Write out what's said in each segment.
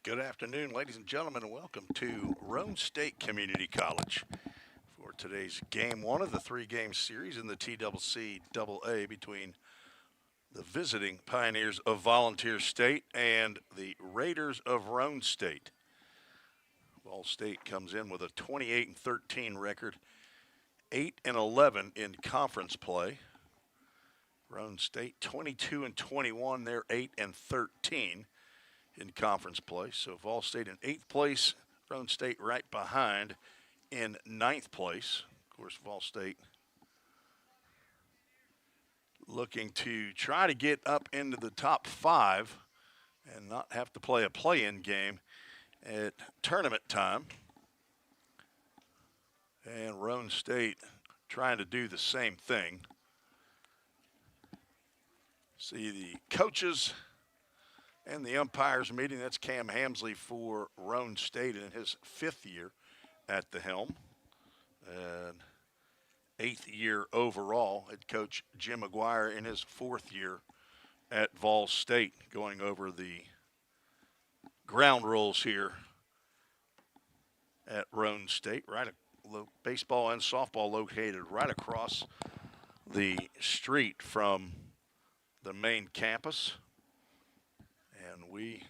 Good afternoon, ladies and gentlemen, and welcome to Roane State Community College for today's game one of the three-game series in the TCC AA between the visiting Pioneers of Volunteer State and the Raiders of Roane State. Vol State comes in with a 28-13 record, 8-11 in conference play. Roane State 22-21, they're 8-13 in conference play. So Vol State in 8th place, Roane State right behind in 9th place. Of course, Vol State looking to try to get up into the top 5 and not have to play a play-in game at tournament time. And Roane State trying to do the same thing. See the coaches and the umpires meeting. That's Cam Hamsley for Roane State in his 5th year at the helm. And 8th year overall. Head coach Jim McGuire in his 4th year at Vol State, going over the ground rules here at Roane State. Baseball and softball located right across the street from the main campus. And we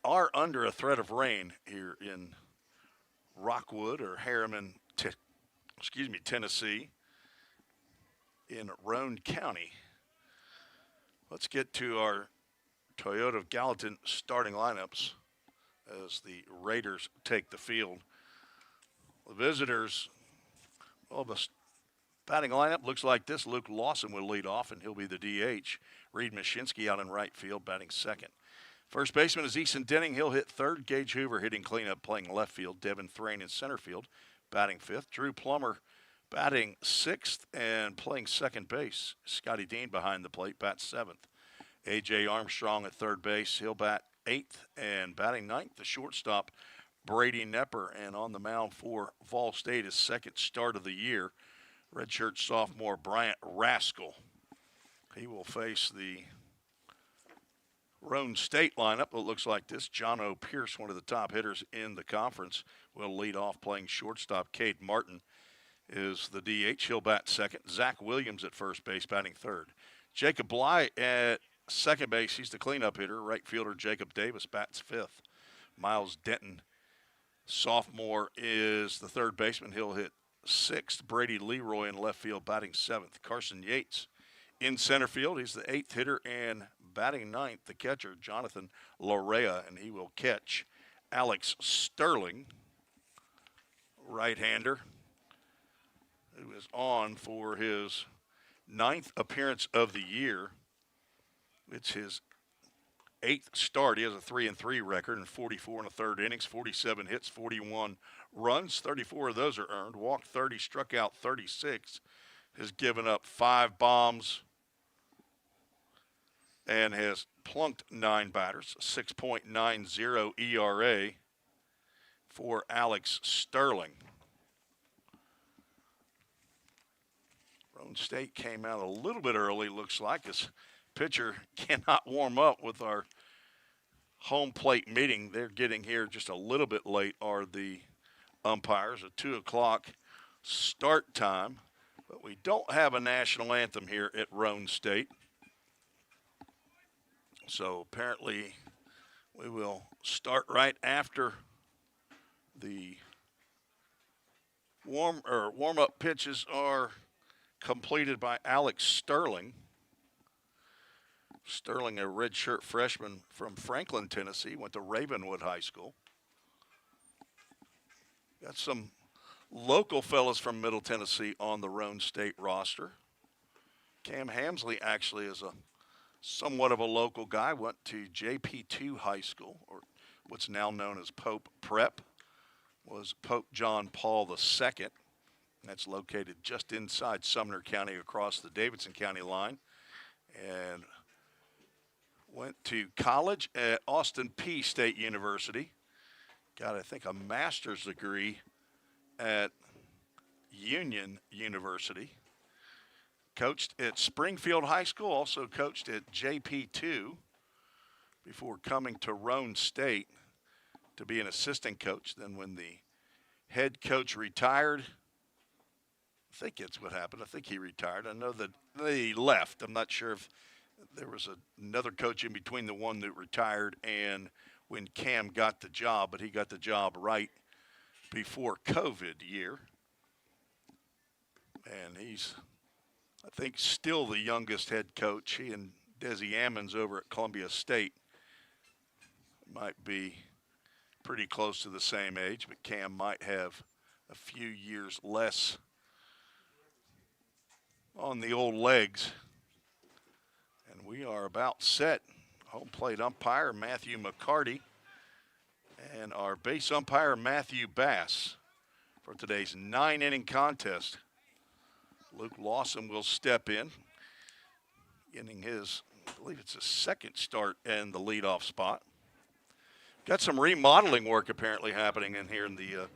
are under a threat of rain here in Rockwood or Harriman, Tennessee, in Roane County. Let's get to our Toyota of Gallatin starting lineups as the Raiders take the field. The visitors, well, the batting lineup looks like this. Luke Lawson will lead off, and he'll be the DH. Reed Mashinsky out in right field, batting second. First baseman is Easton Denning. He'll hit third. Gage Hoover hitting cleanup, playing left field. Devin Thrain in center field, batting fifth. Drew Plummer batting sixth and playing second base. Scotty Dean behind the plate, bats seventh. A.J. Armstrong at third base. He'll bat eighth, and batting ninth, the shortstop, Brady Nepper. And on the mound for Vol State, his second start of the year, redshirt sophomore Bryant Rascal. He will face the Roane State lineup. It looks like this. John O. Pierce, one of the top hitters in the conference, will lead off, playing shortstop. Cade Martin is the DH. He'll bat second. Zach Williams at first base, batting third. Jacob Bly at second base. He's the cleanup hitter. Right fielder Jacob Davis bats fifth. Miles Denton, sophomore, is the third baseman. He'll hit sixth. Brady Leroy in left field, batting seventh. Carson Yates in center field. He's the eighth hitter, and batting ninth, the catcher, Jonathan Larea, and he will catch Alex Sterling, right-hander, who is on for his ninth appearance of the year. It's his eighth start. He has a 3-3 record in 44 and a third innings, 47 hits, 41 runs. 34 of those are earned. Walked 30, struck out 36. Has given up 5 bombs and has plunked 9 batters. 6.90 ERA for Alex Sterling. Roane State came out a little bit early, looks like. This pitcher cannot warm up with our home plate meeting. They're getting here just a little bit late, are the umpires. A 2 o'clock start time. But we don't have a national anthem here at Roane State. So apparently we will start right after the warm-up pitches are completed by Alex Sterling. Sterling, a redshirt freshman from Franklin, Tennessee, went to Ravenwood High School. Got some local fellas from Middle Tennessee on the Roane State roster. Cam Hamsley actually is a somewhat of a local guy. Went to JP2 High School, or what's now known as Pope Prep. Was Pope John Paul II. That's located just inside Sumner County, across the Davidson County line. And went to college at Austin Peay State University. Got, I think, a master's degree at Union University. Coached at Springfield High School, also coached at JP2 before coming to Roane State. to be an assistant coach. Then when the head coach retired, I think that's what happened. I think he retired. I know that he left. I'm not sure if there was another coach in between the one that retired and when Cam got the job, but he got the job right before COVID year. And he's, I think, still the youngest head coach. He and Desi Ammons over at Columbia State might be pretty close to the same age, but Cam might have a few years less on the old legs. And we are about set. Home plate umpire Matthew McCarty and our base umpire Matthew Bass for today's 9-inning contest. Luke Lawson will step in, getting his, I believe it's his second start in the leadoff spot. Got some remodeling work apparently happening in here in the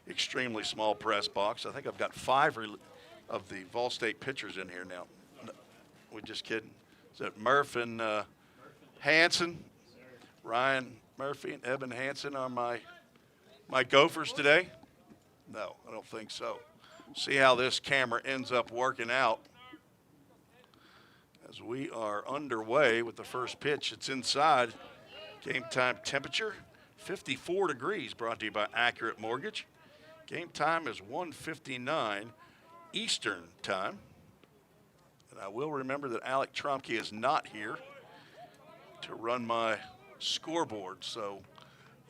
extremely small press box. I think I've got 5 of the Vol State pitchers in here now. No, we're just kidding. Is that Murph and Hanson? Ryan Murphy and Evan Hanson are my Gophers today? No, I don't think so. See how this camera ends up working out as we are underway with the first pitch. It's inside. Game time temperature, 54 degrees, brought to you by Accurate Mortgage. Game time is 1:59 Eastern time. And I will remember that Alec Tromke is not here to run my scoreboard. So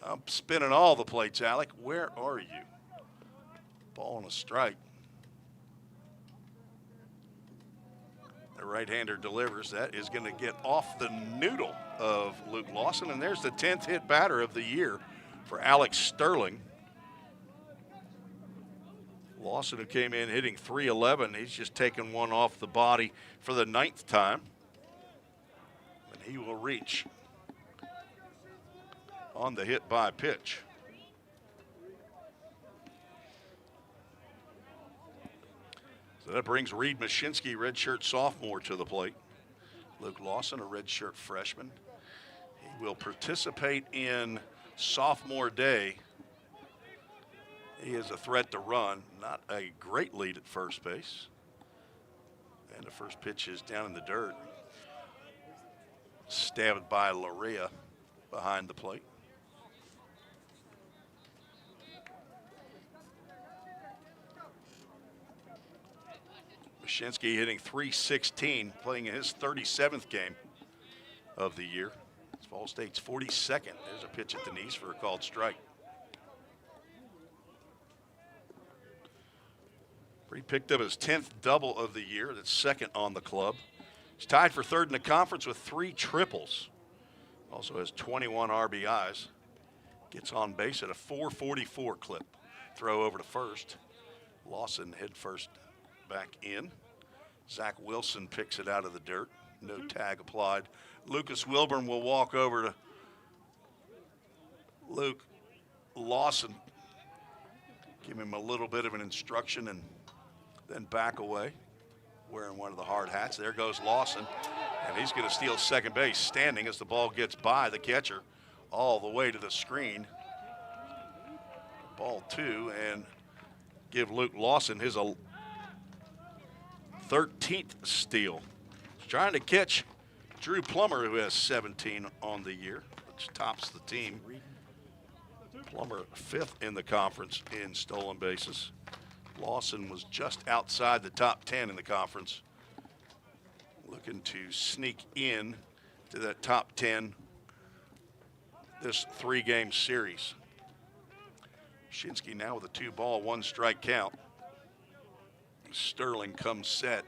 I'm spinning all the plates, Alec. Where are you? Ball and a strike. The right-hander delivers. That is going to get off the noodle of Luke Lawson. And there's the 10th hit batter of the year for Alex Sterling. Lawson, who came in hitting .311, he's just taken one off the body for the 9th time. And he will reach on the hit by pitch. So that brings Reed Mashinsky, redshirt sophomore, to the plate. Luke Lawson, a redshirt freshman. He will participate in sophomore day. He is a threat to run, not a great lead at first base. And the first pitch is down in the dirt. Stabbed by Larea behind the plate. Mashinsky hitting .316, playing in his 37th game of the year. It's Vol State's 42nd. There's a pitch at the knees for a called strike. He picked up his 10th double of the year. That's second on the club. He's tied for third in the conference with 3 triples. Also has 21 RBIs. Gets on base at a .444 clip. Throw over to first. Lawson head first back in. Zach Wilson picks it out of the dirt. No tag applied. Lucas Wilburn will walk over to Luke Lawson. Give him a little bit of an instruction and then back away, wearing one of the hard hats. There goes Lawson, and he's going to steal second base standing as the ball gets by the catcher all the way to the screen. Ball 2, and give Luke Lawson his 13th steal. He's trying to catch Drew Plummer, who has 17 on the year, which tops the team. Plummer 5th in the conference in stolen bases. Lawson was just outside the top 10 in the conference, looking to sneak in to that top 10 this 3-game series. Shinsky now with a 2-ball, 1-strike count. Sterling comes set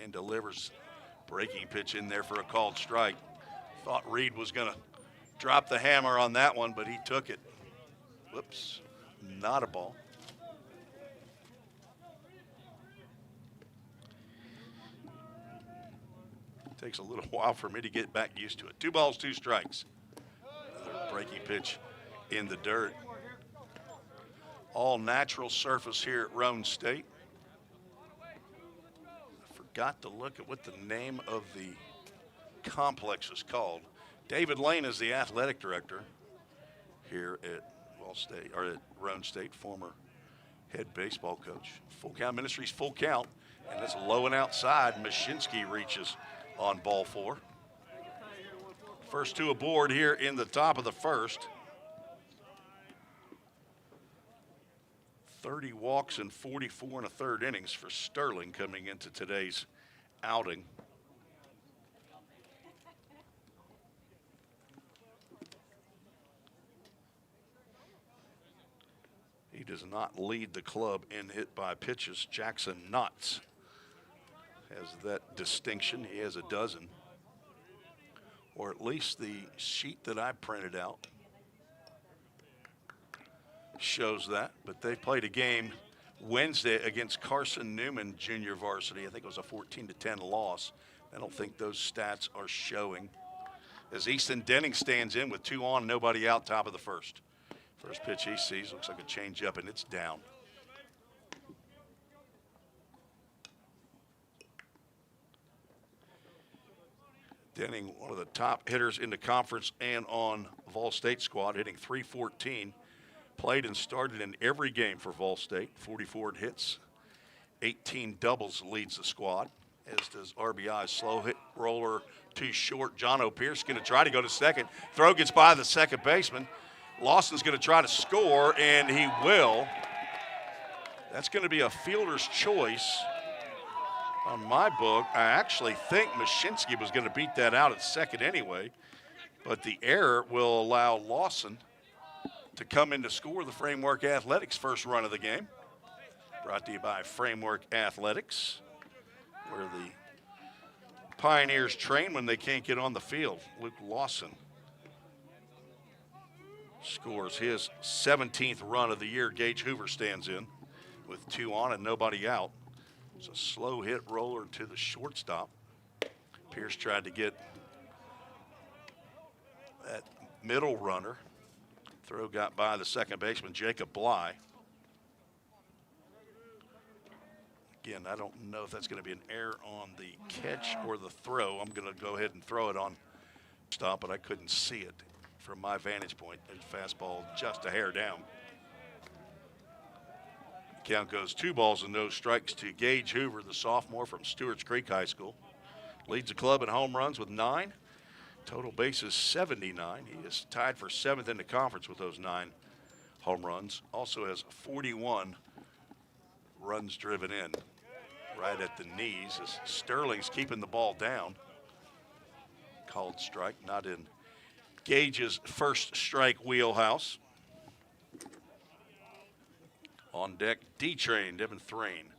and delivers breaking pitch in there for a called strike. Thought Reed was going to drop the hammer on that one, but he took it. Whoops. Not a ball. Takes a little while for me to get back used to it. 2 balls, 2 strikes. Another breaking pitch in the dirt. All natural surface here at Roane State. I forgot to look at what the name of the complex is called. David Lane is the athletic director here at Roane State, former head baseball coach. Full count Ministries, full count, and it's low and outside. Mashinsky reaches on ball 4. First 2 aboard here in the top of the first. 30 walks and 44 1/3 innings for Sterling coming into today's outing. He does not lead the club in hit by pitches. Jackson Knotts has that distinction. He has a dozen, or at least the sheet that I printed out shows that. But they played a game Wednesday against Carson Newman Junior Varsity. I think it was a 14-10 loss. I don't think those stats are showing. As Easton Denning stands in with 2 on, nobody out, top of the first. First pitch he sees looks like a changeup, and it's down. Denning, one of the top hitters in the conference and on Vol State squad, hitting .314. Played and started in every game for Vol State. 44 hits, 18 doubles leads the squad, as does RBI. Slow hit roller too short. John O'Pierce going to try to go to second. Throw gets by the second baseman. Lawson's going to try to score, and he will. That's going to be a fielder's choice. On my book, I actually think Mashinsky was going to beat that out at second anyway, but the error will allow Lawson to come in to score the Framework Athletics first run of the game. Brought to you by Framework Athletics, where the Pioneers train when they can't get on the field. Luke Lawson scores his 17th run of the year. Gage Hoover stands in with 2 on and nobody out. It's a slow hit roller to the shortstop. Pierce tried to get that middle runner. Throw got by the second baseman, Jacob Bly. Again, I don't know if that's going to be an error on the catch or the throw. I'm going to go ahead and throw it on stop, but I couldn't see it from my vantage point. There's fastball just a hair down. Count goes 2 balls and no strikes to Gage Hoover, the sophomore from Stewart's Creek High School. Leads the club in home runs with 9. Total bases 79. He is tied for 7th in the conference with those 9 home runs. Also has 41 runs driven in right at the knees as Sterling's keeping the ball down. Called strike, not in Gage's first strike wheelhouse. On deck, D-Train, Devin Thrain.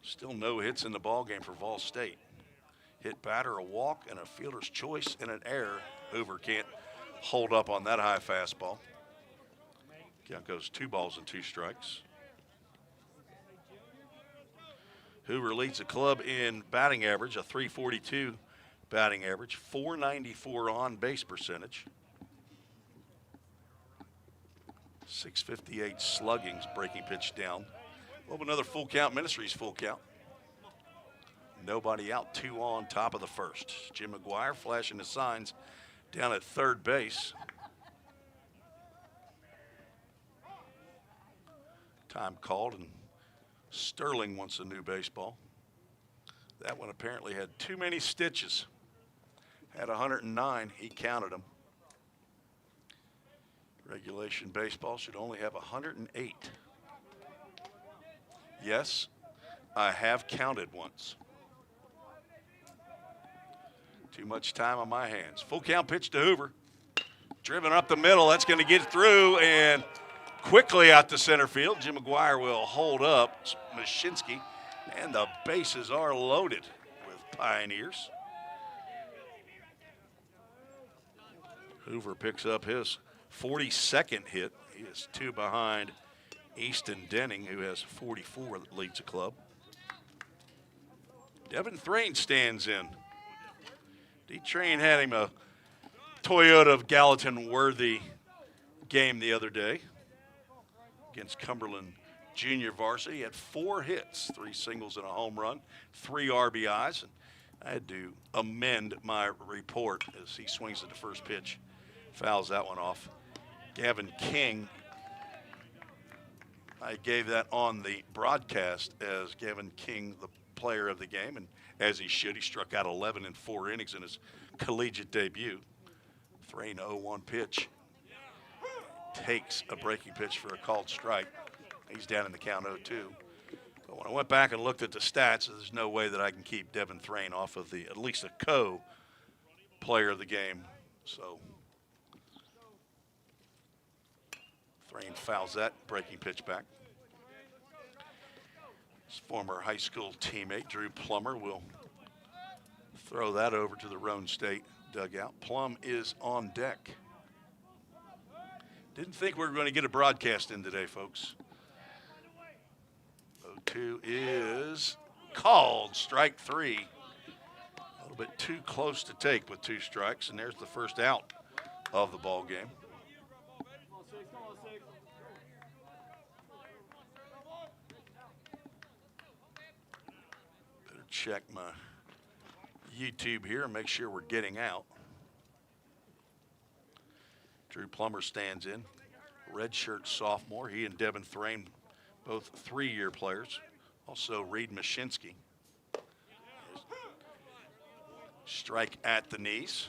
Still no hits in the ball game for Vol State. Hit batter, a walk, and a fielder's choice, and an error. Hoover can't hold up on that high fastball. Count goes 2 balls and 2 strikes. Hoover leads the club in batting average, a .342 batting average, .494 on base percentage. .658 sluggings, breaking pitch down. We'll have another full count, Ministries full count. Nobody out, 2 on, top of the first. Jim McGuire flashing the signs down at third base. Time called, and Sterling wants a new baseball. That one apparently had too many stitches. Had 109, he counted them. Regulation baseball should only have 108. Yes, I have counted once. Too much time on my hands. Full count pitch to Hoover. Driven up the middle, that's going to get through and quickly out to center field. Jim McGuire will hold up Mashinsky, and the bases are loaded with Pioneers. Hoover picks up his 42nd hit. He is 2 behind Easton Denning, who has 44 that leads the club. Devin Thrain stands in. D-Train had him a Toyota of Gallatin-worthy game the other day against Cumberland Junior Varsity. He had 4 hits, 3 singles and a home run, 3 RBIs. And I had to amend my report as he swings at the first pitch. Fouls that one off. Gavin King, I gave that on the broadcast as Gavin King, the player of the game, and as he should, he struck out 11 in 4 innings in his collegiate debut. Thrain 0-1 pitch. Takes a breaking pitch for a called strike. He's down in the count 0-2. But when I went back and looked at the stats, there's no way that I can keep Devin Thrain off of the at least a co-player of the game. So Thrain fouls that breaking pitch back. His former high school teammate Drew Plummer will throw that over to the Roane State dugout. Plum is on deck. Didn't think we were going to get a broadcast in today, folks. 0-2 is called, strike 3. A little bit too close to take with 2 strikes, and there's the first out of the ball game. Better check my YouTube here and make sure we're getting out. Drew Plummer stands in, redshirt sophomore. He and Devin Thrain, both 3-year players. Also Reed Mashinsky. Strike at the knees.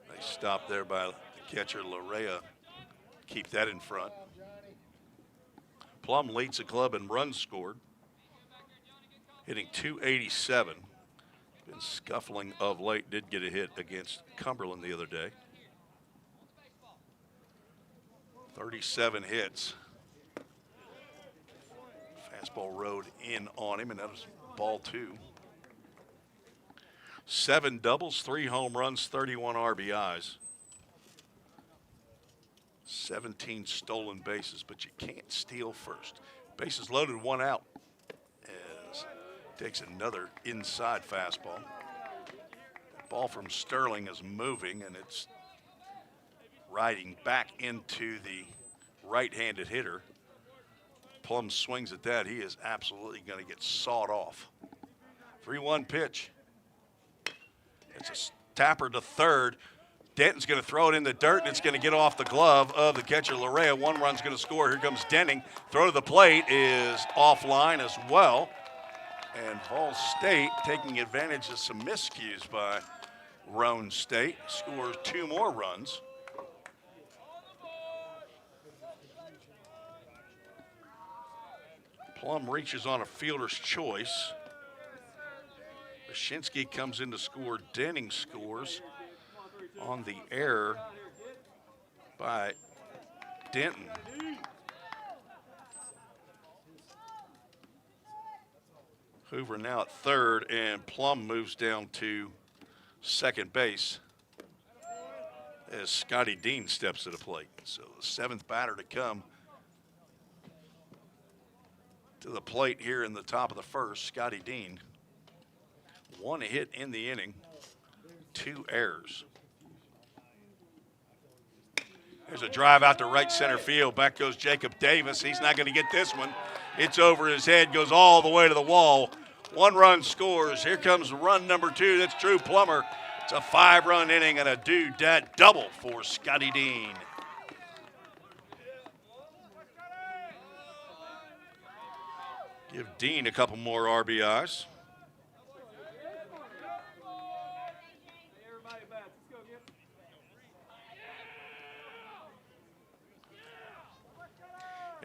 Nice stop there by the catcher Larea. Keep that in front. Plum leads the club in runs scored, hitting .287. Been scuffling of late, did get a hit against Cumberland the other day. 37 hits. Fastball rode in on him, and that was ball 2. 7 doubles, 3 home runs, 31 RBIs. 17 stolen bases, but you can't steal first. Bases loaded, 1 out. As takes another inside fastball. Ball from Sterling is moving, and it's riding back into the right-handed hitter. Plum swings at that. He is absolutely going to get sawed off. 3-1 pitch. It's a tapper to third. Denton's going to throw it in the dirt, and it's going to get off the glove of the catcher, Larea. 1 run's going to score. Here comes Denning. Throw to the plate is offline as well. And Ball State, taking advantage of some miscues by Roane State, scores 2 more runs. Plum reaches on a fielder's choice. Mashinsky comes in to score. Denning scores on the error by Denton. Hoover now at third, and Plum moves down to second base as Scotty Dean steps to the plate. So the 7th batter to come to the plate here in the top of the first, Scotty Dean. 1 hit in the inning, 2 errors. There's a drive out to right center field. Back goes Jacob Davis. He's not going to get this one. It's over his head, goes all the way to the wall. 1 run scores. Here comes run number 2. That's Drew Plummer. It's a 5-run inning and a do-dat double for Scotty Dean. Give Dean a couple more RBIs.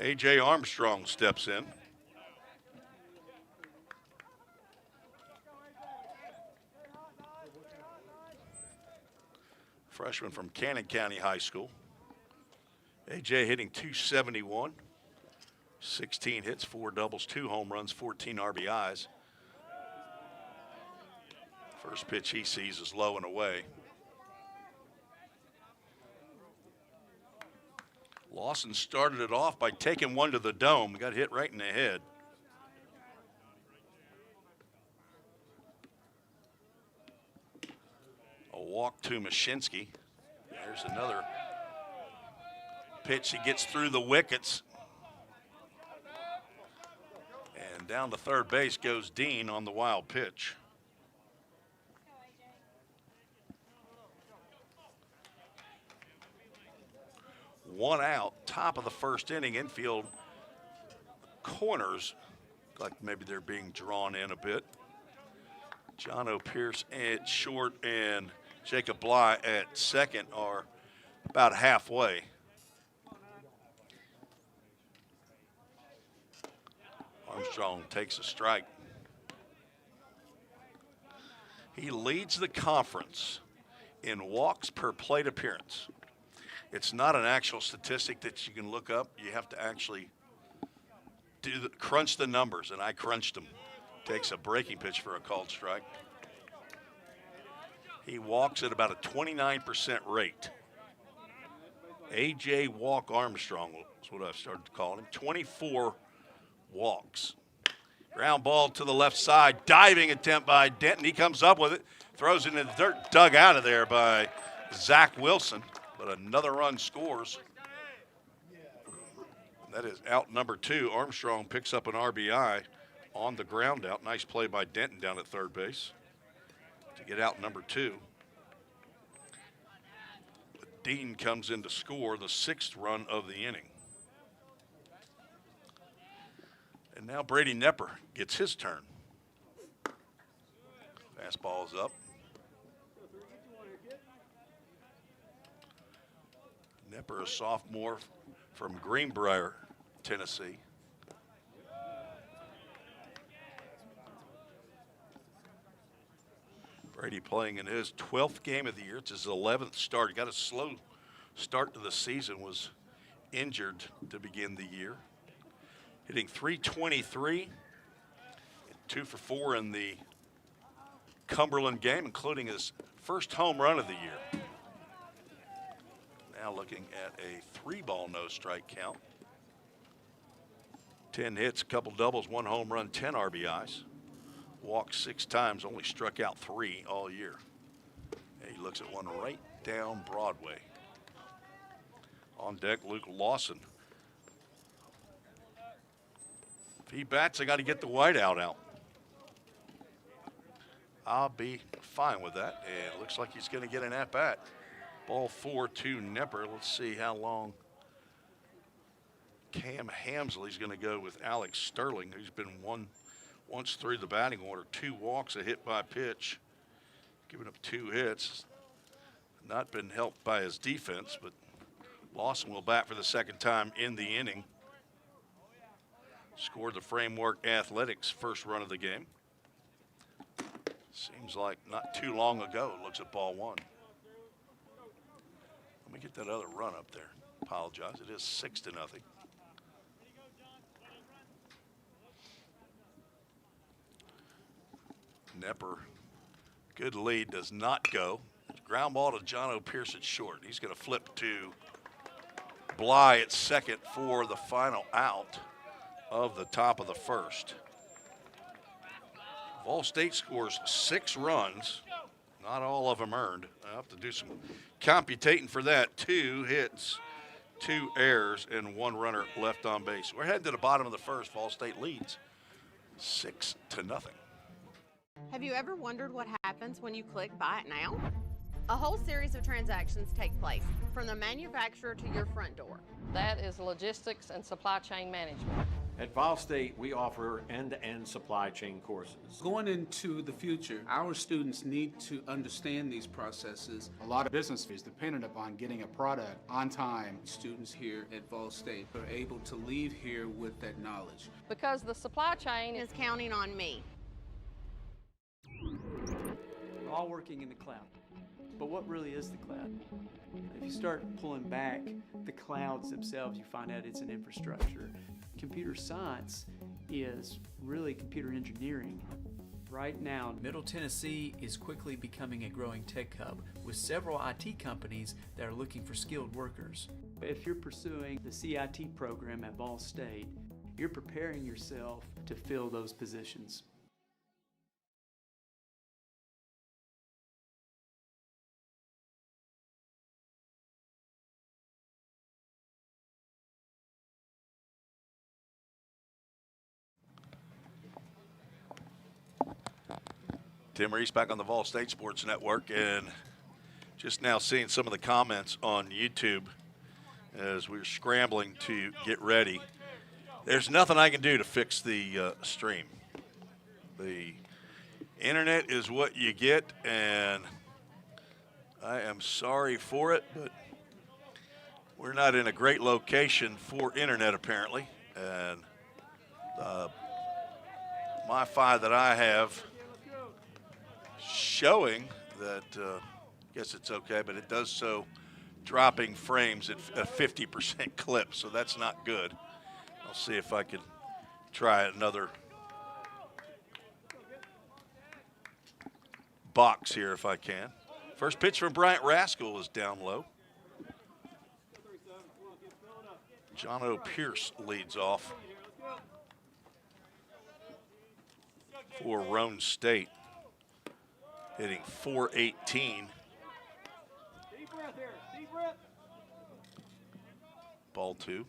A.J. Armstrong steps in. Freshman from Cannon County High School. A.J. hitting .271. 16 hits, 4 doubles, 2 home runs, 14 RBIs. First pitch he sees is low and away. Lawson started it off by taking one to the dome. Got hit right in the head. walk to Mashinsky. There's another pitch. He gets through the wickets. And down to third base goes Dean on the wild pitch. One out, top of the first inning. Infield corners, like maybe they're being drawn in a bit. John O'Pierce at short and Jacob Bly at second are about halfway. Armstrong takes a strike. He leads the conference in walks per plate appearance. It's not an actual statistic that you can look up. You have to actually crunch the numbers, and I crunched them. Takes a breaking pitch for a called strike. He walks at about a 29% rate. A.J. Walk Armstrong is what I've started calling him. 24 walks. Ground ball to the left side. Diving attempt by Denton. He comes up with it. Throws it in the dirt. Dug out of there by Zach Wilson. But another run scores. That is out number 2. Armstrong picks up an RBI on the ground out. Nice play by Denton down at third base to get out number 2. But Dean comes in to score the 6th run of the inning. And now Brady Nepper gets his turn. Fastball is up. Nepper, a sophomore from Greenbrier, Tennessee. Brady playing in his 12th game of the year. It's his 11th start. He got a slow start to the season, was injured to begin the year. Hitting .323, 2 for 4 in the Cumberland game, including his first home run of the year. Now looking at a 3-ball, no strike count. 10 hits, a couple doubles, 1 home run, 10 RBIs. Walked 6 times, only struck out 3 all year. And he looks at one right down Broadway. On deck, Luke Lawson. If he bats, I got to get the whiteout out. I'll be fine with that. And it looks like he's going to get an at-bat. Ball 4 to Nepper. Let's see how long Cam Hamsley's going to go with Alex Sterling, who's been once through the batting order. 2 walks, a hit by pitch, giving up 2 hits. Not been helped by his defense, but Lawson will bat for the 2nd time in the inning. Scored the Framework Athletics first run of the game. Seems like not too long ago. It looks at ball 1. Let me get that other run up there. Apologize. It is 6-0. Nepper, good lead, does not go. Ground ball to John O'Pierce at short. He's going to flip to Bly at second for the final out of the top of the first. Vol State scores 6 runs, not all of them earned. I have to do some computating for that. 2 hits, 2 errors, and 1 runner left on base. We're heading to the bottom of the first. Vol State leads 6-0. Have you ever wondered what happens when you click Buy It Now? A whole series of transactions take place, from the manufacturer to your front door. That is logistics and supply chain management. At Vol State, we offer end-to-end supply chain courses. Going into the future, our students need to understand these processes. A lot of business is dependent upon getting a product on time. Students here at Vol State are able to leave here with that knowledge. Because the supply chain Is counting on me. We're all working in the cloud. But what really is the cloud? If you start pulling back the clouds themselves, you find out it's an infrastructure. Computer science is really computer engineering. Right now, Middle Tennessee is quickly becoming a growing tech hub with several IT companies that are looking for skilled workers. if you're pursuing the CIT program at Vol State, you're preparing yourself to fill those positions. Tim Reese back on the Vol State Sports Network, and just now seeing some of the comments on YouTube as we're scrambling to get ready. There's nothing I can do to fix the stream. The internet is what you get, and I am sorry for it, but we're not in a great location for internet apparently, and the Wi-Fi that I have showing that, I guess it's okay, but it does so dropping frames at a 50% clip, so that's not good. I'll see if I can try another box here if I can. First pitch from Bryant Rascal is down low. John O. Pierce leads off for Roane State, hitting .418. Ball 2.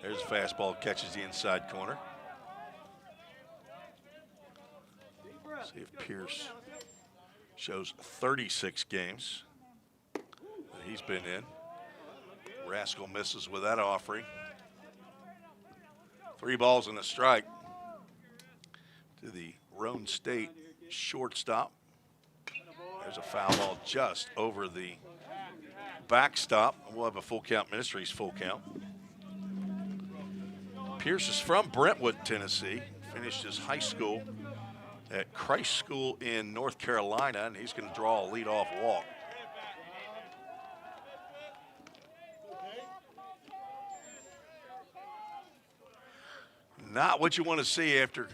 There's a fastball, catches the inside corner. See if Pierce shows 36 games that he's been in. Rascal misses with that offering. 3 balls and a strike to the Roane State shortstop. There's a foul ball just over the backstop. We'll have a full count. Ministries full count. Pierce is from Brentwood, Tennessee. Finished his high school at Christ School in North Carolina, and he's going to draw a leadoff walk. Not what you want to see after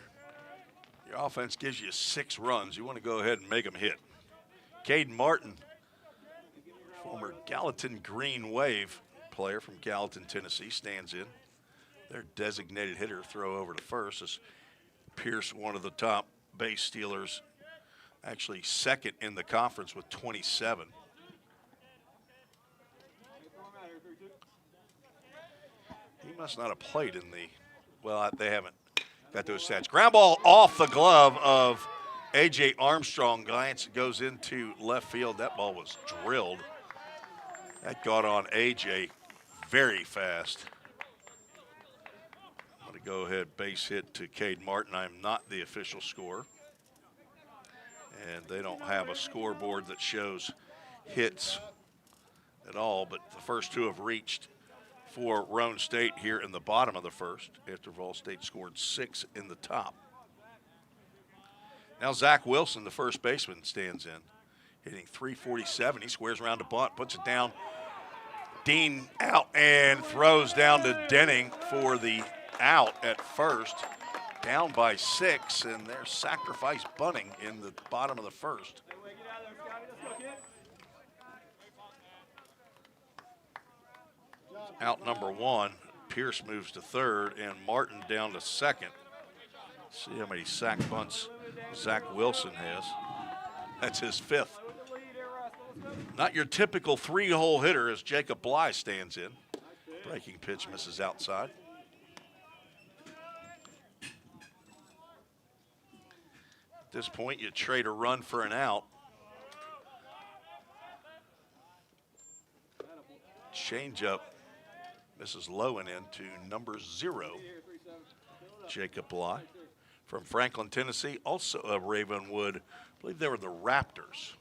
your offense gives you 6 runs. You want to go ahead and make them hit. Caden Martin, former Gallatin Green Wave player from Gallatin, Tennessee, stands in. Their designated hitter, throw over to first as Pierce, one of the top base stealers, actually second in the conference with 27. He must not have played in the, well, they haven't got those stats. Ground ball off the glove of A.J. Armstrong. Glance goes into left field. That ball was drilled. That got on A.J. very fast. I'm going to go ahead, base hit to Cade Martin. I'm not the official scorer. And they don't have a scoreboard that shows hits at all, but the first 2 have reached for Roane State here in the bottom of the first after Vol State scored 6 in the top. Now Zach Wilson, the first baseman, stands in, hitting .347. He squares around to bunt, puts it down. Dean out and throws down to Denning for the out at first. Down by 6, and there's sacrifice bunting in the bottom of the first. Out number 1, Pierce moves to third, and Martin down to second. See how many sack bunts Zach Wilson has. That's his 5th. Not your typical 3-hole hitter as Jacob Bly stands in. Breaking pitch misses outside. At this point, you trade a run for an out. Changeup misses low and into number 0, Jacob Bly. From Franklin, Tennessee, also of Ravenwood. I believe they were the Raptors.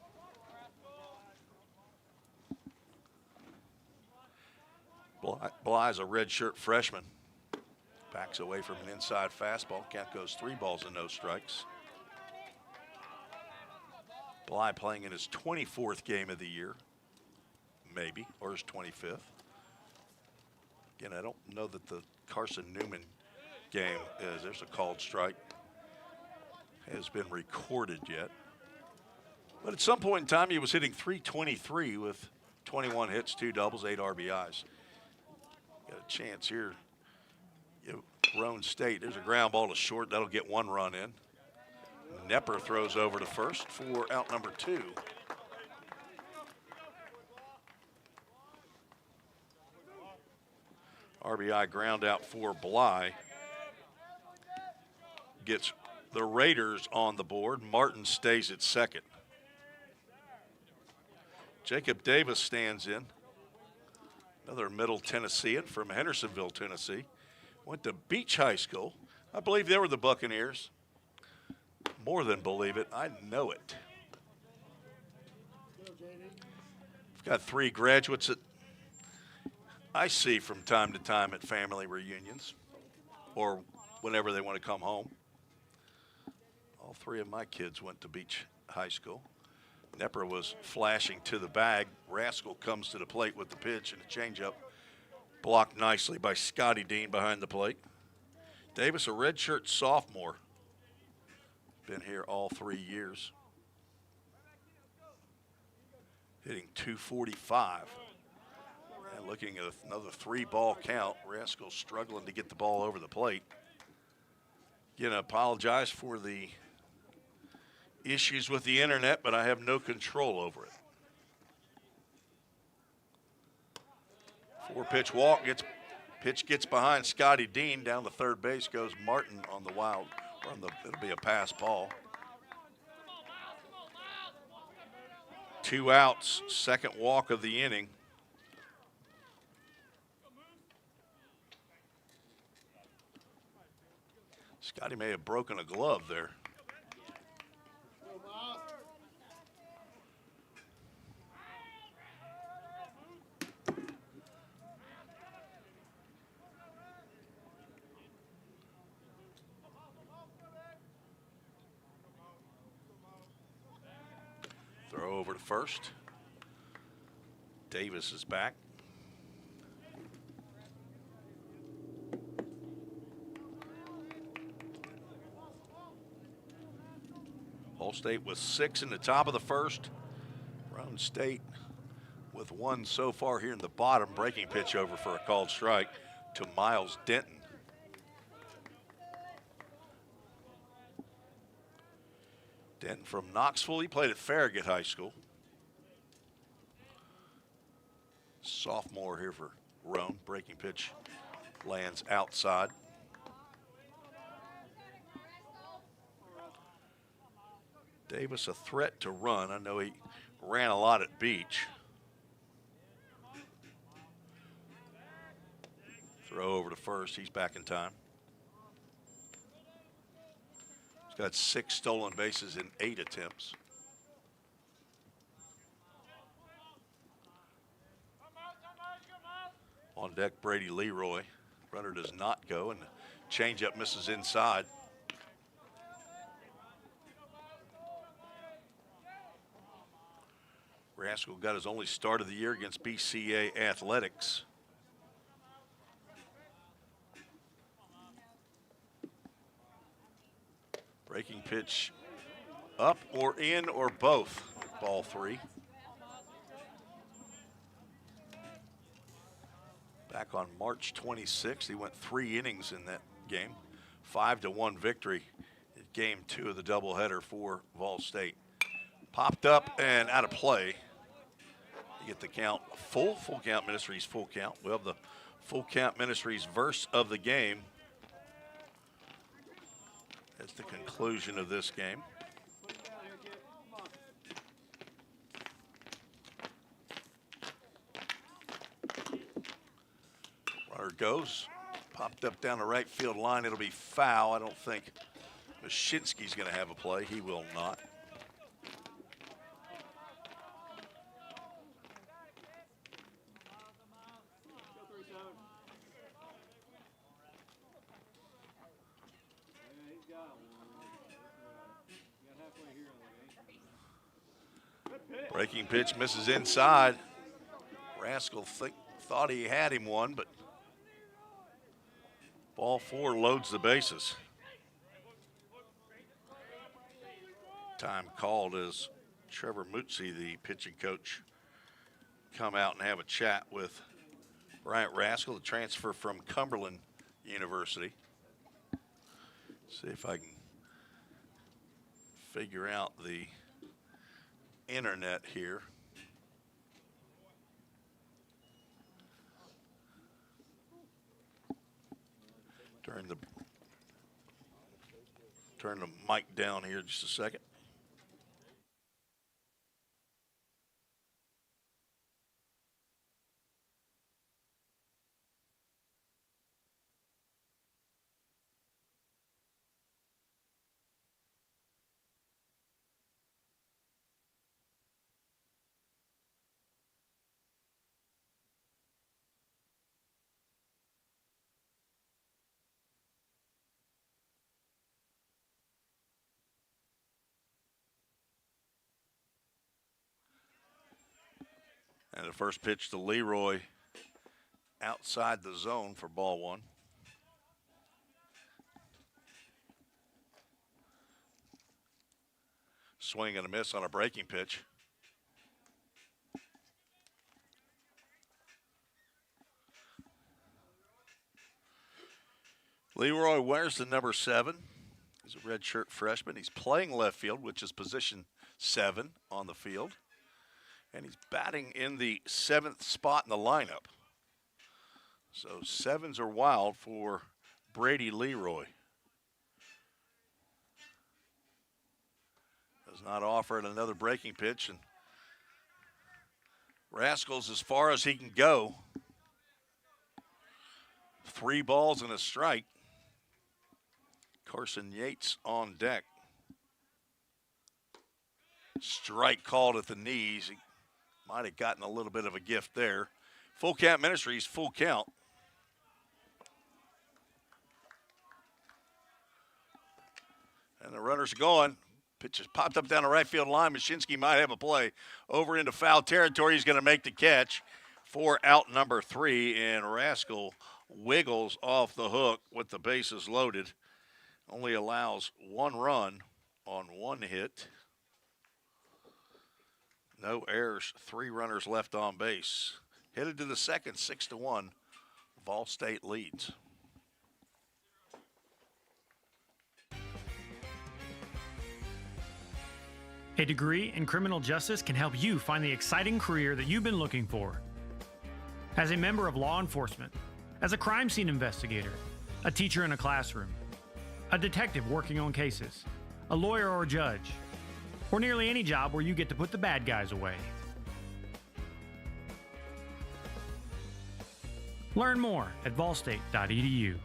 Bly's a redshirt freshman. Backs away from an inside fastball. Count goes 3 balls and no strikes. Bly playing in his 24th game of the year, maybe, or his 25th. Again, I don't know that the Carson Newman game is, there's a called strike, has been recorded yet. But at some point in time, he was hitting .323 with 21 hits, 2 doubles, 8 RBIs. Got a chance here. Roane State, there's a ground ball to short. That'll get 1 run in. Nepper throws over to first for out number 2. RBI ground out for Bly. gets the Raiders on the board. Martin stays at second. Jacob Davis stands in. Another Middle Tennessean from Hendersonville, Tennessee. Went to Beach High School. I believe they were the Buccaneers. More than believe it, I know it. I've got 3 graduates that I see from time to time at family reunions or whenever they want to come home. All 3 of my kids went to Beach High School. Nepper was flashing to the bag. Rascal comes to the plate with the pitch and a changeup. Blocked nicely by Scotty Dean behind the plate. Davis, a redshirt sophomore. Been here all 3 years. Hitting .245. And looking at another 3-ball count. Rascal struggling to get the ball over the plate. Again, I apologize for the issues with the internet, but I have no control over it. 4-pitch walk, pitch gets behind Scotty Dean. Down to third base goes Martin on the wild. It'll be a pass ball. 2 outs, second walk of the inning. Scotty may have broken a glove there. Throw over to first. Davis is back. Ball State with 6 in the top of the first. Roane State with 1 so far here in the bottom. Breaking pitch over for a called strike to Miles Denton. Denton from Knoxville. He played at Farragut High School. Sophomore here for Roane. Breaking pitch lands outside. Davis a threat to run. I know he ran a lot at Beach. Throw over to first. He's back in time. He's got 6 stolen bases in 8 attempts. On deck, Brady Leroy. Runner does not go, and the changeup misses inside. Rascal got his only start of the year against BCA Athletics. Breaking pitch up or in or both. Ball 3. Back on March 26th, he went 3 innings in that game. 5-1 victory in game 2 of the doubleheader for Vol State. Popped up and out of play. You get the count, full count Ministries full count. We'll have the full count Ministries verse of the game. That's the conclusion of this game. Runner goes, popped up down the right field line. It'll be foul. I don't think Mashinsky's going to have a play. He will not. Breaking pitch misses inside. Rascal thought he had him one, but ball 4 loads the bases. Time called as Trevor Mutzi, the pitching coach, come out and have a chat with Bryant Rascal, the transfer from Cumberland University. See if I can figure out the internet here. During the Turn the mic down here just a second. And the first pitch to Leroy outside the zone for ball one. Swing and a miss on a breaking pitch. Leroy wears the number 7. He's a redshirt freshman. He's playing left field, which is position 7 on the field. And he's batting in the 7th spot in the lineup. So 7s are wild for Brady Leroy. Does not offer it another breaking pitch, and Rascals as far as he can go. 3 balls and a strike. Carson Yates on deck. Strike called at the knees. He might have gotten a little bit of a gift there. Full count Ministries, full count. And the runners are going. Pitch has popped up down the right field line. Mashinsky might have a play. Over into foul territory. He's going to make the catch for out number 3. And Rascal wiggles off the hook with the bases loaded. Only allows 1 run on 1 hit. No errors, 3 runners left on base. Headed to the second, 6-1. Vol State leads. A degree in criminal justice can help you find the exciting career that you've been looking for. As a member of law enforcement, as a crime scene investigator, a teacher in a classroom, a detective working on cases, a lawyer or judge, or nearly any job where you get to put the bad guys away. Learn more at volstate.edu.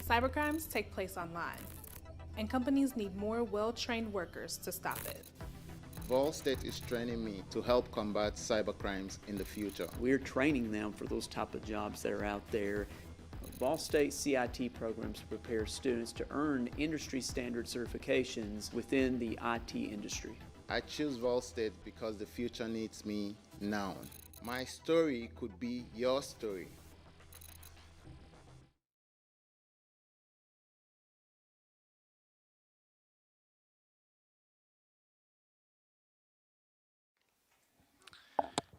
Cybercrimes take place online, and companies need more well-trained workers to stop it. Vol State is training me to help combat cybercrimes in the future. We're training them for those type of jobs that are out there. Vol State CIT programs prepare students to earn industry standard certifications within the IT industry. I choose Vol State because the future needs me now. My story could be your story.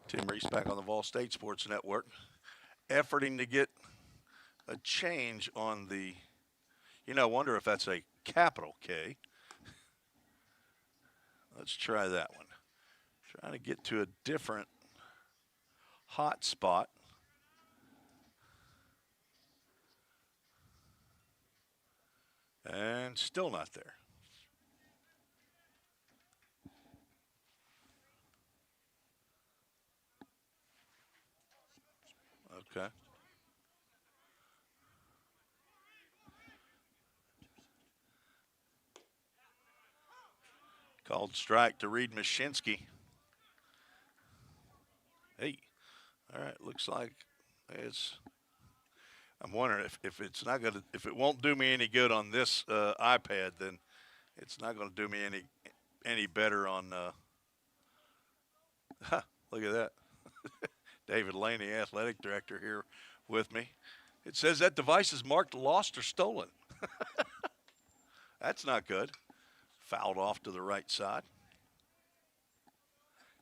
Tim Reese back on the Vol State Sports Network, efforting to get a change on the, I wonder if that's a capital K. Let's try that one. Trying to get to a different hot spot. And still not there. Okay. Called strike to Reed Mashinsky. Hey, all right, looks like it's, I'm wondering if it's not going to, if it won't do me any good on this iPad, then it's not going to do me any better on, look at that. David Lane, the athletic director, here with me. It says that device is marked lost or stolen. That's not good. Fouled off to the right side.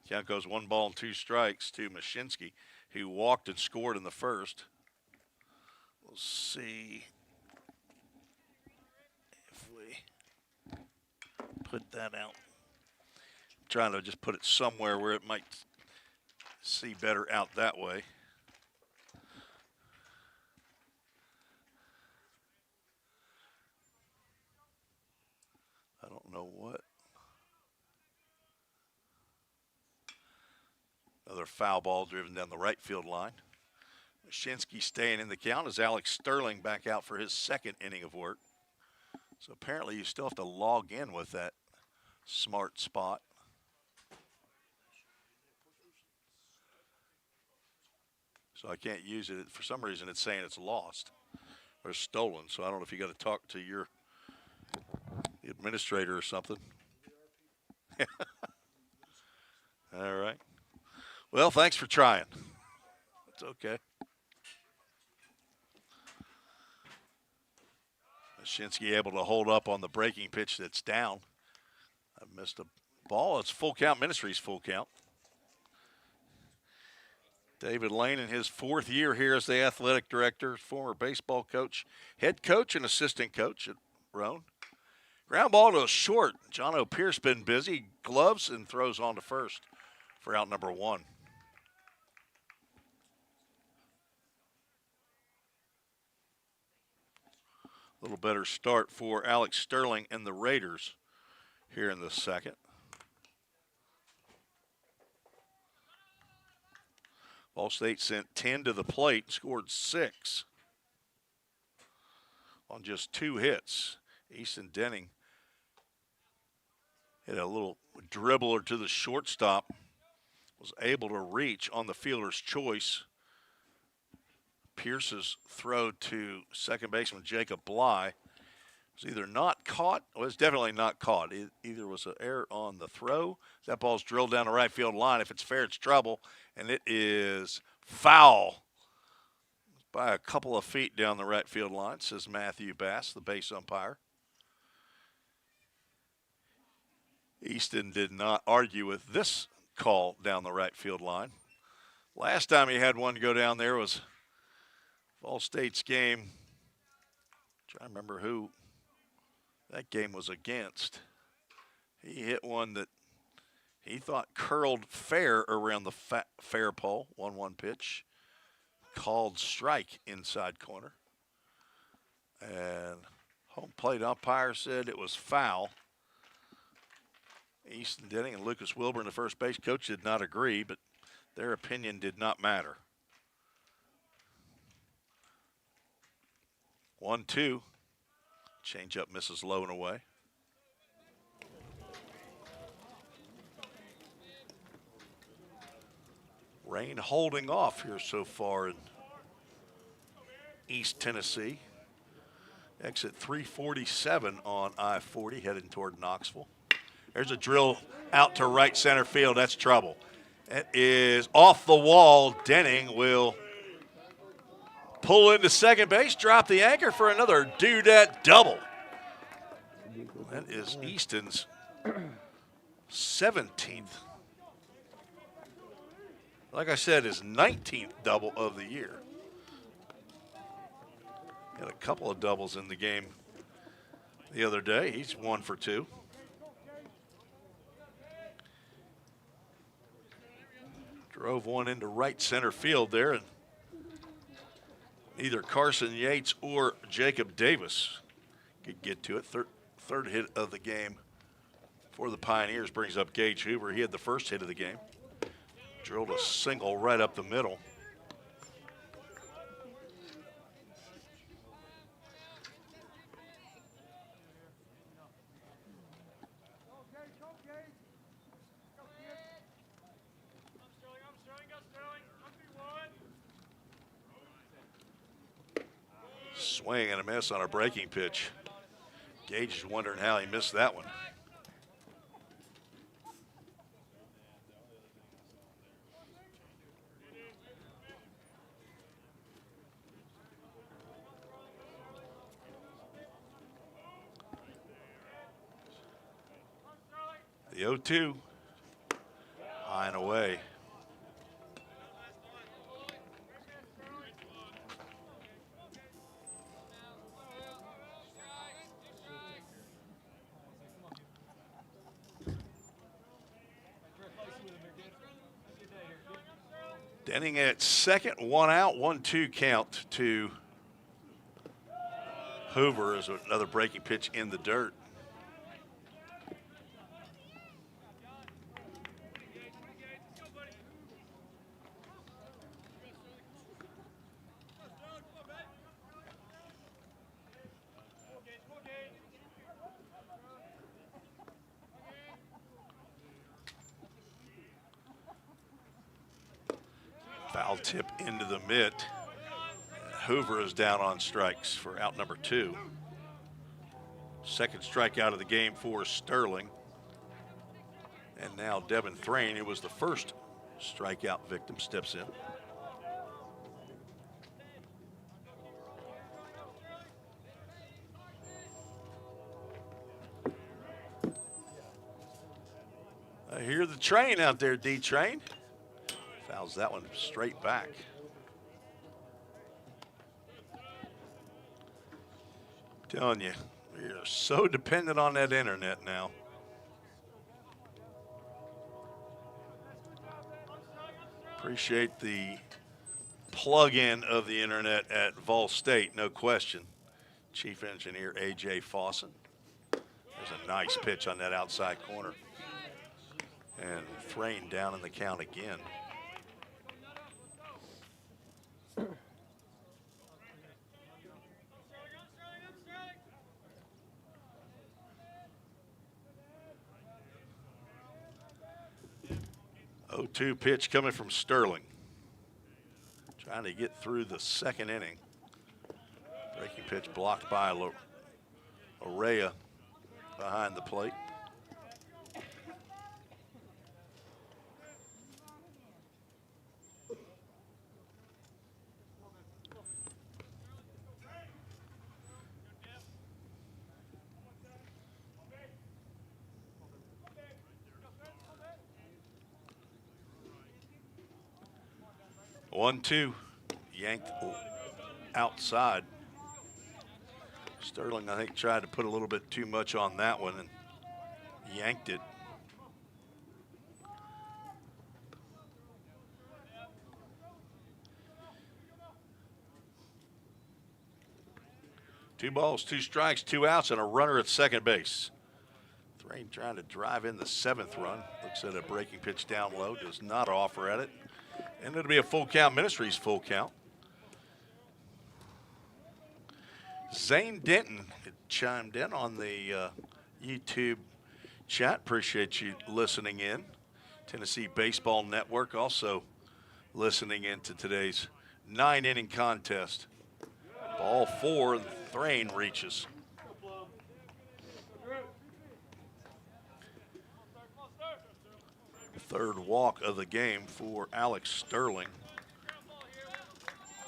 Count goes 1 ball and 2 strikes to Mashinsky, who walked and scored in the first. We'll see if we put that out. I'm trying to just put it somewhere where it might see better out that way. know what. Another foul ball driven down the right field line. Mashinsky staying in the count as Alex Sterling back out for his second inning of work. So apparently you still have to log in with that smart spot. So I can't use it. For some reason, it's saying it's lost or stolen. So I don't know if you got to talk to your administrator or something. All right. Well, thanks for trying. It's okay. Mashinsky able to hold up on the breaking pitch that's down. I missed a ball. It's full count. Ministries full count. David Lane in his fourth year here as the athletic director, former baseball coach, head coach, and assistant coach at Roane. Ground ball to a short. John O'Pearce been busy. Gloves and throws on to first for out number one. A little better start for Alex Sterling and the Raiders here in the second. Ball State sent 10 to the plate, scored 6 on just 2 hits. Easton Denning hit a little dribbler to the shortstop, was able to reach on the fielder's choice. Pierce's throw to second baseman Jacob Bly was either not caught, well, it's definitely not caught. It either was an error on the throw. That ball's drilled down the right field line. If it's fair, it's trouble, and it is foul by a couple of feet down the right field line, says Matthew Bass, the base umpire. Easton did not argue with this call down the right field line. Last time he had one go down there was Ball State's game. I'm trying to remember who that game was against. He hit one that he thought curled fair around the fair pole. 1-1 pitch. Called strike inside corner. And home plate umpire said it was foul. Easton Denning and Lucas Wilburn, the first base coach, did not agree, but their opinion did not matter. 1-2. Change up misses low and away. Rain holding off here so far in East Tennessee. Exit 347 on I-40 heading toward Knoxville. There's a drill out to right center field. That's trouble. It is off the wall. Denning will pull into second base, drop the anchor for another dudette double. That is Easton's 17th. Like I said, his 19th double of the year. Had a couple of doubles in the game the other day. He's 1 for 2. Drove one into right center field there, and either Carson Yates or Jacob Davis could get to it. Third hit of the game for the Pioneers brings up Gage Hoover. He had the first hit of the game. Drilled a single right up the middle. Swing and a miss on a breaking pitch. Gage is wondering how he missed that one. The 0-2, high and away. Denning at second, 1 out, 1-2 count to Hoover as another breaking pitch in the dirt. Foul tip into the mitt. Hoover is down on strikes for out number 2. Second strikeout of the game for Sterling. And now Devin Thrain, who was the first strikeout victim, steps in. I hear the train out there, D-Train. Fouls that one straight back. Telling you, we are so dependent on that internet now. Appreciate the plug-in of the internet at Vol State, no question. Chief Engineer A.J. Fawson. There's a nice pitch on that outside corner. And Thrain down in the count again. Oh, 2 pitch coming from Sterling. Trying to get through the second inning. Breaking pitch blocked by Araya behind the plate. One, 2, yanked outside. Sterling, I think, tried to put a little bit too much on that one and yanked it. Two balls, 2 strikes, 2 outs, and a runner at second base. Thrain trying to drive in the 7th run. Looks at a breaking pitch down low, does not offer at it. And it'll be a full count. Ministries full count. Zane Denton chimed in on the YouTube chat. Appreciate you listening in. Tennessee Baseball Network also listening in to today's 9-inning contest. Ball 4, and Thrain reaches. Third walk of the game for Alex Sterling.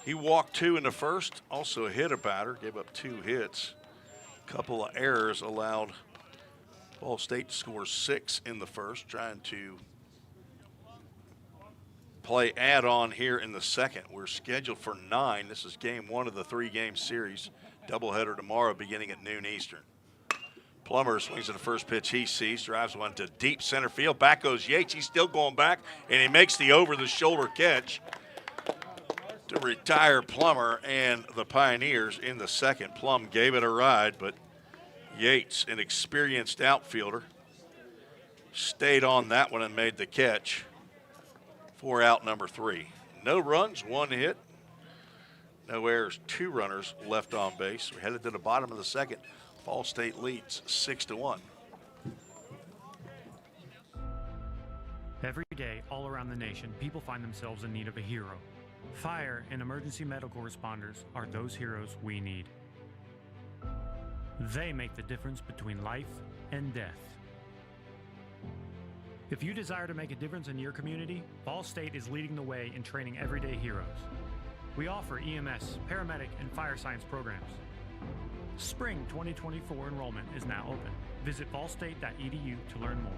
He walked 2 in the first, also hit a batter, gave up 2 hits. Couple of errors allowed Ball State to score 6 in the first, trying to play add-on here in the second. We're scheduled for 9. This is game 1 of the 3-game series. Doubleheader tomorrow beginning at noon Eastern. Plummer swings at the first pitch he sees, drives one to deep center field. Back goes Yates. He's still going back, and he makes the over-the-shoulder catch to retire Plummer and the Pioneers in the second. Plum gave it a ride, but Yates, an experienced outfielder, stayed on that one and made the catch for out number 3. No runs, 1 hit, no errors, 2 runners left on base. We're headed to the bottom of the second. Ball State leads 6-1. Every day, all around the nation, people find themselves in need of a hero. Fire and emergency medical responders are those heroes we need. They make the difference between life and death. If you desire to make a difference in your community, Ball State is leading the way in training everyday heroes. We offer EMS, paramedic, and fire science programs. Spring 2024 enrollment is now open. Visit ballstate.edu to learn more.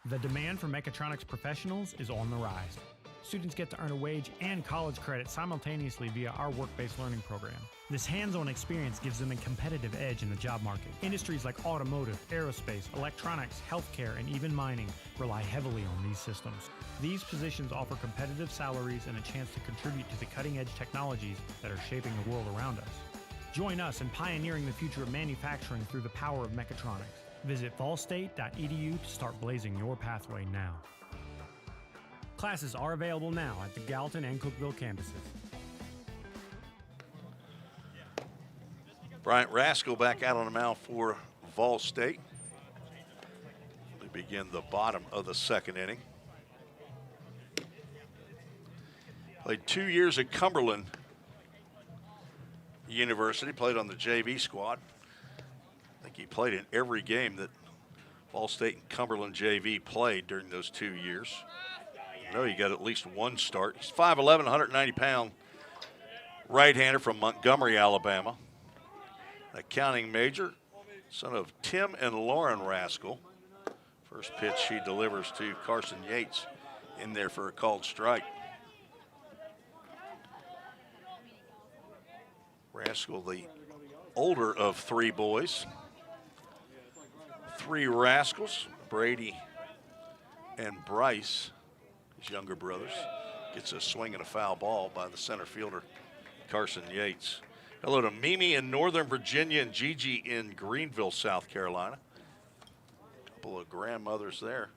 The demand for mechatronics professionals is on the rise. Students get to earn a wage and college credit simultaneously via our work-based learning program. This hands-on experience gives them a competitive edge in the job market. Industries like automotive, aerospace, electronics, healthcare, and even mining rely heavily on these systems. These positions offer competitive salaries and a chance to contribute to the cutting-edge technologies that are shaping the world around us. Join us in pioneering the future of manufacturing through the power of mechatronics. Visit fallstate.edu to start blazing your pathway now. Classes are available now at the Gallatin and Cookeville campuses. Bryant Raskell back out on the mound for Vol State. We begin the bottom of the second inning. Played 2 years at Cumberland University, played on the JV squad. I think he played in every game that Ball State and Cumberland JV played during those 2 years. I know he got at least one start. He's 5'11", 190-pound right-hander from Montgomery, Alabama. Accounting major, son of Tim and Lauren Rascal. First pitch he delivers to Carson Yates in there for a called strike. Rascal, the older of 3 boys. 3 Rascals, Brady and Bryce, his younger brothers. Gets a swing and a foul ball by the center fielder, Carson Yates. Hello to Mimi in Northern Virginia and Gigi in Greenville, South Carolina. Couple of grandmothers there.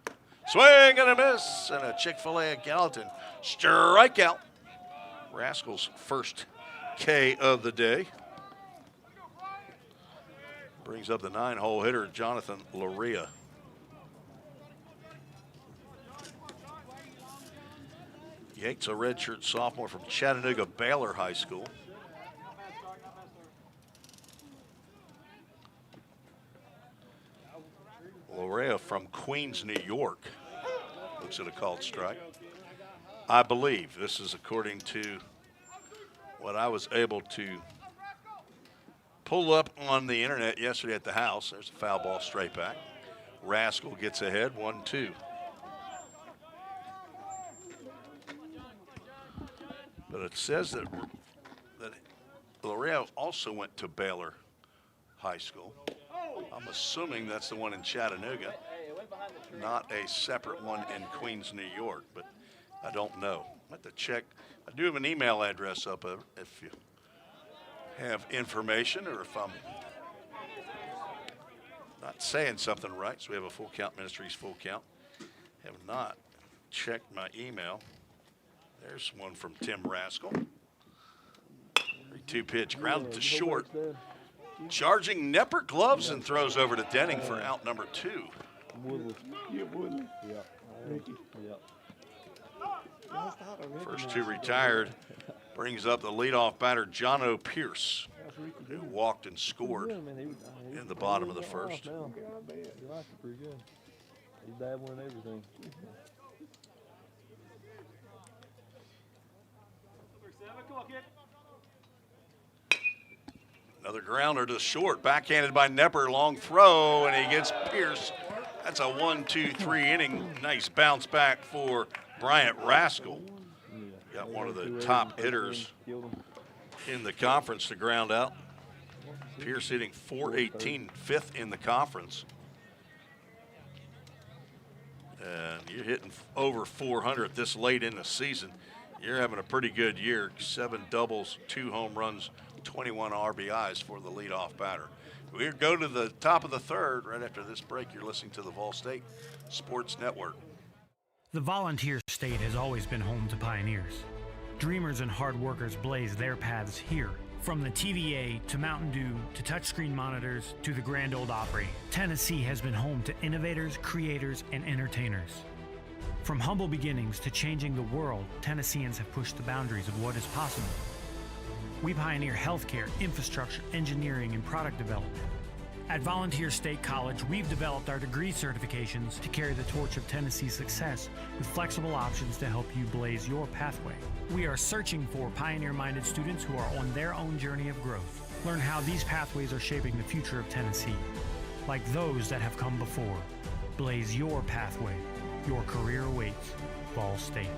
Swing and a miss, and a Chick-fil-A at Gallatin. Strikeout. Rascals' first K of the day. Brings up the 9-hole hitter, Jonathan Loria. Yates, a redshirt sophomore from Chattanooga Baylor High School. Loria from Queens, New York. Looks at a called strike. I believe this is according to what I was able to pull up on the internet yesterday at the house. There's a foul ball straight back. Rascal gets ahead, 1-2. But it says that Loria also went to Baylor High School. I'm assuming that's the one in Chattanooga, not a separate one in Queens, New York, but I don't know. I have to check. I do have an email address up if you have information or if I'm not saying something right. So we have a Full Count Ministries Full Count. Have not checked my email. There's one from Tim Rascal. 3-2 pitch, grounded to short. Charging Nepper gloves and throws over to Denning for out number 2. First 2 retired. Brings up the leadoff batter, Jono Pierce, who walked and scored in the bottom of the first. Another grounder to short, backhanded by Nepper, long throw, and he gets Pierce. That's a 1-2-3 inning. Nice bounce back for Bryant Rascal. Got one of the top hitters in the conference to ground out. Pierce hitting .418, 5th in the conference. And you're hitting over 400 this late in the season. You're having a pretty good year. 7 doubles, 2 home runs, 21 RBIs for the leadoff batter. We go to the top of the 3rd. Right after this break, you're listening to the Vol State Sports Network. The Volunteer State has always been home to pioneers. Dreamers and hard workers blaze their paths here. From the TVA to Mountain Dew to touchscreen monitors to the Grand Ole Opry, Tennessee has been home to innovators, creators, and entertainers. From humble beginnings to changing the world, Tennesseans have pushed the boundaries of what is possible. We pioneer healthcare, infrastructure, engineering, and product development. At Volunteer State College, we've developed our degree certifications to carry the torch of Tennessee's success with flexible options to help you blaze your pathway. We are searching for pioneer-minded students who are on their own journey of growth. Learn how these pathways are shaping the future of Tennessee. Like those that have come before, blaze your pathway. Your career awaits. Ball State.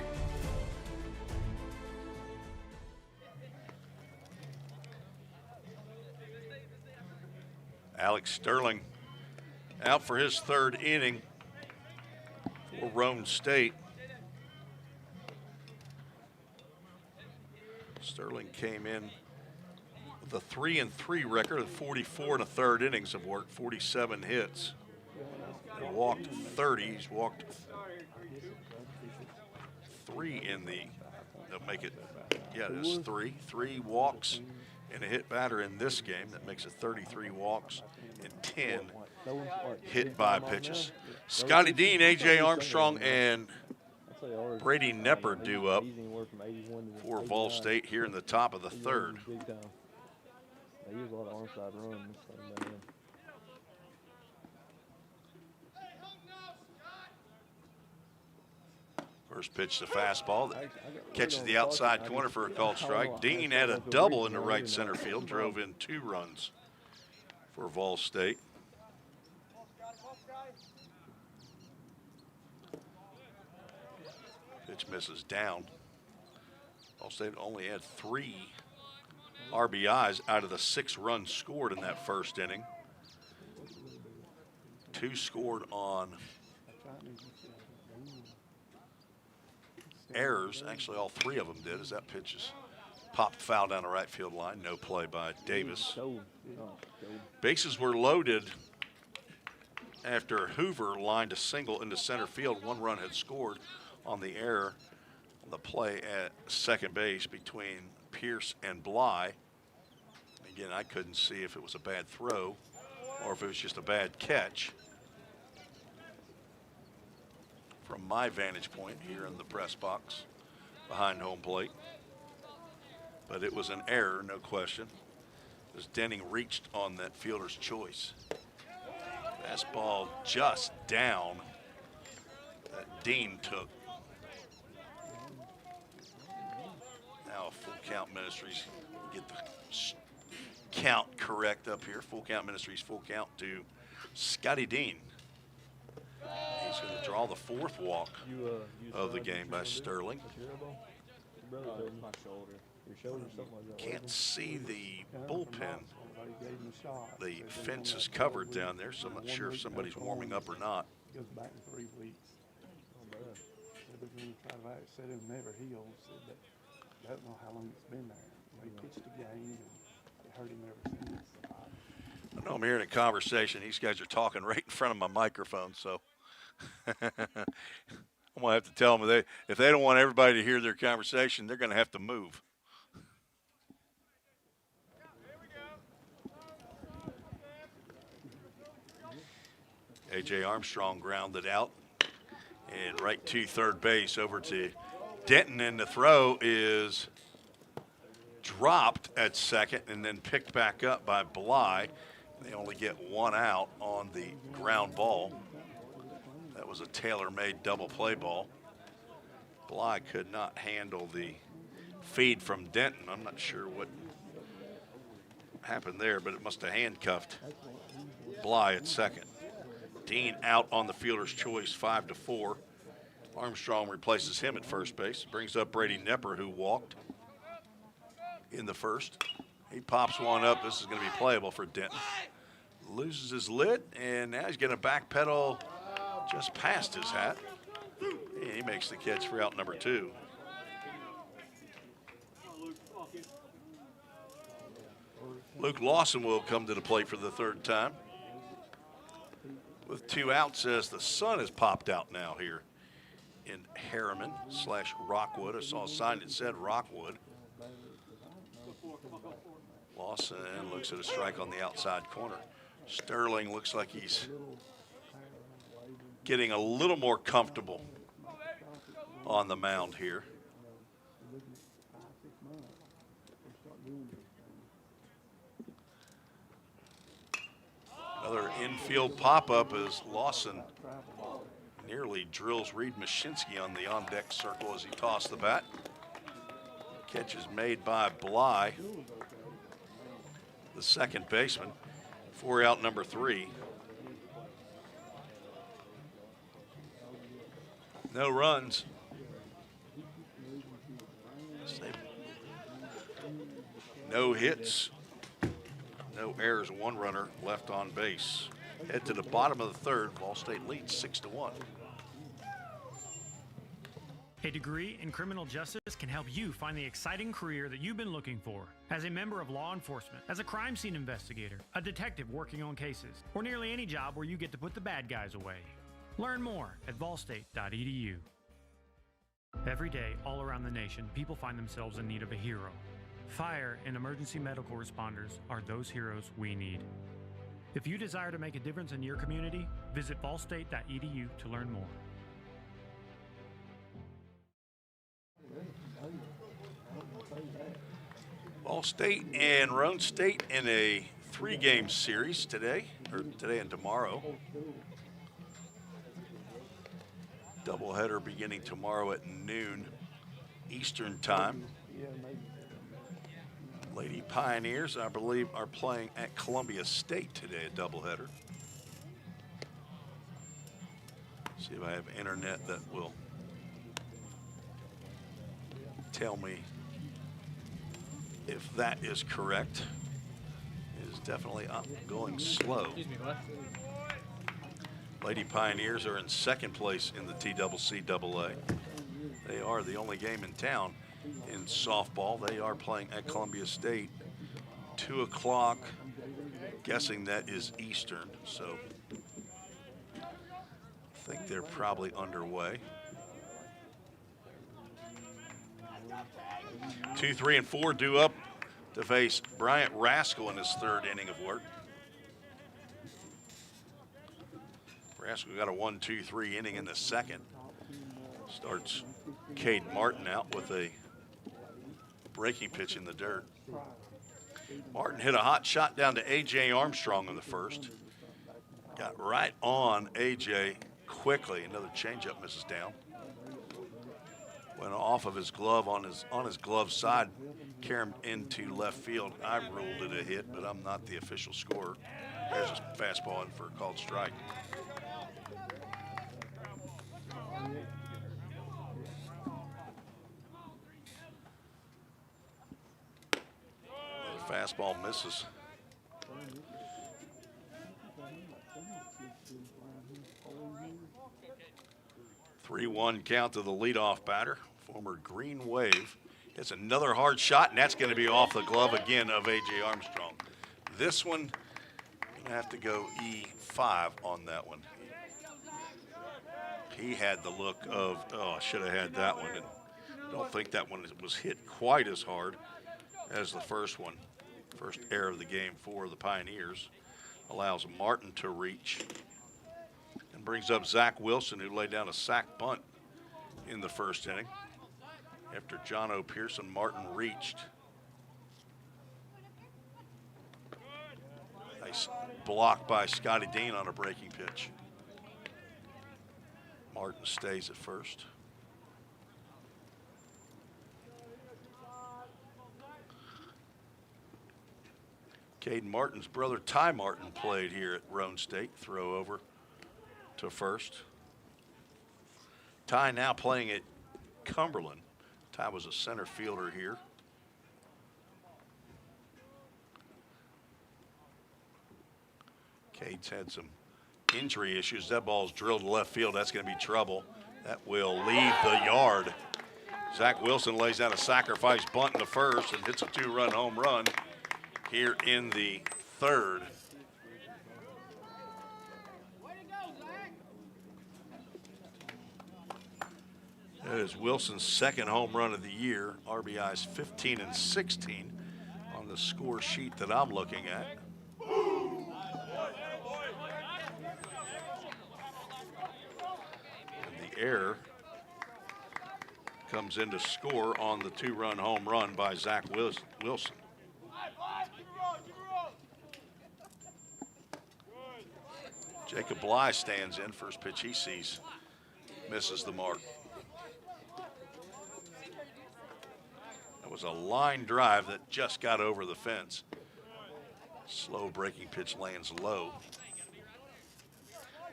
Alex Sterling out for his 3rd inning for Roane State. Sterling came in with a 3-3 record of 44 1/3 innings of work, 47 hits. He walked 30. He's walked 3 in the, they'll make it, yeah, it is 3. 3 walks and a hit batter in this game. That makes it 33 walks and 10 hit by pitches. Scotty Dean, A.J. Armstrong, and Brady Nepper due up for Vol State here in the top of the third. He used a lot of onside runs. First pitch, the fastball that catches the outside corner for a called strike. Dean had a double into right center field, drove in 2 runs for Vol State. Pitch misses down. Vol State only had 3 RBIs out of the 6 runs scored in that first inning. 2 scored on errors. Actually, all 3 of them did, as that pitch is popped foul down the right field line. No play by Davis. Bases were loaded after Hoover lined a single into center field. 1 run had scored on the error on the play at second base between Pierce and Bly. Again, I couldn't see if it was a bad throw or if it was just a bad catch from my vantage point here in the press box behind home plate. But it was an error, no question, as Denning reached on that fielder's choice. Fastball just down that Dean took. Now Full Count Ministries get the count correct up here. Full Count Ministries, full count to Scotty Dean. He's going to draw the 4th walk of the game by Sterling. Can't see the bullpen. The fence is covered down there, so I'm not sure if somebody's warming up or not. Goes back in 3 weeks. Said it never healed. Said that I don't know how long it's been there. He pitched a game and it hurt him ever since. I know I'm hearing a conversation. These guys are talking right in front of my microphone, so I'm going to have to tell them if they don't want everybody to hear their conversation, they're going to have to move. A.J. Armstrong grounded out and right to third base over to Denton, and the throw is dropped at second and then picked back up by Bly. They only get 1 out on the ground ball. That was a tailor-made double play ball. Bly could not handle the feed from Denton. I'm not sure what happened there, but it must have handcuffed Bly at second. Dean out on the fielder's choice, 5-4. Armstrong replaces him at first base. Brings up Brady Nepper, who walked in the first. He pops one up. This is going to be playable for Denton. Loses his lid, and now he's going to backpedal just past his hat. And he makes the catch for out number 2. Luke Lawson will come to the plate for the 3rd time, with 2 outs as the sun has popped out now here in Harriman/Rockwood. I saw a sign that said Rockwood. Lawson looks at a strike on the outside corner. Sterling looks like he's getting a little more comfortable on the mound here. Another infield pop-up as Lawson nearly drills Reed Mashinsky on the on-deck circle as he tossed the bat. Catch is made by Bly, the second baseman, for out number 3. No runs. No hits. No errors, 1 runner left on base. Head to the bottom of the 3rd. Vol State leads 6-1. A degree in criminal justice can help you find the exciting career that you've been looking for. As a member of law enforcement, as a crime scene investigator, a detective working on cases, or nearly any job where you get to put the bad guys away. Learn more at volstate.edu. Every day, all around the nation, people find themselves in need of a hero. Fire and emergency medical responders are those heroes we need. If you desire to make a difference in your community, visit volstate.edu to learn more. All-State and Roane State in a 3-game series today and tomorrow. Doubleheader beginning tomorrow at noon Eastern time. Lady Pioneers, I believe, are playing at Columbia State today, a doubleheader. See if I have internet that will tell me if that is correct. It is definitely going slow. Excuse me, what? Lady Pioneers are in second place in the TCCAA. They are the only game in town in softball. They are playing at Columbia State, 2 o'clock. Guessing that is Eastern, so I think they're probably underway. 2, 3, and 4 due up to face Bryant Rascal in his 3rd inning of work. Rascal got a 1-2-3 inning in the 2nd. Starts Cade Martin out with a breaking pitch in the dirt. Martin hit a hot shot down to A.J. Armstrong in the 1st. Got right on A.J. quickly. Another changeup misses down. Went off of his glove on his glove side, carried him into left field. I ruled it a hit, but I'm not the official scorer. There's a fastball in for a called strike. The fastball misses. 3-1 count to the leadoff batter, former Green Wave. It's another hard shot, and that's going to be off the glove again of A.J. Armstrong. This one, going to have to go E5 on that one. He had the look of, oh, I should have had that one. And I don't think that one was hit quite as hard as the first one. First error of the game for the Pioneers. Allows Martin to reach. And brings up Zach Wilson, who laid down a sac bunt in the 1st inning. After John O. Pearson, Martin reached. Nice block by Scotty Dean on a breaking pitch. Martin stays at first. Caden Martin's brother Ty Martin played here at Roane State. Throw over to first. Ty now playing at Cumberland. Ty was a center fielder here. Cade's had some injury issues. That ball's drilled to left field. That's going to be trouble. That will leave the yard. Zach Wilson lays down a sacrifice bunt in the 1st and hits a 2-run home run here in the 3rd. That is Wilson's 2nd home run of the year. RBI's 15 and 16 on the score sheet that I'm looking at. And the error comes in to score on the 2-run home run by Zach Wilson. Jacob Bly stands in. First pitch he sees misses the mark. That was a line drive that just got over the fence. Slow breaking pitch lands low.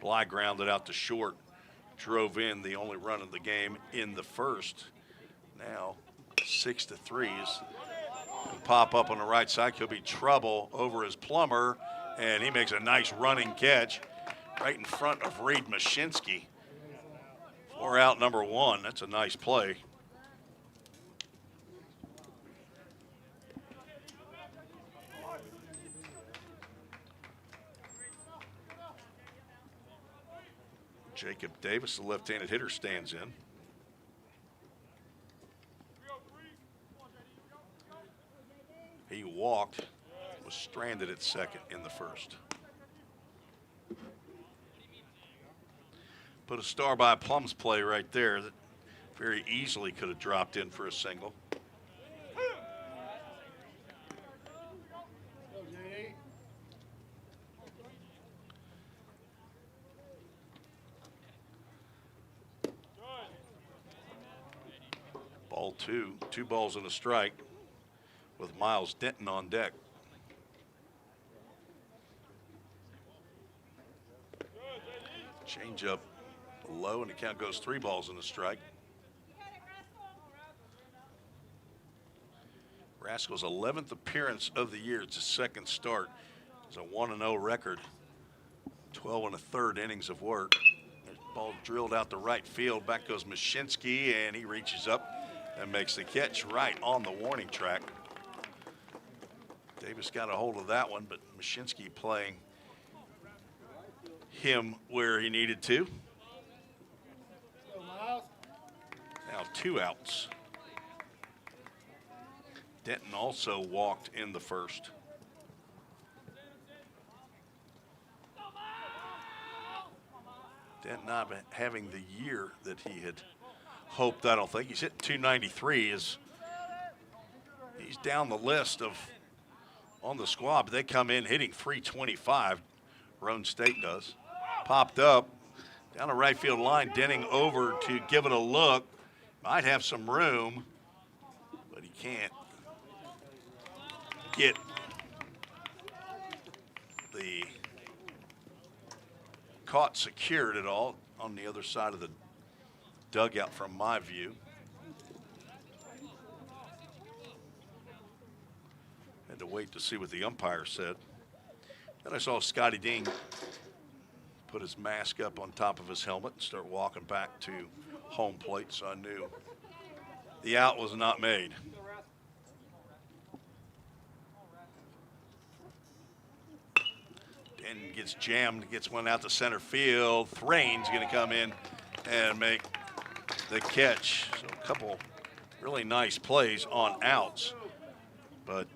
Bly grounded out to short. Drove in the only run of the game in the 1st. Now 6-3 is pop up on the right side. Could be trouble over his Plummer, and he makes a nice running catch right in front of Reed Mashinsky. 4 out, number 1. That's a nice play. Jacob Davis, the left-handed hitter, stands in. He walked, was stranded at 2nd in the 1st. Put a star by Plum's play right there that very easily could have dropped in for a single. 0-2, 2 balls and a strike with Miles Denton on deck. Change up low, and the count goes 3 balls and a strike. Rascal's 11th appearance of the year. It's his second start. It's a 1-0 record. 12 1/3 innings of work. Ball drilled out the right field. Back goes Mashinsky, and he reaches up and makes the catch right on the warning track. Davis got a hold of that one, but Mashinsky playing him where he needed to. Now 2 outs. Denton also walked in the first. Denton not having the year that he had hoped, I don't think. He's hitting 293. He's down the list of on the squad, but they come in hitting 325. Roane State does. Popped up down the right field line. Denning over to give it a look. Might have some room, but he can't get the caught secured at all on the other side of the dugout from my view. Had to wait to see what the umpire said. Then I saw Scotty Dean put his mask up on top of his helmet and start walking back to home plate, so I knew the out was not made. Denton gets jammed, gets one out to center field. Thrain's going to come in and make the catch. So a couple really nice plays on outs. But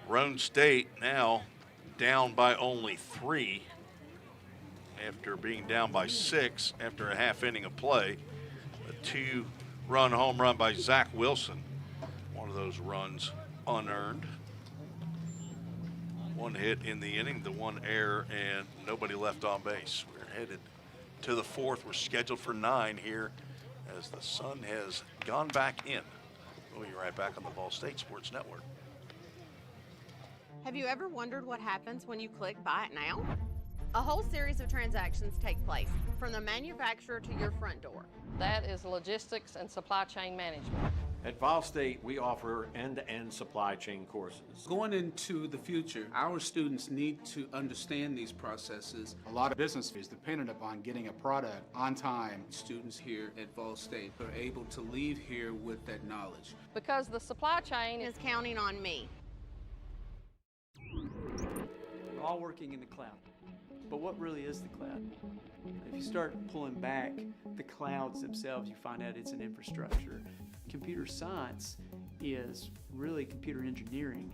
Roane State now down by only 3 after being down by 6 after a half inning of play. A 2-run home run by Zach Wilson. One of those runs unearned. 1 hit in the inning, the 1 error, and nobody left on base. We're headed to the 4th. We're scheduled for 9 here as the sun has gone back in. We'll be right back on the Ball State Sports Network. Have you ever wondered what happens when you click Buy It Now? A whole series of transactions take place from the manufacturer to your front door. That is logistics and supply chain management. At Vol State, we offer end-to-end supply chain courses. Going into the future, our students need to understand these processes. A lot of business is dependent upon getting a product on time. Students here at Vol State are able to leave here with that knowledge. Because the supply chain Is counting on me. We're all working in the cloud. But what really is the cloud? If you start pulling back the clouds themselves, you find out it's an infrastructure. Computer science is really computer engineering.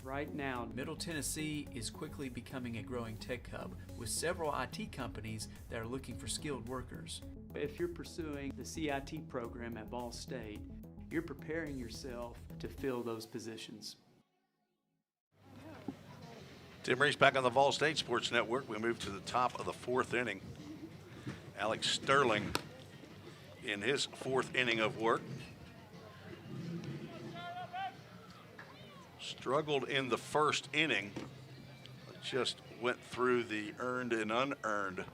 Right now, Middle Tennessee is quickly becoming a growing tech hub with several IT companies that are looking for skilled workers. if you're pursuing the CIT program at Ball State, you're preparing yourself to fill those positions. Tim Reese back on the Vol State Sports Network. We move to the top of the 4th inning. Alex Sterling in his 4th inning of work. Struggled in the 1st inning, but just went through the earned and unearned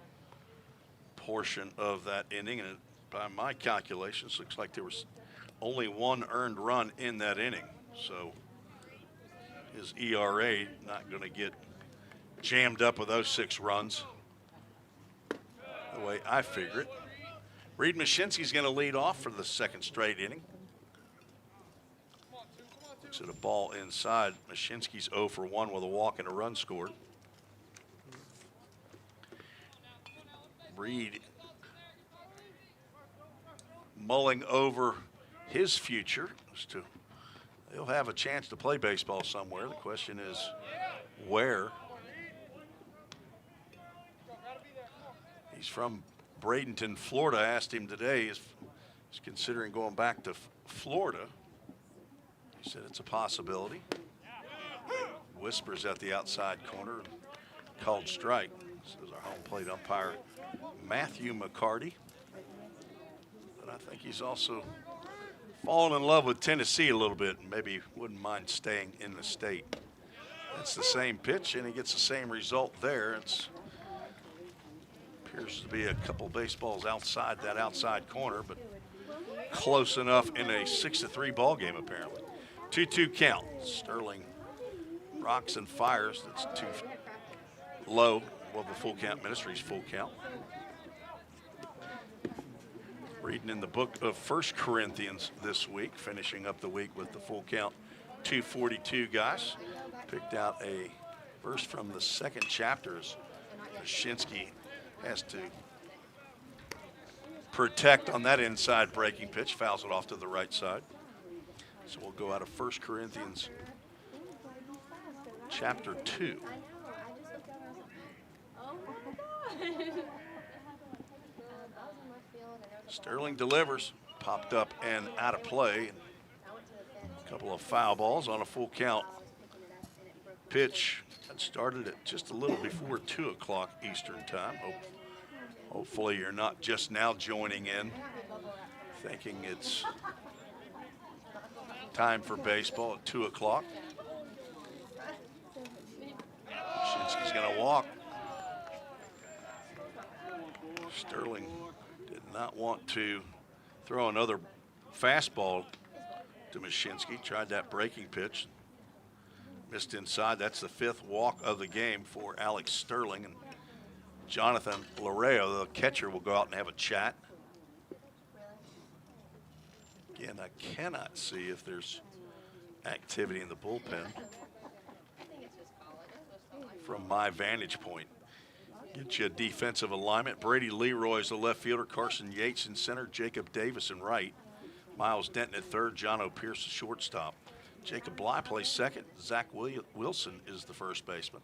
portion of that inning. And by my calculations, looks like there was only 1 earned run in that inning. So his ERA not going to get jammed up with those 6 runs the way I figure it. Reed Mashinsky's going to lead off for the 2nd straight inning. Looks at a ball inside. Mashinsky's 0 for 1 with a walk and a run scored. Reed mulling over his future as to he'll have a chance to play baseball somewhere. The question is where. He's from Bradenton, Florida. I asked him today if he's considering going back to Florida. He said it's a possibility. Whispers at the outside corner and called strike. This is our home plate umpire, Matthew McCarty. But I think he's also fallen in love with Tennessee a little bit and maybe wouldn't mind staying in the state. It's the same pitch, and he gets the same result there. It appears to be a couple baseballs outside that outside corner, but close enough in a 6-3 ball game apparently. 2-2 count. Sterling rocks and fires. That's too low. Well, the full count Ministries full count. Reading in the book of 1 Corinthians this week, finishing up the week with the full count 242 guys. Picked out a verse from the second chapter as Mashinsky has to protect on that inside breaking pitch, fouls it off to the right side. So we'll go out of 1 Corinthians chapter 2. Sterling delivers, popped up and out of play. A couple of foul balls on a full count pitch that started at just a little before 2 o'clock Eastern time. Hopefully you're not just now joining in thinking it's time for baseball at 2 o'clock. Shinsky's going to walk. Sterling did not want to throw another fastball to Mashinsky. Tried that breaking pitch. Missed inside. That's the 5th walk of the game for Alex Sterling. And Jonathan Laureo, the catcher, will go out and have a chat. Again, I cannot see if there's activity in the bullpen from my vantage point. Get you a defensive alignment. Brady Leroy is the left fielder. Carson Yates in center. Jacob Davis in right. Miles Denton at third. John O'Pierce the shortstop. Jacob Bly plays second. Zach Wilson is the first baseman.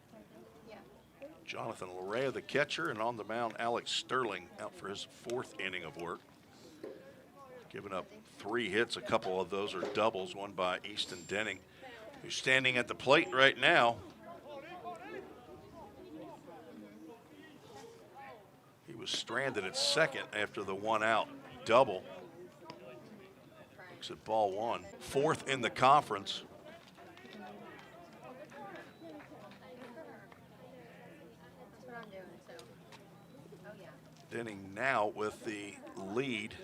Jonathan Laureo the catcher, and on the mound Alex Sterling out for his 4th inning of work. Giving up 3 hits. A couple of those are doubles, one by Easton Denning, who's standing at the plate right now. He was stranded at second after the 1-out double. Looks at ball 1. 4th in the conference. Denning now with the lead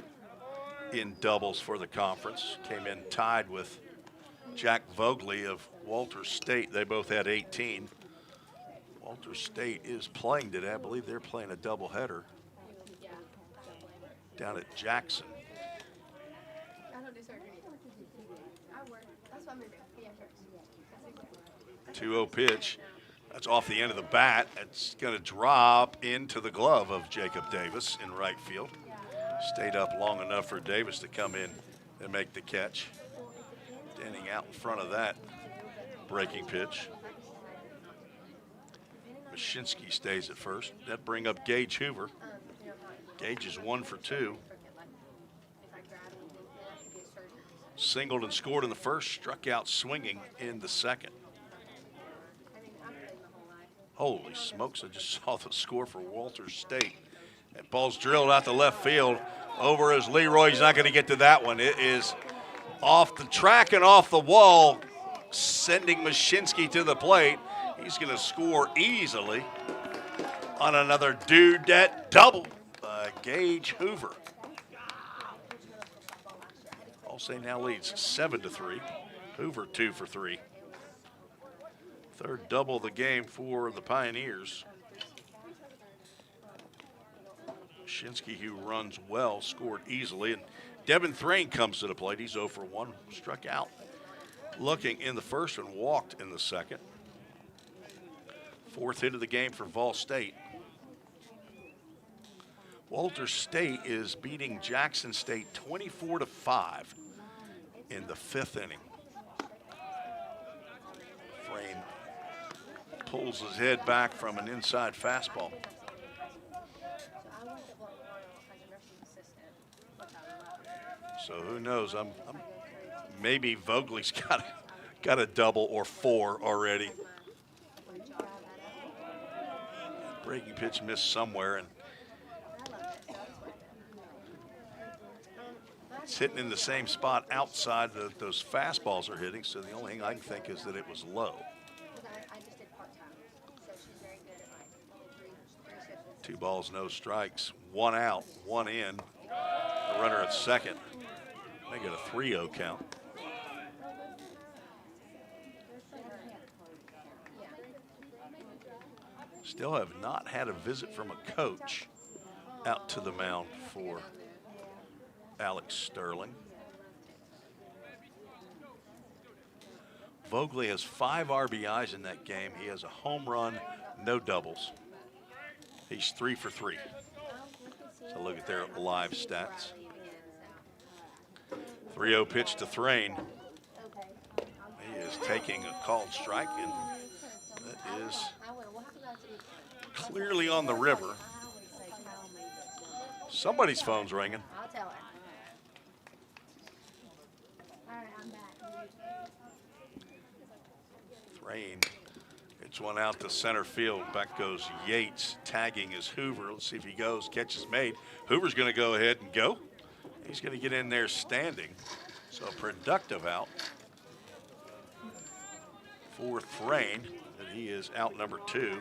in doubles for the conference. Came in tied with Jack Vogley of Walter State. They both had 18. Walter State is playing today. I believe they're playing a doubleheader down at Jackson. 2-0 pitch. That's off the end of the bat. It's going to drop into the glove of Jacob Davis in right field. Stayed up long enough for Davis to come in and make the catch. Denning out in front of that breaking pitch. Mashinsky stays at first. That bring up Gage Hoover. Gage is 1 for 2. Singled and scored in the first, struck out swinging in the second. Holy smokes, I just saw the score for Walter State. That ball's drilled out to left field over as Leroy. He's not going to get to that one. It is off the track and off the wall, sending Mashinsky to the plate. He's going to score easily on another dudette double by Gage Hoover. Allstate now leads 7-3. Hoover 2 for 3. Third double of the game for the Pioneers. Shinsky, who runs well, scored easily. And Devin Thrain comes to the plate. He's 0 for 1, struck out looking in the first and walked in the second. 4th hit of the game for Vol State. Walter State is beating Jackson State 24-5 in the 5th inning. Thrain pulls his head back from an inside fastball. So who knows? I'm maybe Vogley's got a double or 4 already. Breaking pitch missed somewhere, and It's hitting in the same spot outside that those fastballs are hitting, so the only thing I can think is that it was low. Two balls, no strikes. One out, one in. The runner at second. They get a 3-0 count. Still have not had a visit from a coach out to the mound for Alex Sterling. Vogley has 5 RBIs in that game. He has a home run, no doubles. He's 3 for 3. So look at their live stats. 3-0 pitch to Thrain. He is taking a called strike, and that is clearly on the river. Somebody's phone's ringing. I'll tell her. All right, I'm back. Thrain gets one out to center field. Back goes Yates, tagging is Hoover. Let's see if he goes. Catch is made. Hoover's going to go ahead and go. He's going to get in there standing. So a productive out for Thrain, and he is out number 2.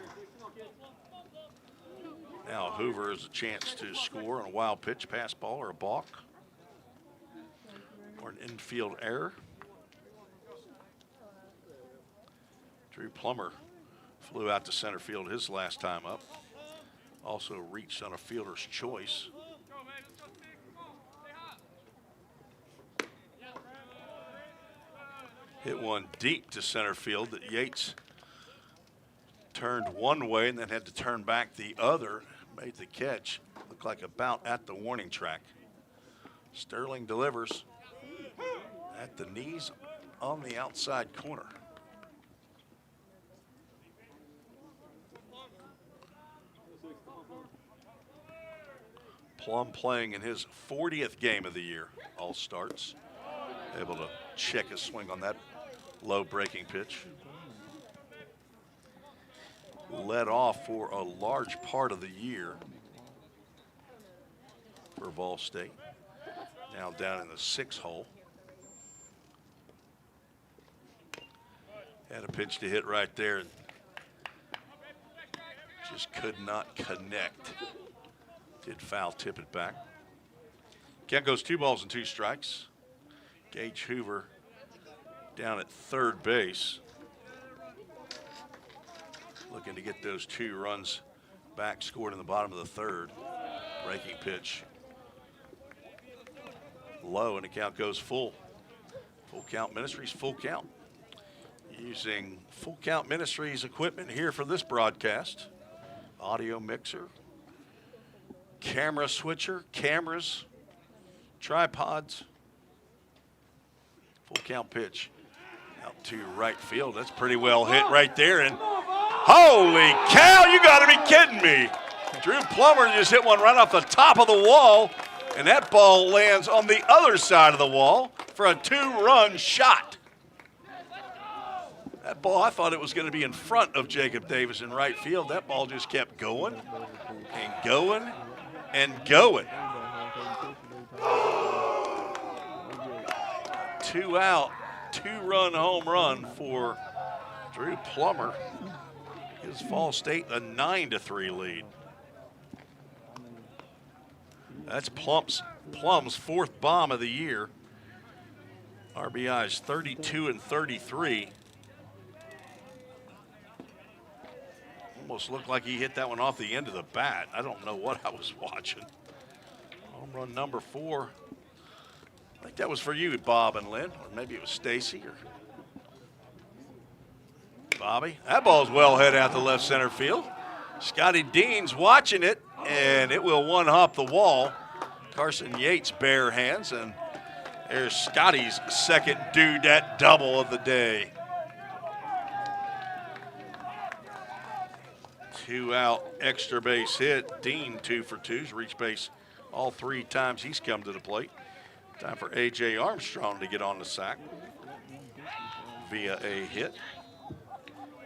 Now Hoover has a chance to score on a wild pitch, pass ball, or a balk, or an infield error. Drew Plummer flew out to center field his last time up. Also reached on a fielder's choice. Hit one deep to center field that Yates turned one way and then had to turn back the other. Made the catch. Looked like about at the warning track. Sterling delivers at the knees on the outside corner. Plum playing in his 40th game of the year. All starts. Able to check his swing on that low breaking pitch. Led off for a large part of the year for Ball State. Now down in the 6th hole. Had a pitch to hit right there and just could not connect. Did foul tip it back. Count goes 2 balls and 2 strikes. Gage Hoover down at third base. Looking to get those 2 runs back, scored in the bottom of the 3rd. Breaking pitch. Low, and the count goes full. Full Count Ministries, full count. Using Full Count Ministries equipment here for this broadcast. Audio mixer, camera switcher, cameras, tripods. Full count pitch out to right field. That's pretty well hit right there. And holy cow, you got to be kidding me. Drew Plummer just hit one right off the top of the wall, and that ball lands on the other side of the wall for a 2-run shot. That ball, I thought it was going to be in front of Jacob Davis in right field. That ball just kept going and going and going. 2 out, 2-run home run for Drew Plummer. Gives Fall State a 9-3 lead. That's Plum's 4th bomb of the year. RBIs 32 and 33. Almost looked like he hit that one off the end of the bat. I don't know what I was watching. Home run number 4. I think that was for you, Bob and Lynn, or maybe it was Stacy or Bobby. That ball's well head out to left center field. Scotty Dean's watching it, and it will one-hop the wall. Carson Yates bare hands, and there's Scotty's second dudette double of the day. 2 out, extra base hit. Dean 2 for 2's reached base all 3 times he's come to the plate. Time for A.J. Armstrong to get on the sack via a hit.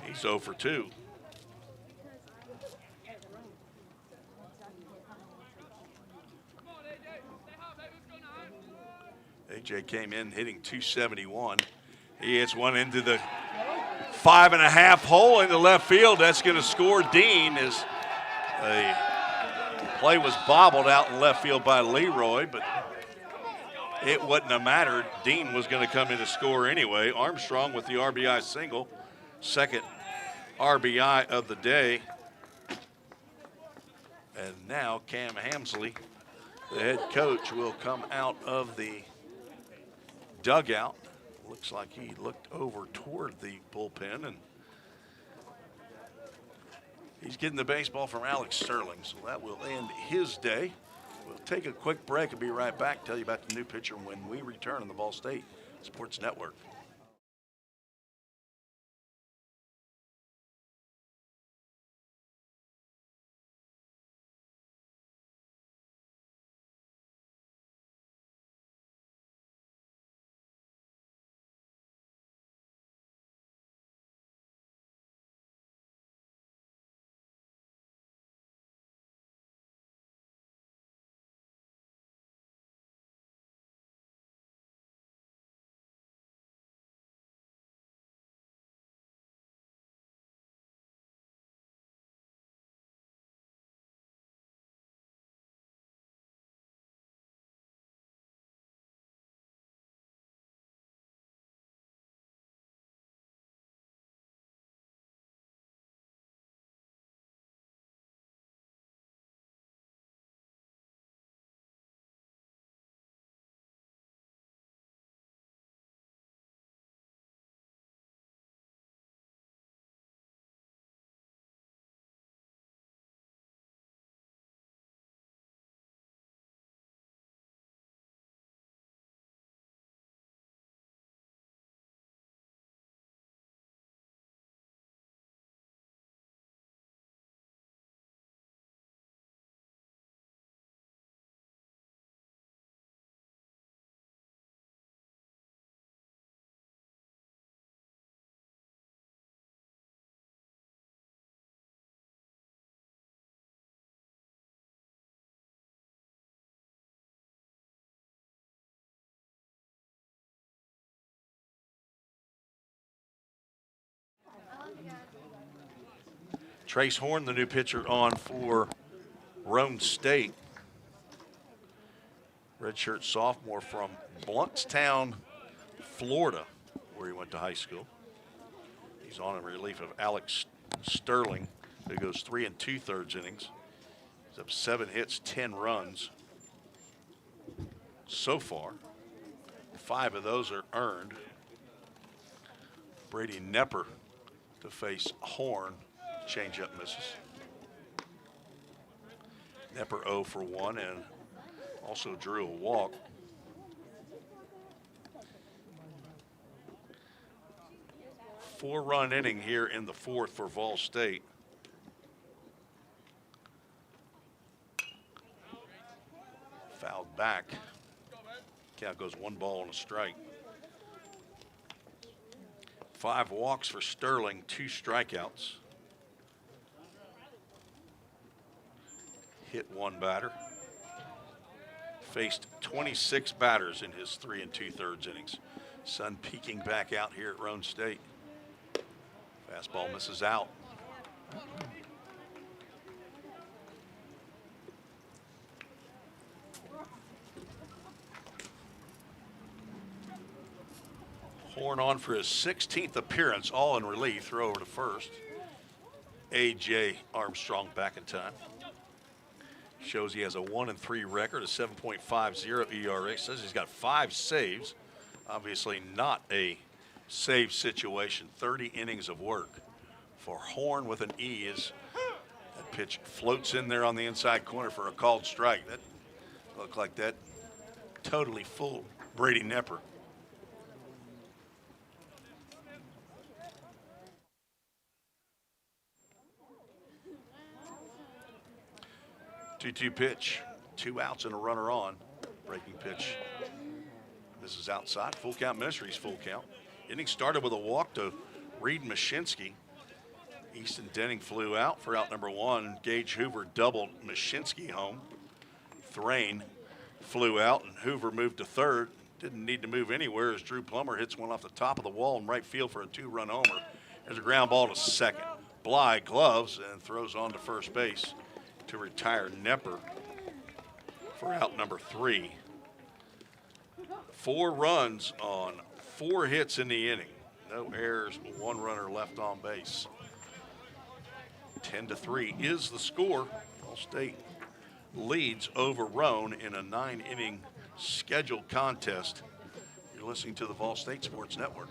He's 0 for 2. AJ came in hitting 271. He hits one into the 5.5 hole into left field. That's going to score Dean as the play was bobbled out in left field by Leroy, but it wouldn't have mattered. Dean was going to come in to score anyway. Armstrong with the RBI single, second RBI of the day. And now Cam Hamsley, the head coach, will come out of the dugout. Looks like he looked over toward the bullpen, and he's getting the baseball from Alex Sterling, so that will end his day. We'll take a quick break and be right back, tell you about the new pitcher when we return on the Ball State Sports Network. Trace Horn, the new pitcher on for Roane State. Redshirt sophomore from Bluntstown, Florida, where he went to high school. He's on in relief of Alex Sterling, who goes 3 2/3 innings. He's up 7 hits, 10 runs so far. 5 of those are earned. Brady Nepper to face Horn. Changeup misses. Nepper 0 for 1 and also drew a walk. Four-run inning here in the fourth for Vol State. Fouled back. Count goes 1 ball and a strike. 5 walks for Sterling, 2 strikeouts. Hit 1 batter. Faced 26 batters in his 3 2/3 innings. Sun peeking back out here at Roane State. Fastball misses out. Horn on for his 16th appearance, all in relief. Throw over to first. A.J. Armstrong back in time. Shows he has a 1-3 record, a 7.50 ERA. Says he's got 5 saves. Obviously not a save situation. 30 innings of work for Horn with an E. As that pitch floats in there on the inside corner for a called strike. That looked like that totally fooled Brady Nepper. Two-two pitch, 2 outs and a runner on. Breaking pitch. This is outside. Full count. Ministries full count. Inning started with a walk to Reed Mashinsky. Easton Denning flew out for out number 1. Gage Hoover doubled Mashinsky home. Thrain flew out and Hoover moved to third. didn't need to move anywhere as Drew Plummer hits one off the top of the wall in right field for a 2-run homer. There's a ground ball to second. Bly gloves and throws on to first base to retire Nepper for out number 3. 4 runs on 4 hits in the inning. No errors, 1 runner left on base. 10-3 is the score. Ball State leads over Roane in a 9-inning scheduled contest. You're listening to the Vol State Sports Network.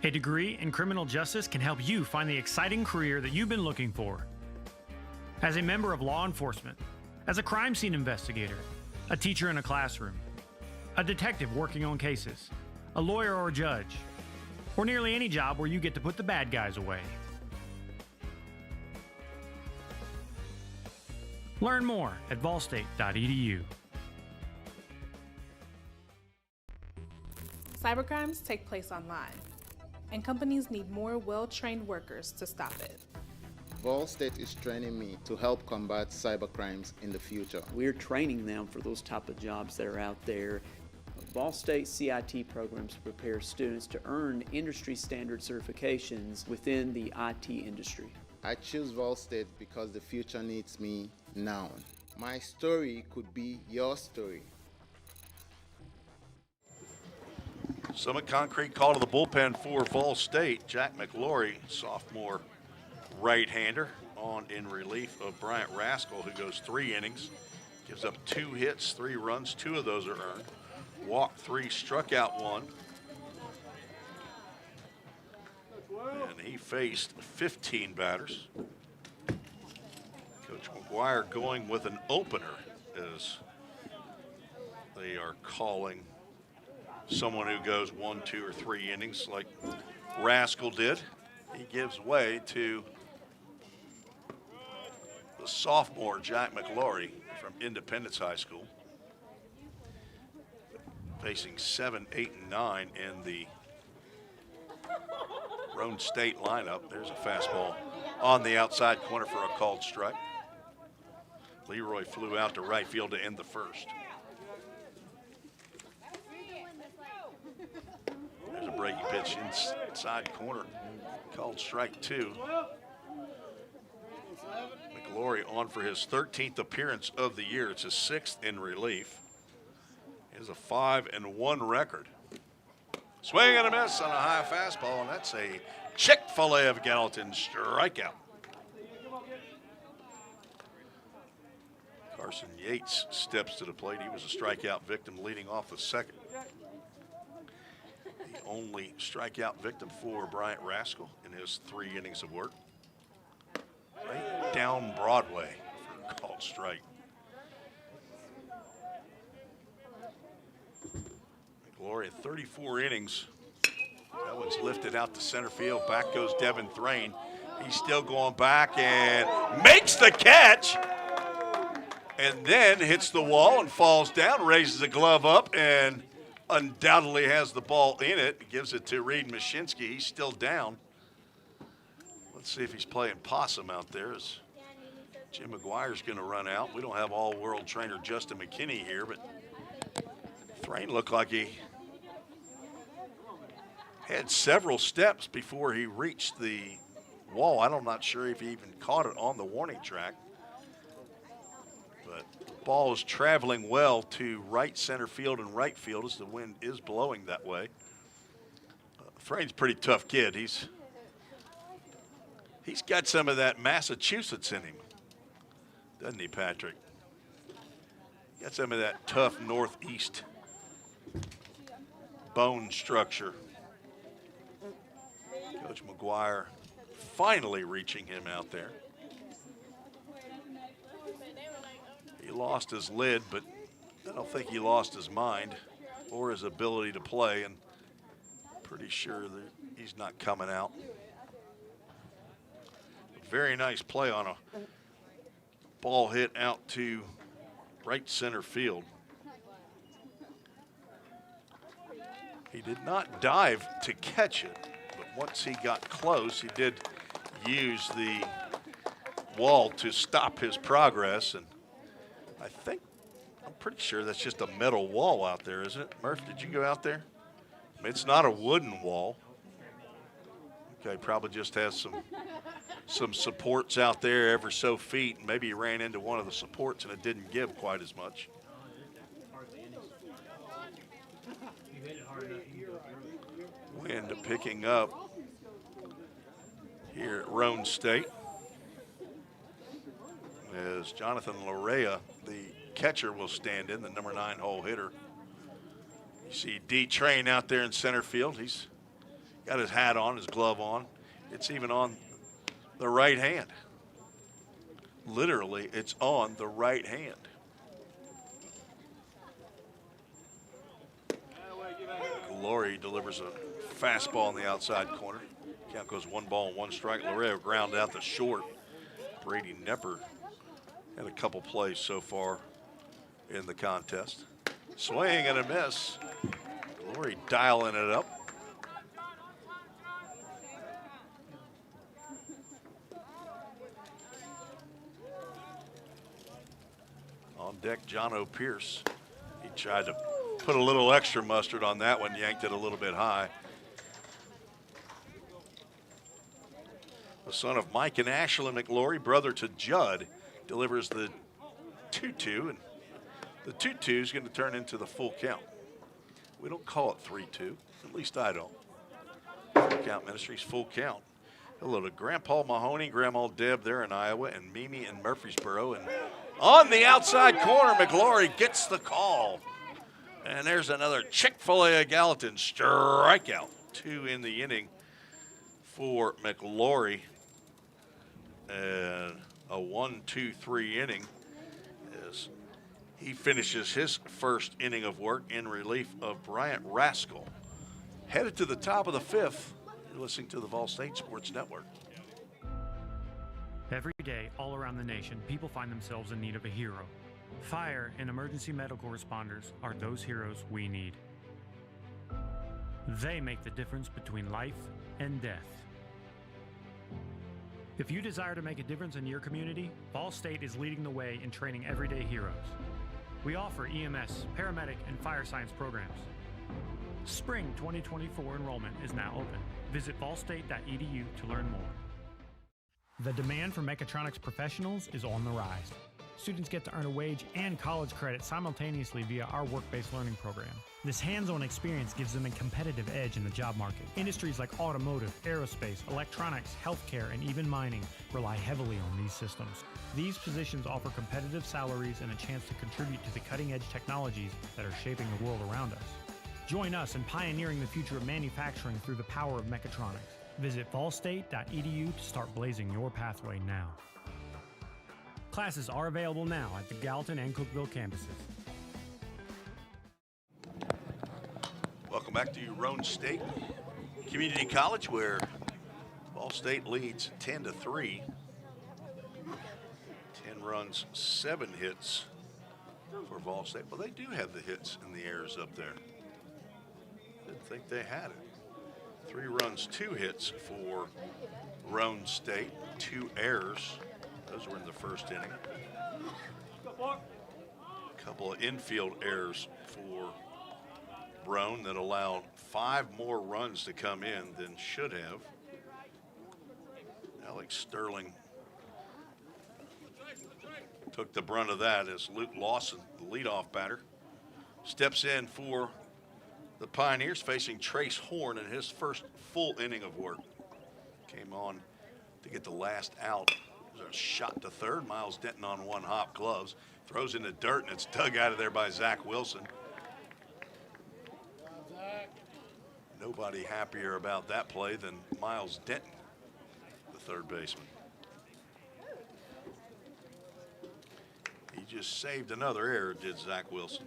A degree in criminal justice can help you find the exciting career that you've been looking for. As a member of law enforcement, as a crime scene investigator, a teacher in a classroom, a detective working on cases, a lawyer or judge, or nearly any job where you get to put the bad guys away. Learn more at volstate.edu. Cybercrimes take place online, and companies need more well-trained workers to stop it. Vol State is training me to help combat cybercrimes in the future. We're training them for those type of jobs that are out there. Vol State CIT programs prepare students to earn industry standard certifications within the IT industry. I choose Vol State because the future needs me now. My story could be your story. Summit Concrete call to the bullpen for Vol State. Jack McLaury, sophomore right-hander, on in relief of Bryant Rascal, who goes 3 innings, gives up 2 hits, 3 runs, 2 of those are earned. Walked 3, struck out 1. And he faced 15 batters. Coach McGuire going with an opener as they are calling someone who goes 1, 2, or 3 innings like Rascal did. He gives way to the sophomore Jack McLaury from Independence High School, facing 7, 8, and 9 in the Roane State lineup. There's a fastball on the outside corner for a called strike. Leroy flew out to right field to end the first. There's a breaking pitch inside corner, called strike 2. McLaury on for his 13th appearance of the year. It's his 6th in relief. He has a 5-1 record. Swing and a miss on a high fastball, and that's a Chick-fil-A of Gallatin strikeout. Carson Yates steps to the plate. He was a strikeout victim leading off the second. The only strikeout victim for Bryant Rascal in his 3 innings of work. Right down Broadway for a called strike. McLaury, 34 innings. That one's lifted out to center field. Back goes Devin Thrain. He's still going back and makes the catch. And then hits the wall and falls down, raises the glove up, and undoubtedly has the ball in it. Gives it to Reed Mashinsky. He's still down. Let's see if he's playing possum out there as Jim McGuire's going to run out. We don't have all-world trainer Justin McKinney here, but Thrain looked like he had several steps before he reached the wall. I'm not sure if he even caught it on the warning track. But the ball is traveling well to right center field and right field as the wind is blowing that way. Thrain's a pretty tough kid. He's got some of that Massachusetts in him, doesn't he, Patrick? Got some of that tough Northeast bone structure. Coach McGuire finally reaching him out there. He lost his lid, but I don't think he lost his mind or his ability to play, and pretty sure that he's not coming out. Very nice play on a ball hit out to right center field. He did not dive to catch it, but once he got close, he did use the wall to stop his progress, and I'm pretty sure that's just a metal wall out there, isn't it? Murph, did you go out there? I mean, it's not a wooden wall. Okay, probably just has some supports out there ever so feet, and maybe he ran into one of the supports and it didn't give quite as much. Wind picking up here at Roane State as Jonathan Larea, the catcher, will stand in, the number 9 hole hitter. You see D. Train out there in center field. He's got his hat on, his glove on. It's even on the right hand. Literally, it's on the right hand. Glory delivers a fastball in the outside corner. Count goes 1 ball and 1 strike. Larea ground out the short. Brady Nepper had a couple plays so far in the contest. Swing and a miss. Glory dialing it up. On deck, John O'Pierce. He tried to put a little extra mustard on that one, yanked it a little bit high. The son of Mike and Ashley McLaury, brother to Judd, delivers the 2-2, and the 2-2 is going to turn into the full count. We don't call it 3-2, at least I don't. Full Count Ministries, full count. Hello to Grandpa Mahoney, Grandma Deb there in Iowa, and Mimi in Murfreesboro. And on the outside corner, McLaury gets the call. And there's another Chick-fil-A of Gallatin strikeout. 2 in the inning for McLaury. And a 1-2-3 inning as he finishes his first inning of work in relief of Bryant Rascal. Headed to the top of the 5th. You're listening to the Vol State Sports Network. Every day, all around the nation, people find themselves in need of a hero. Fire and emergency medical responders are those heroes we need. They make the difference between life and death. If you desire to make a difference in your community, Vol State is leading the way in training everyday heroes. We offer EMS, paramedic, and fire science programs. Spring 2024 enrollment is now open. Visit volstate.edu to learn more. The demand for mechatronics professionals is on the rise. Students get to earn a wage and college credit simultaneously via our work-based learning program. This hands-on experience gives them a competitive edge in the job market. Industries like automotive, aerospace, electronics, healthcare, and even mining rely heavily on these systems. These positions offer competitive salaries and a chance to contribute to the cutting-edge technologies that are shaping the world around us. Join us in pioneering the future of manufacturing through the power of mechatronics. Visit volstate.edu to start blazing your pathway now. Classes are available now at the Gallatin and Cookeville campuses. Welcome back to Roane State Community College, where Vol State leads 10-3. 10 runs, 7 hits for Vol State. Well, they do have the hits in the errors up there. Didn't think they had it. 3 runs, 2 hits for Roane State, 2 errors. Those were in the first inning. A couple of infield errors for Roane that allowed 5 more runs to come in than should have. Alex Sterling took the brunt of that as Luke Lawson, the leadoff batter, steps in for the Pioneers, facing Trace Horn in his first full inning of work. Came on to get the last out. There's a shot to third. Miles Denton on 1 hop, gloves, throws in the dirt, and it's dug out of there by Zach Wilson. Nobody happier about that play than Miles Denton, the third baseman. He just saved another error, did Zach Wilson.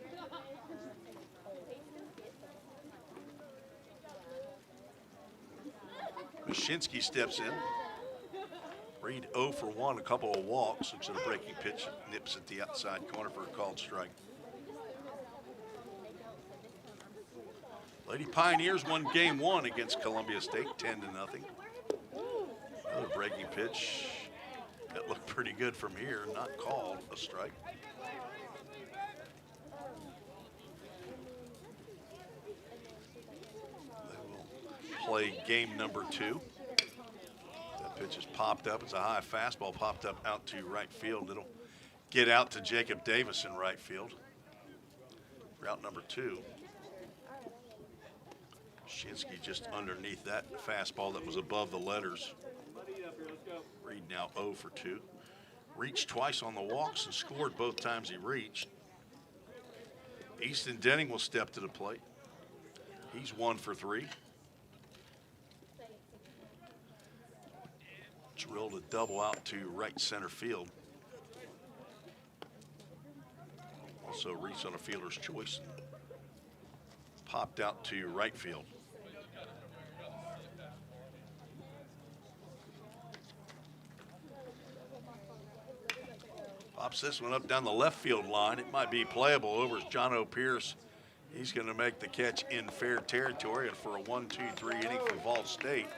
Mashinsky steps in. Reed 0 for 1, a couple of walks. Looks at a breaking pitch, nips at the outside corner for a called strike. Lady Pioneers won game 1 against Columbia State, 10-0. Another breaking pitch It looked pretty good from here, not called a strike. They will play game number 2. That pitch is popped up. It's a high fastball popped up out to right field. It'll get out to Jacob Davis in right field. Route number 2. Shinsky just underneath that fastball that was above the letters. Reed now 0 for 2. Reached twice on the walks and scored both times he reached. Easton Denning will step to the plate. He's 1 for 3. Drilled a double out to right center field. Also reached on a fielder's choice. Popped out to right field. Pops this one up down the left field line. It might be playable over John O'Pierce. He's going to make the catch in fair territory, and for a 1-2-3 inning for Vol State.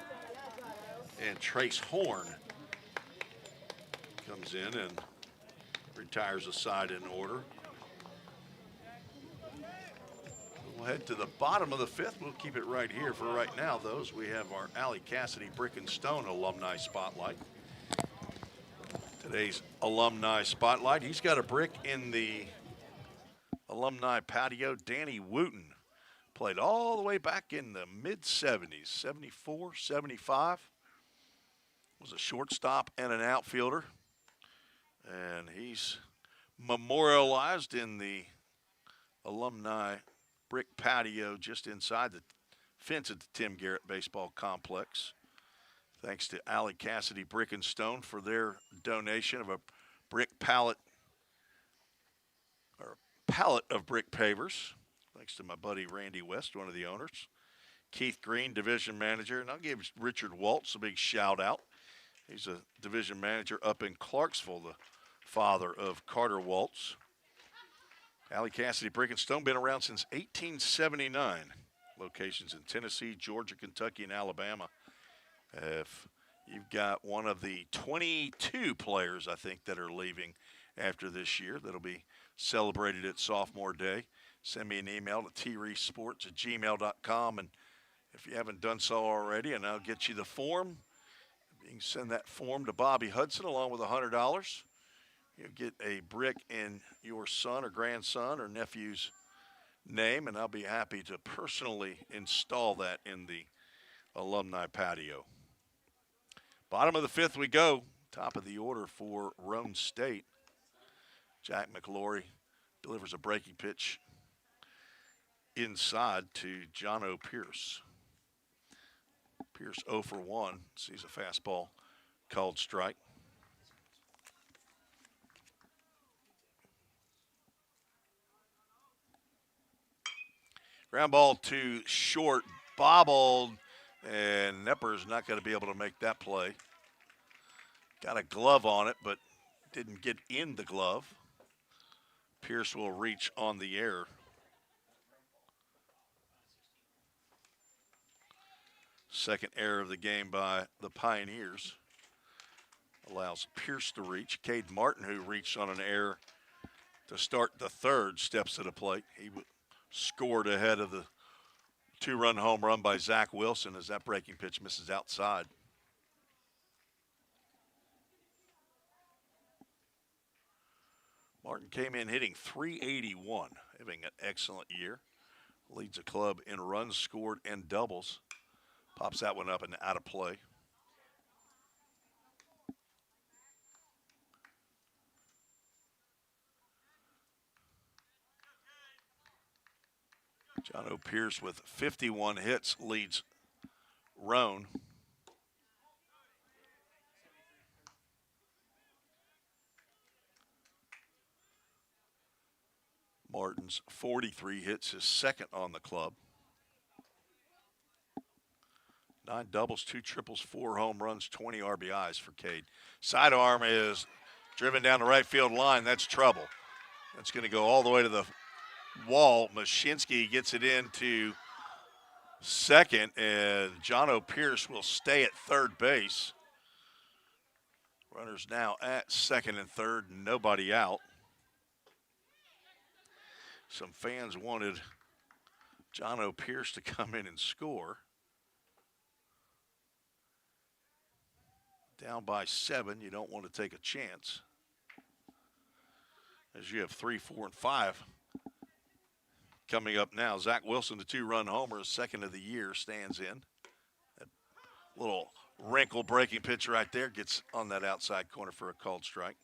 And Trace Horn comes in and retires a side in order. We'll head to the bottom of the 5th. We'll keep it right here for right now. Those we have our Allie Cassidy Brick and Stone Alumni Spotlight. Today's Alumni Spotlight. He's got a brick in the alumni patio. Danny Wooten played all the way back in the mid-70s, 74, 75. Was a shortstop and an outfielder. And he's memorialized in the alumni brick patio just inside the fence at the Tim Garrett Baseball Complex. Thanks to Allie Cassidy Brick and Stone for their donation of a brick pallet, or a pallet of brick pavers. Thanks to my buddy Randy West, one of the owners. Keith Green, division manager. And I'll give Richard Waltz a big shout out. He's a division manager up in Clarksville, the father of Carter Waltz. Allie Cassidy Brick and Stone been around since 1879. Locations in Tennessee, Georgia, Kentucky, and Alabama. If you've got one of the 22 players, I think, that are leaving after this year, that'll be celebrated at Sophomore Day, send me an email to treesports@gmail.com. And if you haven't done so already, and I'll get you the form, you can send that form to Bobby Hudson along with $100. You'll get a brick in your son or grandson or nephew's name, and I'll be happy to personally install that in the alumni patio. Bottom of the 5th we go. Top of the order for Roane State. Jack McLaury delivers a breaking pitch inside to John O'Pierce. Pierce 0 for 1. Sees a fastball called strike. Ground ball to short, bobbled, and Nepper's not going to be able to make that play. Got a glove on it, but didn't get in the glove. Pierce will reach on the air. Second error of the game by the Pioneers. Allows Pierce to reach. Cade Martin, who reached on an error to start the 3rd, steps to the plate. He scored ahead of the 2-run home run by Zach Wilson as that breaking pitch misses outside. Martin came in hitting .381, having an excellent year. Leads the club in runs scored and doubles. Pops that one up and out of play. John O'Pierce with 51 hits leads Roane. Martin's 43 hits, his second on the club. 9 doubles, 2 triples, 4 home runs, 20 RBIs for Cade. Sidearm is driven down the right field line. That's trouble. That's going to go all the way to the wall. Mashinsky gets it into second, and John O'Pierce will stay at third base. Runners now at second and third, nobody out. Some fans wanted John O'Pierce to come in and score. Down by 7, you don't want to take a chance, as you have 3, 4, and 5 coming up now. Zach Wilson, the 2-run homer, second of the year, stands in. That little wrinkle breaking pitch right there gets on that outside corner for a called strike.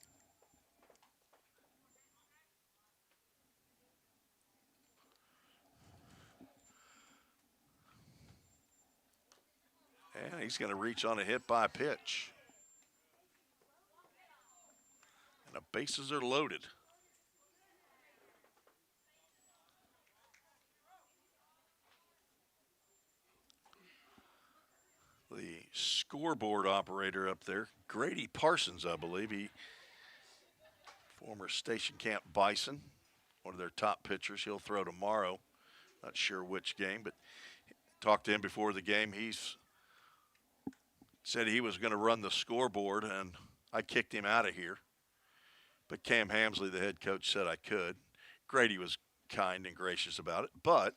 And he's going to reach on a hit by pitch. And the bases are loaded. The scoreboard operator up there, Grady Parsons, I believe. He, former Station Camp Bison, one of their top pitchers. He'll throw tomorrow. Not sure which game, but talked to him before the game. He's said he was going to run the scoreboard, and I kicked him out of here. But Cam Hamsley, the head coach, said I could. Grady was kind and gracious about it, but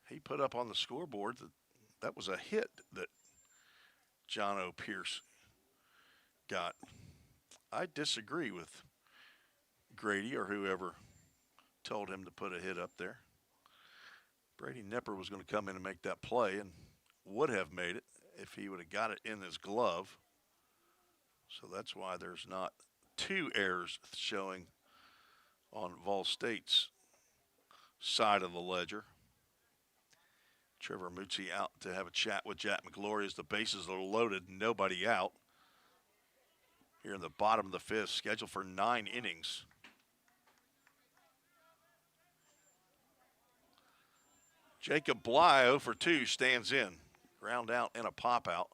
he put up on the scoreboard that was a hit that John O'Pierce got. I disagree with Grady or whoever told him to put a hit up there. Brady Knepper was going to come in and make that play and would have made it if he would have got it in his glove. So that's why there's not 2 errors showing on Vol State's side of the ledger. Trevor Muzzi out to have a chat with Jack McGlory as the bases are loaded, nobody out. Here in the bottom of the 5th, scheduled for 9 innings. Jacob Bly 0 for 2 stands in. Ground out and a pop out.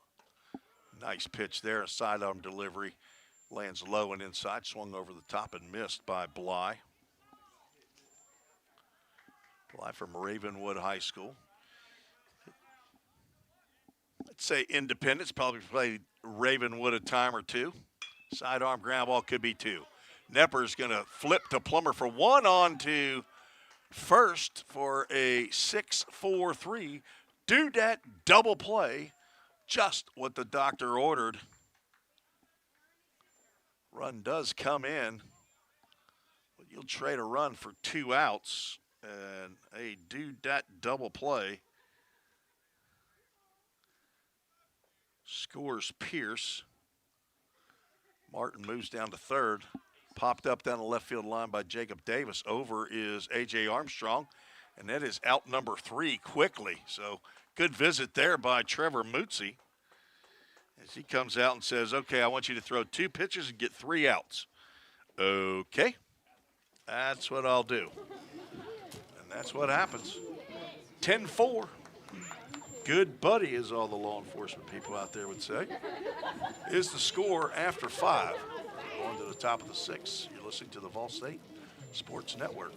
Nice pitch there, a sidearm delivery. Lands low and inside, swung over the top and missed by Bly. Bly from Ravenwood High School. I'd say Independence, probably played Ravenwood a time or 2. Sidearm ground ball could be 2. Knepper's going to flip to Plummer for 1 on to first for a 6-4-3. Do that double play, just what the doctor ordered. Run does come in, but you'll trade a run for 2 outs and a do that double play. Scores Pierce. Martin moves down to third. Popped up down the left field line by Jacob Davis. Over is A.J. Armstrong, and that is out number 3 quickly. So good visit there by Trevor Muzzi as he comes out and says, okay, I want you to throw 2 pitches and get 3 outs. Okay, that's what I'll do. And that's what happens. 10-4. Good buddy, as all the law enforcement people out there would say, is the score after 5. Going to the top of the 6th. You're listening to the Vol State Sports Network.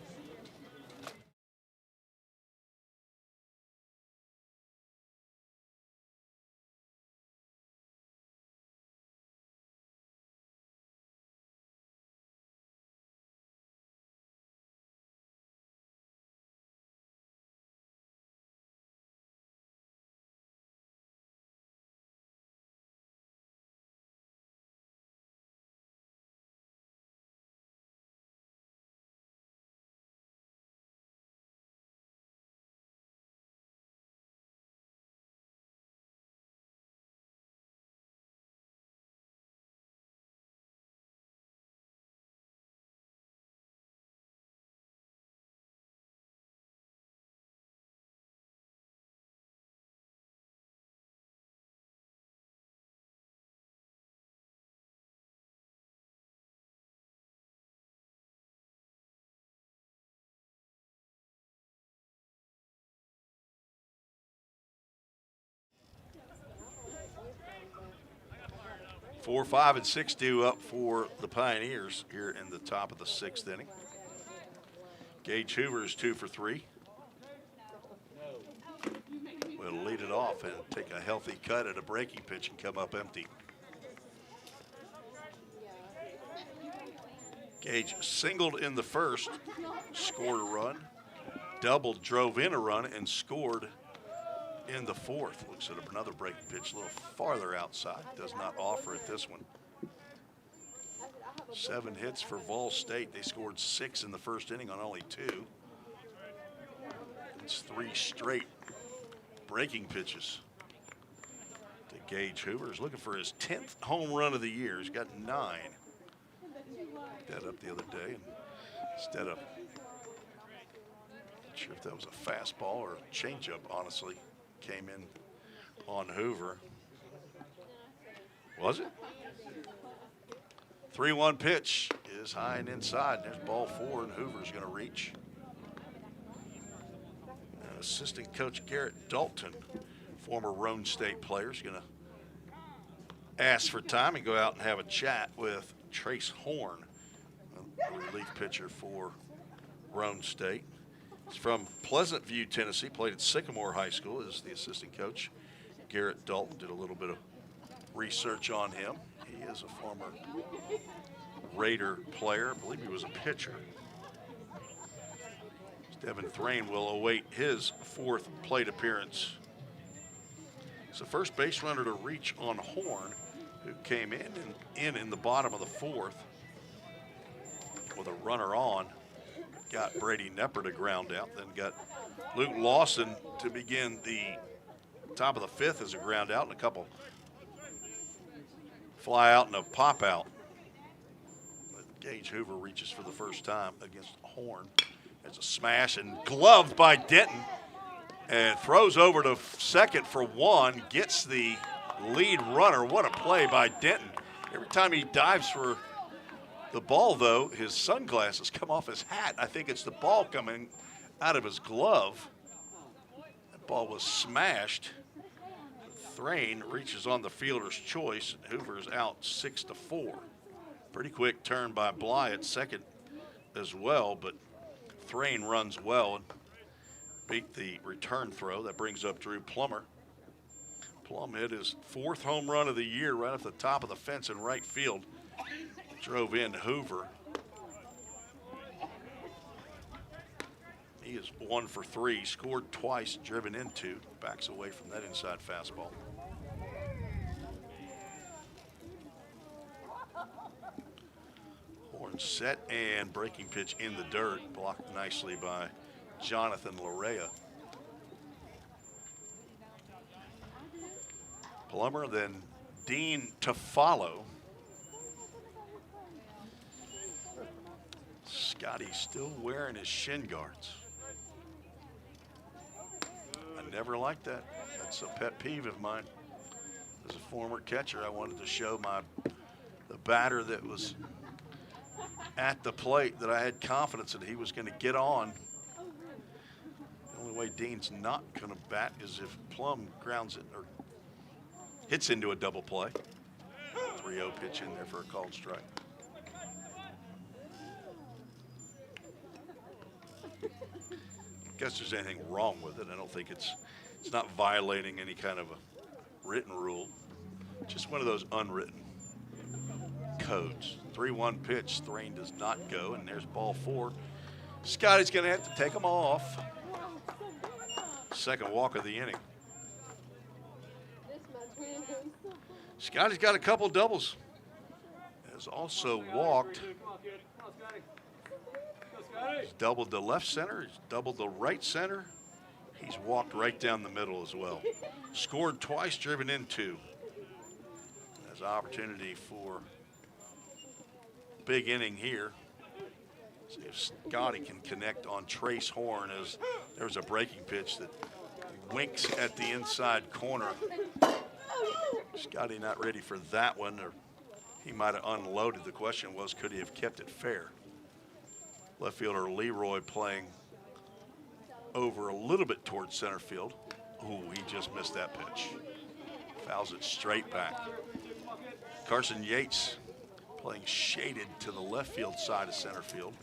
Four, 5, and 6 due up for the Pioneers here in the top of the 6th inning. Gage Hoover is 2 for 3. Will lead it off and take a healthy cut at a breaking pitch and come up empty. Gage singled in the first, scored a run, doubled, drove in a run, and scored in the fourth. Looks at another breaking pitch a little farther outside. Does not offer it this one. 7 hits for Vol State. They scored 6 in the first inning on only 2. It's 3 straight breaking pitches to Gage Hoover. He's looking for his 10th home run of the year. He's got 9. That up the other day, and instead of, not sure if that was a fastball or a changeup, honestly, came in on Hoover. Was it? 3-1 pitch is high and inside. There's ball 4, and Hoover's going to reach. Assistant coach Garrett Dalton, former Roane State player, is going to ask for time and go out and have a chat with Trace Horn, a relief pitcher for Roane State. He's from Pleasant View, Tennessee, played at Sycamore High School as the assistant coach. Garrett Dalton did a little bit of research on him. He is a former Raider player. I believe he was a pitcher. Devin Thrain will await his 4th plate appearance. It's the first base runner to reach on Horn, who came in the bottom of the 4th with a runner on. Got Brady Nepper to ground out, then got Luke Lawson to begin the top of the 5th as a ground out, and a couple fly out and a pop out. But Gage Hoover reaches for the first time against Horn. There's a smash and gloved by Denton, and throws over to second for 1, gets the lead runner. What a play by Denton. Every time he dives for the ball, though, his sunglasses come off his hat. I think it's the ball coming out of his glove. That ball was smashed. Thrain reaches on the fielder's choice. Hoover's out 6-4. Pretty quick turn by Bly at second as well, but Thrain runs well and beat the return throw. That brings up Drew Plummer. Plum hit his 4th home run of the year right off the top of the fence in right field. Drove in Hoover. He is 1 for 3, scored twice, driven into, backs away from that inside fastball. Horn set and breaking pitch in the dirt, blocked nicely by Jonathan Larea. Plummer, then Dean to follow. Scotty still wearing his shin guards. I never liked that. That's a pet peeve of mine. As a former catcher, I wanted to show the batter that was at the plate that I had confidence that he was going to get on. The only way Dean's not going to bat is if Plum grounds it or hits into a double play. 3-0 pitch in there for a called strike. I guess there's anything wrong with it. I don't think it's not violating any kind of a written rule. Just one of those unwritten codes. 3-1 pitch. Thrain does not go, and there's ball 4. Scotty's going to have to take him off. Second walk of the inning. Scotty's got a couple doubles. Has also walked. He's doubled the left center. He's doubled the right center. He's walked right down the middle as well. Scored twice, driven in 2. There's an opportunity for big inning here. See if Scotty can connect on Trace Horn, as there's a breaking pitch that winks at the inside corner. Scotty not ready for that one, or he might have unloaded. The question was, could he have kept it fair? Left fielder Leroy playing over a little bit towards center field. Ooh, he just missed that pitch. Fouls it straight back. Carson Yates playing shaded to the left field side of center field.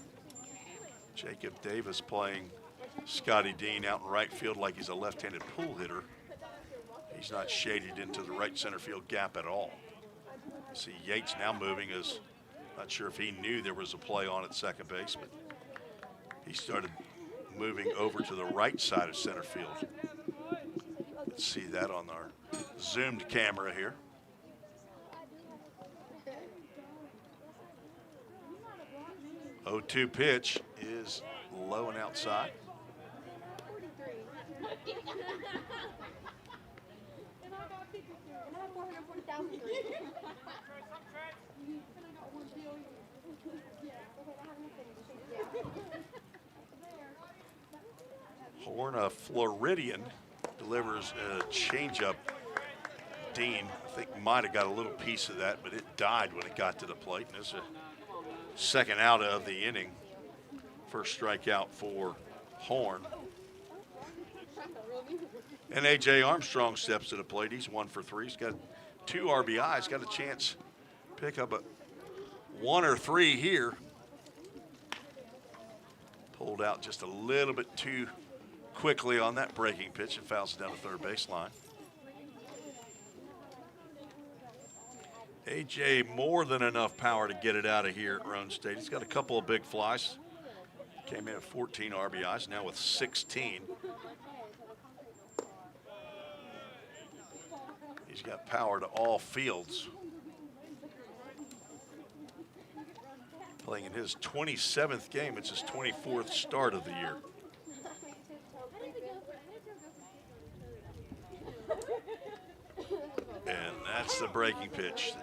Jacob Davis playing Scotty Dean out in right field like he's a left-handed pull hitter. He's not shaded into the right center field gap at all. See Yates now moving as Not sure if he knew there was a play on at second base, but he started moving over to the right side of center field. Let's see that on our zoomed camera here. Oh, 2 pitch is low and outside. Horn, a Floridian, delivers a changeup. Dean, I think, might have got a little piece of that, but it died when it got to the plate. And it's a second out of the inning. First strikeout for Horn. And A.J. Armstrong steps to the plate. He's 1 for 3. He's got 2 RBIs. Got a chance to pick up a 1 or 3 here. Pulled out just a little bit too quickly on that breaking pitch and fouls it down the third baseline. A.J. more than enough power to get it out of here at Roane State. He's got a couple of big flies. Came in at 14 RBIs, now with 16. He's got power to all fields. Playing in his 27th game. It's his 24th start of the year. And that's the breaking pitch.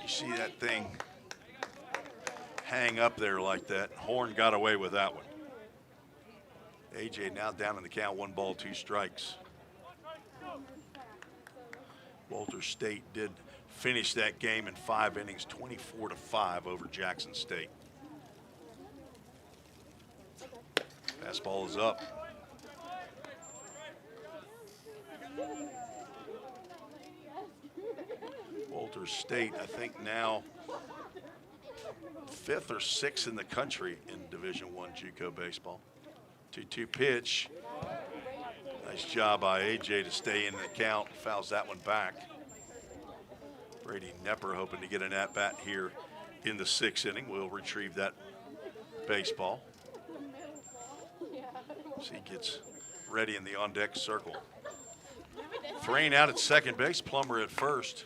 You see that thing hang up there like that. Horn got away with that one. A.J. now down in the count, 1 ball, 2 strikes. Walter State did finish that game in 5 innings, 24-5 over Jackson State. Fastball is up. Walter State, I think now 5th or 6th in the country in Division I JUCO baseball. 2-2 pitch. Nice job by A.J. to stay in the count. Fouls that one back. Brady Nepper hoping to get an at-bat here in the 6th inning. We'll retrieve that baseball. So he gets ready in the on-deck circle. Thrain out at second base. Plummer at first.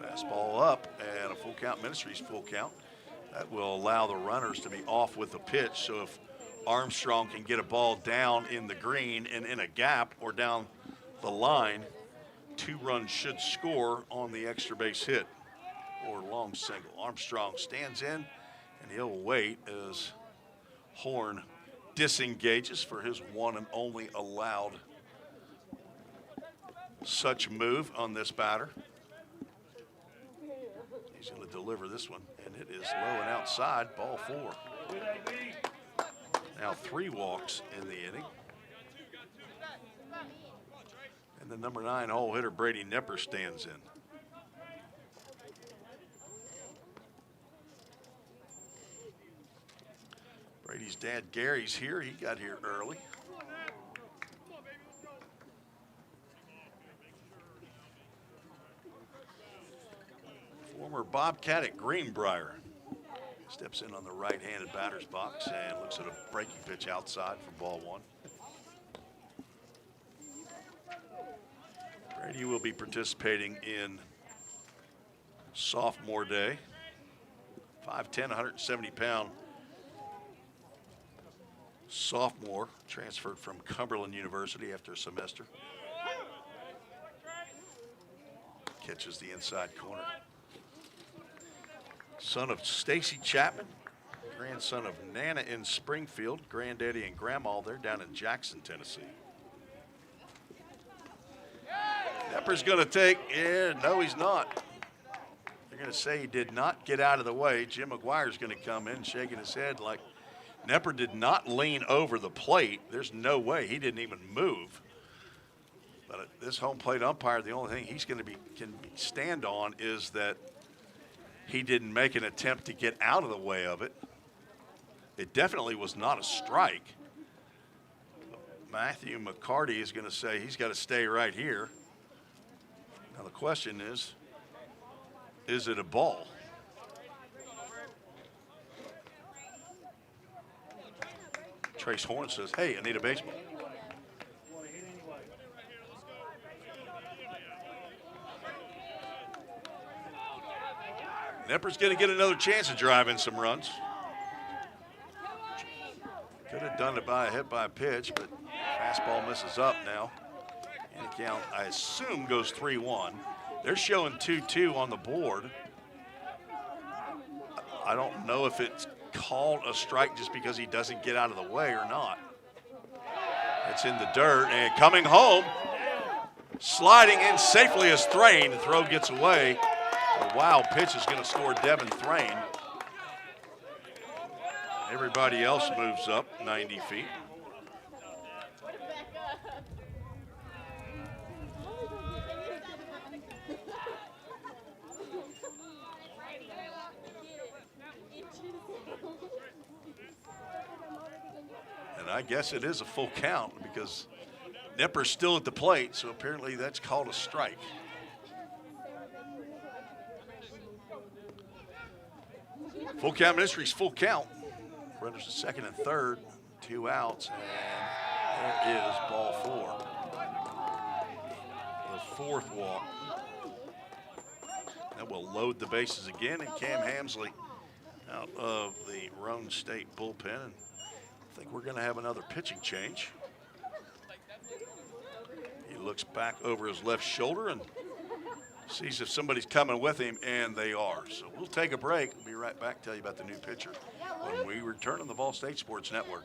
Fastball up and a full count. Ministries full count. That will allow the runners to be off with the pitch. So if Armstrong can get a ball down in the green and in a gap or down the line, 2 runs should score on the extra base hit or long single. Armstrong stands in and he'll wait as Horn disengages for his 1 and only allowed such move on this batter. He's going to deliver this one, and it is low and outside, ball 4. Now 3 walks in the inning. And the number 9 hole hitter, Brady Nepper, stands in. Brady's dad, Gary's here. He got here early. Former Bobcat at Greenbrier. Steps in on the right-handed batter's box and looks at a breaking pitch outside for ball 1. Brady will be participating in sophomore day. 5'10", 170-pound sophomore, transferred from Cumberland University after a semester. Catches the inside corner. Son of Stacy Chapman, grandson of Nana in Springfield, granddaddy and grandma, they're down in Jackson, Tennessee. Nepper's going to take, no, he's not. They're going to say he did not get out of the way. Jim McGuire's going to come in shaking his head like Nepper did not lean over the plate. There's no way. He didn't even move. But this home plate umpire, the only thing he's going to can stand on is that he didn't make an attempt to get out of the way of it. It definitely was not a strike. Matthew McCarty is going to say he's got to stay right here. Now the question is it a ball? Trace Horn says, hey, I need a baseball. Knepper's going to get another chance to drive in some runs. Could have done it by a hit by a pitch, but fastball misses up now. And the count, I assume, goes 3-1. They're showing 2-2 on the board. I don't know if it's called a strike just because he doesn't get out of the way or not. It's in the dirt and coming home. Sliding in safely is Thrain. The throw gets away. A wild pitch is going to score Devin Thrain. Everybody else moves up 90 feet. And I guess it is a full count because Knepper's still at the plate, so apparently that's called a strike. Full count Ministries, full count. Runners at second and third, 2 outs, and there is ball 4. The 4th walk. That will load the bases again, and Cam Hamsley out of the Roane State bullpen. And I think we're going to have another pitching change. He looks back over his left shoulder and sees if somebody's coming with him, and they are. So we'll take a break. We'll be right back, tell you about the new pitcher when we return on the Ball State Sports Network.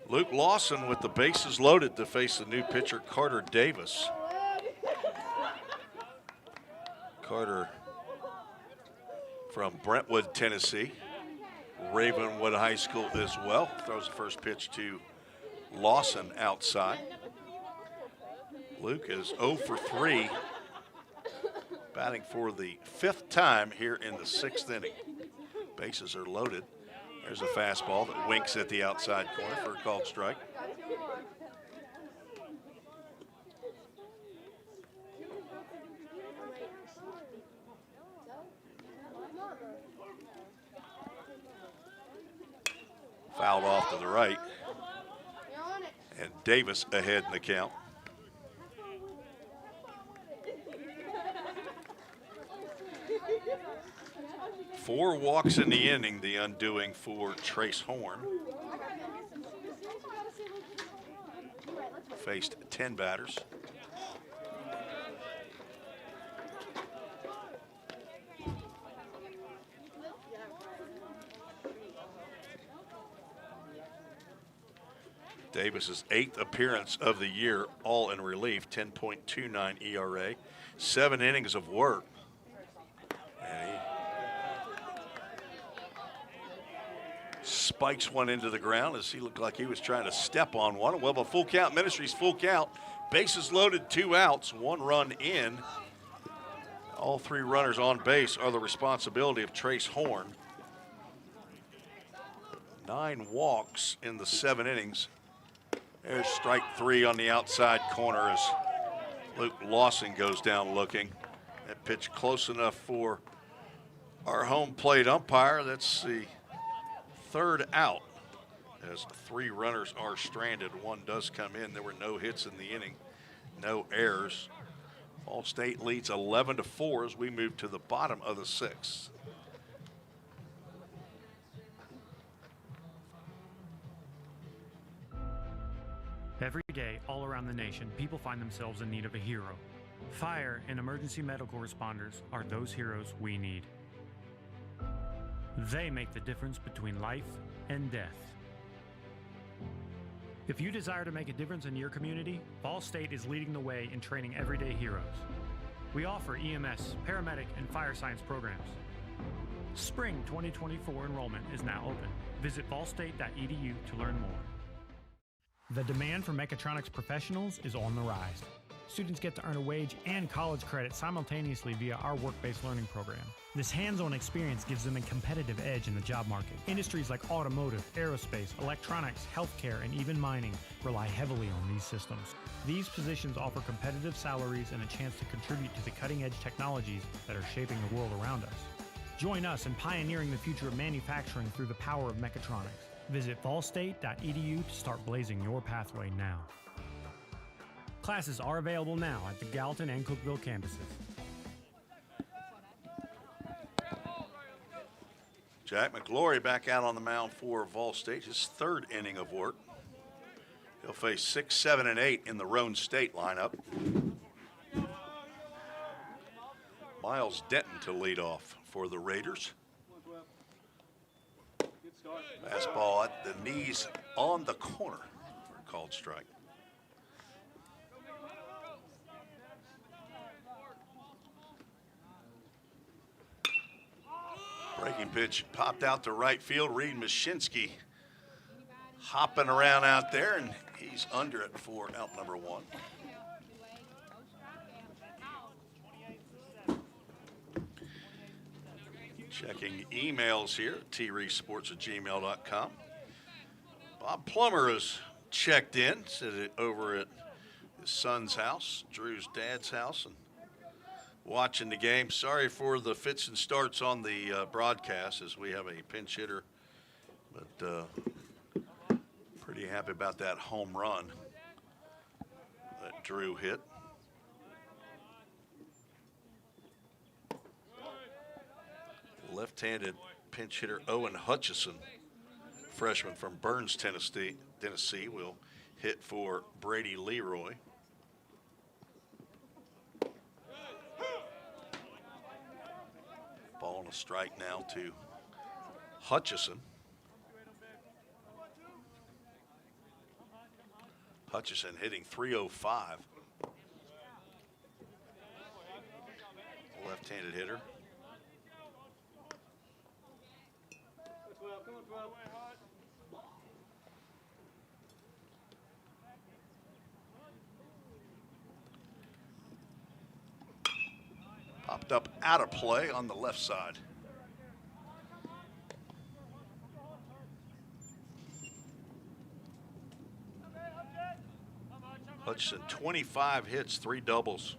Luke Lawson with the bases loaded to face the new pitcher, Carter Davis. Carter from Brentwood, Tennessee. Ravenwood High School as well. Throws the first pitch to Lawson outside. Luke is 0 for 3, batting for the 5th time here in the 6th inning. Bases are loaded. There's a fastball that winks at the outside corner for a called strike. Fouled off to the right. And Davis ahead in the count. Four walks in the inning, the undoing for Trace Horn. Faced 10 batters. Davis's 8th appearance of the year, all in relief, 10.29 ERA, 7 innings of work. And he spikes one into the ground as he looked like he was trying to step on one. Well, a full count, Ministries full count. Bases loaded, 2 outs, 1 run in. All 3 runners on base are the responsibility of Trace Horn. 9 walks in the 7 innings. There's strike 3 on the outside corner as Luke Lawson goes down looking. That pitch close enough for our home plate umpire. That's the 3rd out as 3 runners are stranded. 1 does come in. There were no hits in the inning, no errors. Ball State leads 11-4 as we move to the bottom of the 6th. Every day, all around the nation, people find themselves in need of a hero. Fire and emergency medical responders are those heroes we need. They make the difference between life and death. If you desire to make a difference in your community, Ball State is leading the way in training everyday heroes. We offer EMS, paramedic, and fire science programs. Spring 2024 enrollment is now open. Visit ballstate.edu to learn more. The demand for mechatronics professionals is on the rise. Students get to earn a wage and college credit simultaneously via our work-based learning program. This hands-on experience gives them a competitive edge in the job market. Industries like automotive, aerospace, electronics, healthcare, and even mining rely heavily on these systems. These positions offer competitive salaries and a chance to contribute to the cutting-edge technologies that are shaping the world around us. Join us in pioneering the future of manufacturing through the power of mechatronics. Visit ballstate.edu to start blazing your pathway now. Classes are available now at the Gallatin and Cookeville campuses. Jack McGlory back out on the mound for Vol State, his 3rd inning of work. He'll face 6, 7, and 8 in the Roane State lineup. Miles Denton to lead off for the Raiders. Fastball at the knees on the corner for a called strike. Breaking pitch popped out to right field. Reed Mashinsky hopping around out there, and he's under it for out number 1. Checking emails here, treesports@gmail.com. Bob Plummer has checked in, said it over at his son's house, Drew's dad's house, and watching the game. Sorry for the fits and starts on the broadcast as we have a pinch hitter, but pretty happy about that home run that Drew hit. Left-handed pinch hitter Owen Hutchison, freshman from Burns, Tennessee, will hit for Brady Leroy. Ball and a strike now to Hutchison. Hutchison hitting .305. Left-handed hitter. Popped up out of play on the left side. Hutchison, 25 hits, 3 doubles,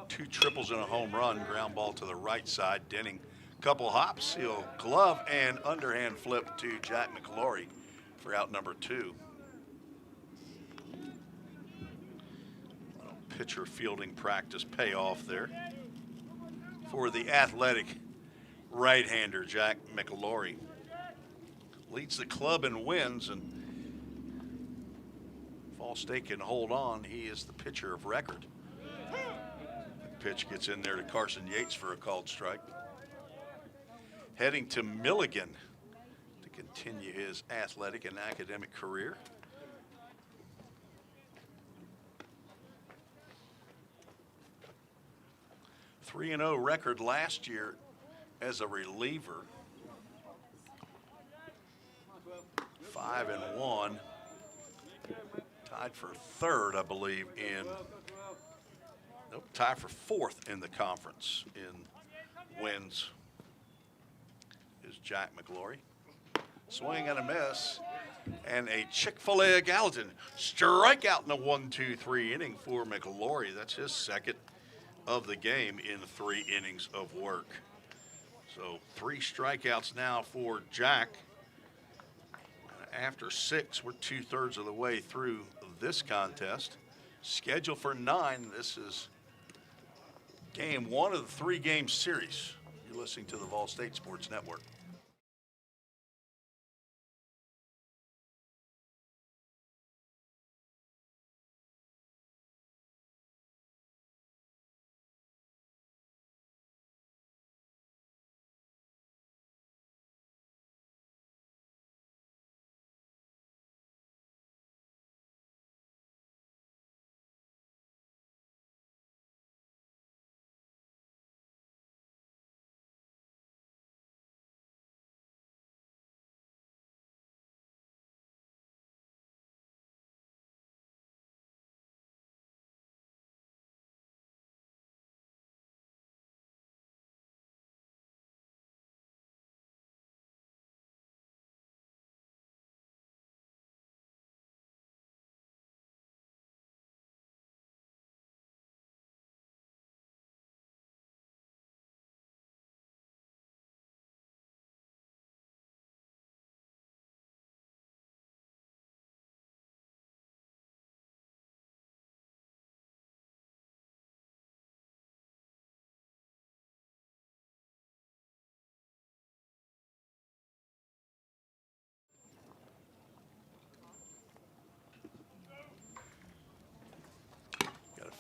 2 triples and a home run. Ground ball to the right side. Denning, couple hops. He'll glove and underhand flip to Jack McGlory for out number 2. Pitcher fielding practice payoff there for the athletic right-hander Jack McGlory. Leads the club in wins, and Fall State can hold on. He is the pitcher of record. Pitch gets in there to Carson Yates for a called strike. Heading to Milligan to continue his athletic and academic career. .3-0 record last year as a reliever. 5-1. Tied for third, I believe, tied for fourth in the conference in wins is Jack McGlory. Swing and a miss. And a Chick-fil-A Gallatin strikeout in the 1-2-3 inning for McGlory. That's his second of the game in 3 innings of work. So 3 strikeouts now for Jack. After 6, we're 2/3 of the way through this contest. Scheduled for 9. This is game 1 of the 3-game series. You're listening to the Vol State Sports Network.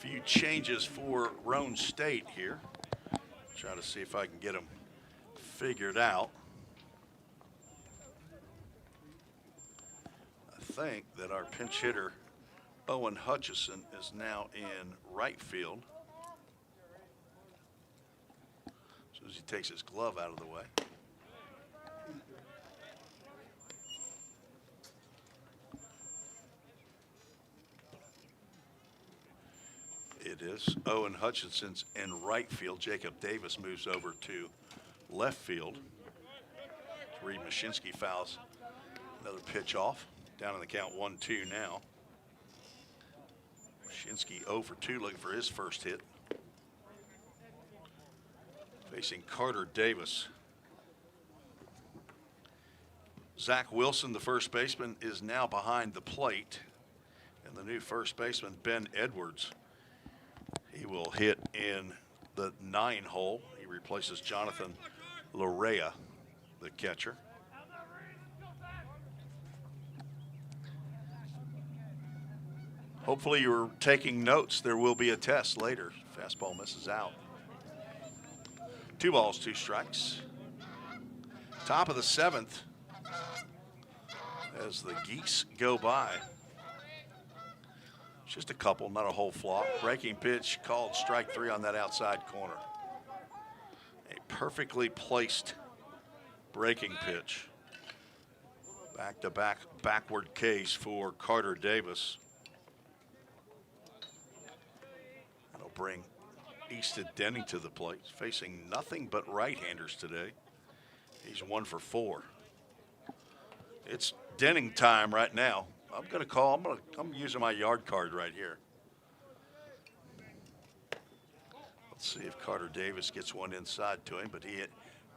Few changes for Roane State here. Try to see if I can get them figured out. I think that our pinch hitter, Bowen Hutchison, is now in right field. As soon as he takes his glove out of the way. It is Owen Hutchinson's in right field. Jacob Davis moves over to left field. Reed Mashinsky fouls another pitch off. Down in the count 1-2 now. Mashinsky 0 for 2, looking for his first hit. Facing Carter Davis. Zach Wilson, the first baseman, is now behind the plate. And the new first baseman, Ben Edwards, he will hit in the 9 hole. He replaces Jonathan Larea, the catcher. Hopefully you're taking notes. There will be a test later. Fastball misses out. 2 balls, 2 strikes. Top of the 7th as the Geese go by. Just a couple, not a whole flock. Breaking pitch called strike 3 on that outside corner. A perfectly placed breaking pitch. Back-to-back backward case for Carter Davis. That'll bring Easton Denning to the plate. He's facing nothing but right-handers today. He's 1 for 4. It's Denning time right now. I'm going to call. I'm using my yard card right here. Let's see if Carter Davis gets one inside to him, but he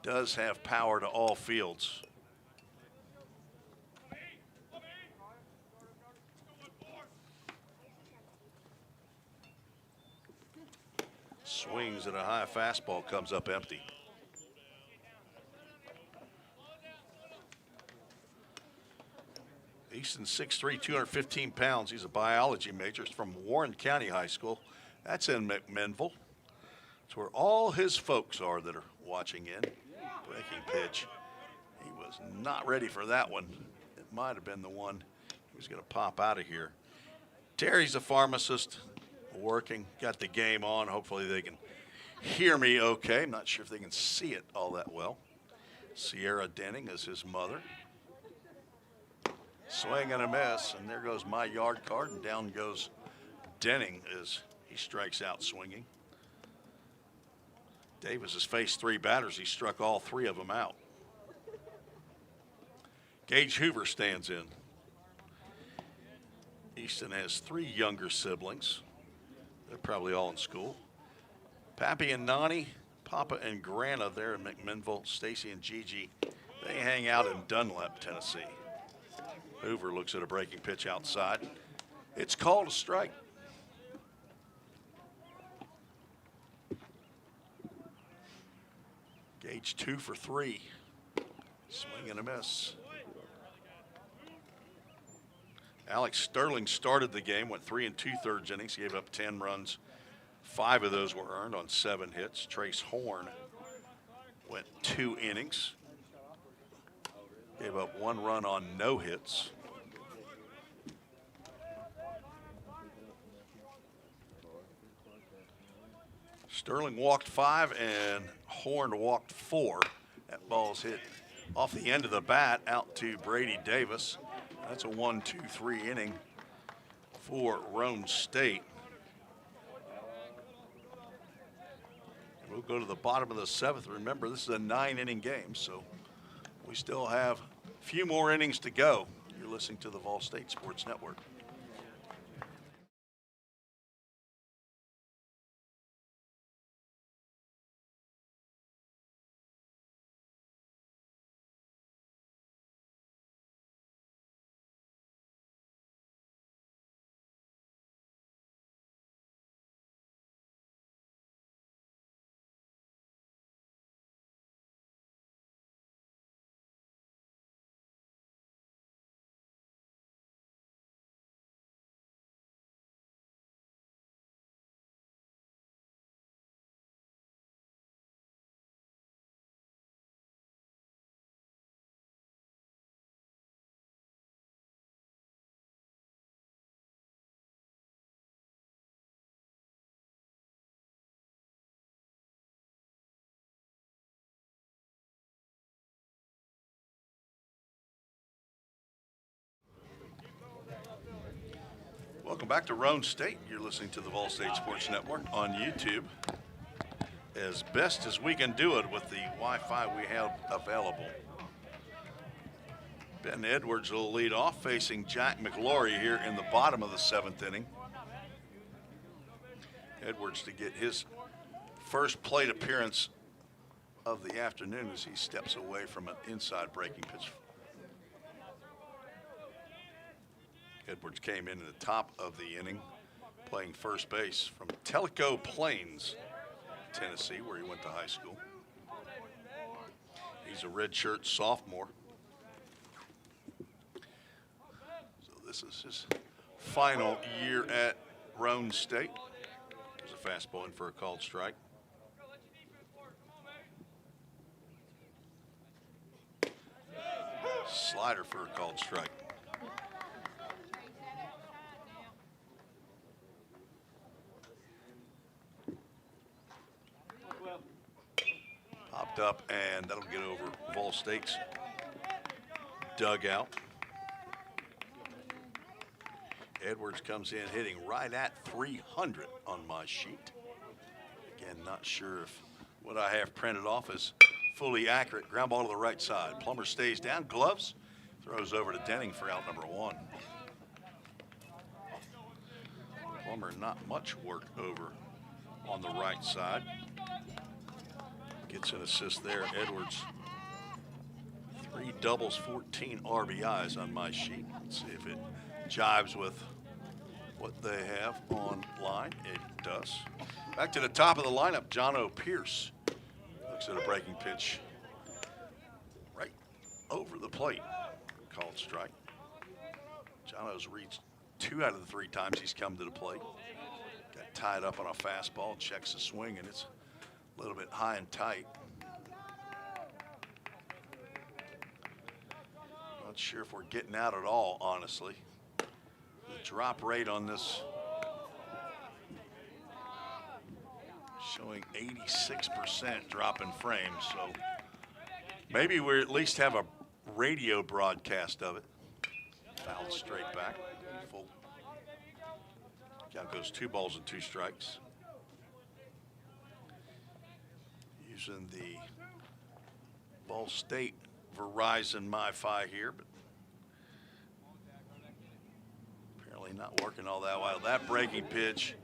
does have power to all fields. Swings at a high fastball, comes up empty. Easton's 6'3", 215 pounds. He's a biology major. He's from Warren County High School. That's in McMinnville. It's where all his folks are that are watching in. Breaking pitch. He was not ready for that one. It might have been the one he was going to pop out of here. Terry's a pharmacist working. Got the game on. Hopefully they can hear me okay. I'm not sure if they can see it all that well. Sierra Denning is his mother. Swing and a miss, and there goes my yard card, and down goes Denning as he strikes out swinging. Davis has faced 3 batters. He struck all 3 of them out. Gage Hoover stands in. Easton has 3 younger siblings. They're probably all in school. Pappy and Nani, Papa and Grana there in McMinnville. Stacy and Gigi, they hang out in Dunlap, Tennessee. Hoover looks at a breaking pitch outside. It's called a strike. Gage 2 for 3. Swing and a miss. Alex Sterling started the game, went 3 2/3 innings, gave up 10 runs. 5 of those were earned on 7 hits. Trace Horn went 2 innings, gave up 1 run on no hits. Sterling walked 5 and Horn walked 4. That ball's hit off the end of the bat out to Brady Davis. That's a 1-2-3 inning for Roane State. We'll go to the bottom of the 7th. Remember, this is a 9-inning game, so we still have a few more innings to go. You're listening to the Vol State Sports Network. Welcome back to Roane State. You're listening to the Vol State Sports Network on YouTube. As best as we can do it with the Wi-Fi we have available. Ben Edwards will lead off, facing Jack McLaurie here in the bottom of the 7th inning. Edwards to get his first plate appearance of the afternoon as he steps away from an inside breaking pitch. Edwards came in at the top of the inning, playing first base from Tellico Plains, Tennessee, where he went to high school. He's a redshirt sophomore. So this is his final year at Roane State. There's a fastball in for a called strike. Slider for a called strike. Popped up, and that'll get over Vol State's dugout. Edwards comes in hitting right at 300 on my sheet. Again, not sure if what I have printed off is fully accurate. Ground ball to the right side. Plummer stays down, gloves, throws over to Denning for out number 1. Plummer not much work over on the right side. Gets an assist there. Edwards, 3 doubles, 14 RBIs on my sheet. Let's see if it jives with what they have online. It does. Back to the top of the lineup, Jono Pierce looks at a breaking pitch right over the plate. Called strike. Jono's reached 2 out of the 3 times he's come to the plate. Got tied up on a fastball, checks the swing, and it's a little bit high and tight. Not sure if we're getting out at all, honestly. The drop rate on this showing 86% drop in frames, so maybe we at least have a radio broadcast of it. Fouled straight back. Full count goes 2 balls and 2 strikes. Using the Ball State Verizon MiFi here, but apparently not working all that well. That breaking pitch,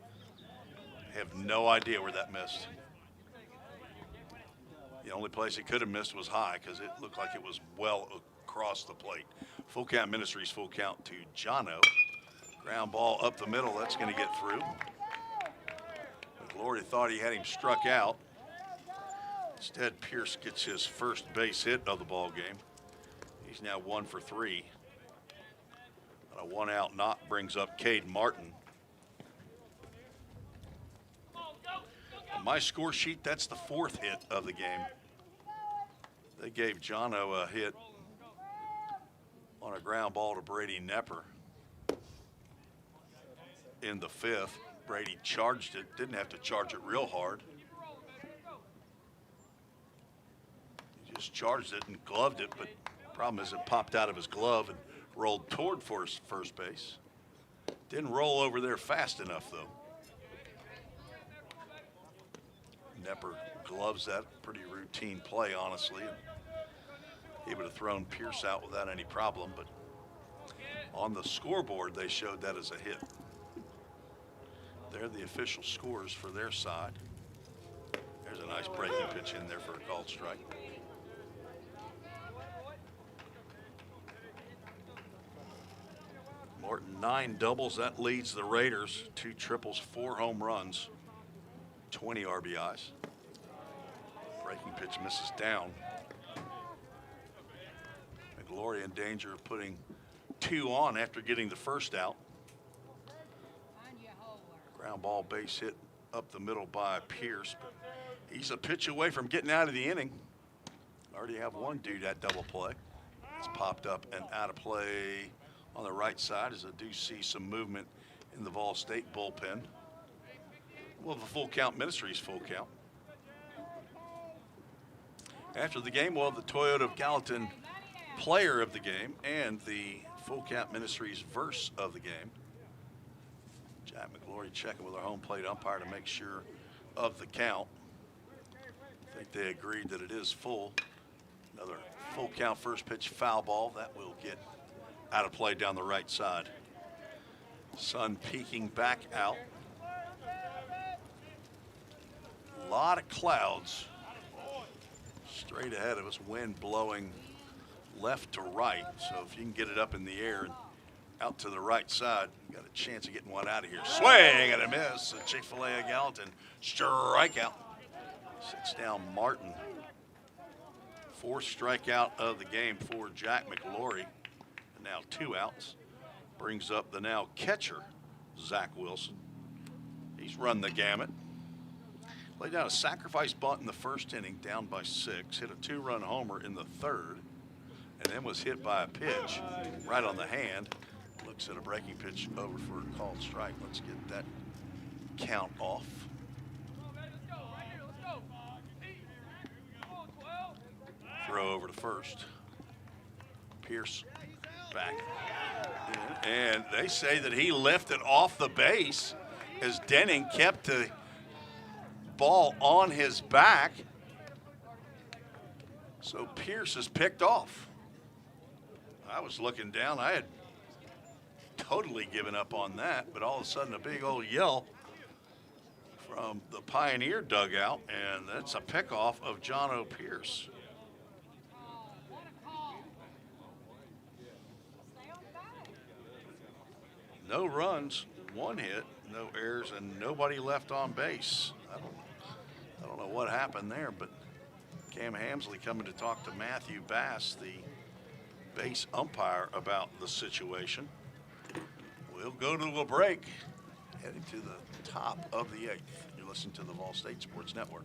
have no idea where that missed. The only place it could have missed was high because it looked like it was well across the plate. Full count Ministries, full count to Jono. Ground ball up the middle, that's going to get through. McGlory thought he had him struck out. Instead, Pierce gets his first base hit of the ball game. He's now 1 for 3. And a 1-out knock brings up Cade Martin. On my score sheet, that's the 4th hit of the game. They gave Jono a hit on a ground ball to Brady Nepper in the 5th. Brady charged it, didn't have to charge it real hard. He just charged it and gloved it, but the problem is it popped out of his glove and rolled toward first base. Didn't roll over there fast enough, though. Nepper gloves that. Pretty routine play, honestly. He would have thrown Pierce out without any problem, but on the scoreboard, they showed that as a hit. They're the official scores for their side. There's a nice breaking pitch in there for a called strike. Morton, 9 doubles. That leads the Raiders. 2 triples, 4 home runs, 20 RBIs. Breaking pitch misses down. McGlory in danger of putting 2 on after getting the first out. Ground ball base hit up the middle by Pierce. He's a pitch away from getting out of the inning. Already have one dude at double play. It's popped up and out of play on the right side as I do see some movement in the Vol State bullpen. We'll have a full count Ministries full count. After the game, we'll have the Toyota of Gallatin player of the game and the full count Ministries verse of the game. Jack McGlory checking with our home plate umpire to make sure of the count. I think they agreed that it is full. Another full count first pitch foul ball. That will get out of play down the right side. Sun peeking back out. A lot of clouds straight ahead of us. Wind blowing left to right. So if you can get it up in the air and out to the right side, you got a chance of getting one out of here. Swing and a miss. A Chick-fil-A of Gallatin strikeout. Sits down Martin. 4th strikeout of the game for Jack McGlory. And now 2 outs. Brings up the now catcher, Zach Wilson. He's run the gamut. Laid down a sacrifice bunt in the 1st inning, down by 6. Hit a 2-run homer in the 3rd. And then was hit by a pitch right on the hand. Looks at a breaking pitch over for a called strike. Let's get that count off. Throw over to first. Pierce back in, and they say that he lifted off the base as Denning kept the ball on his back. So Pierce is picked off. I was looking down. I had totally given up on that, but all of a sudden a big old yell from the Pioneer dugout, and that's a pickoff of Jono Pierce. No runs, 1 hit, no errors, and nobody left on base. I don't know what happened there, but Cam Hamsley coming to talk to Matthew Bass, the base umpire, about the situation. We'll go to a break, heading to the top of the 8th. You're listening to the Vol State Sports Network.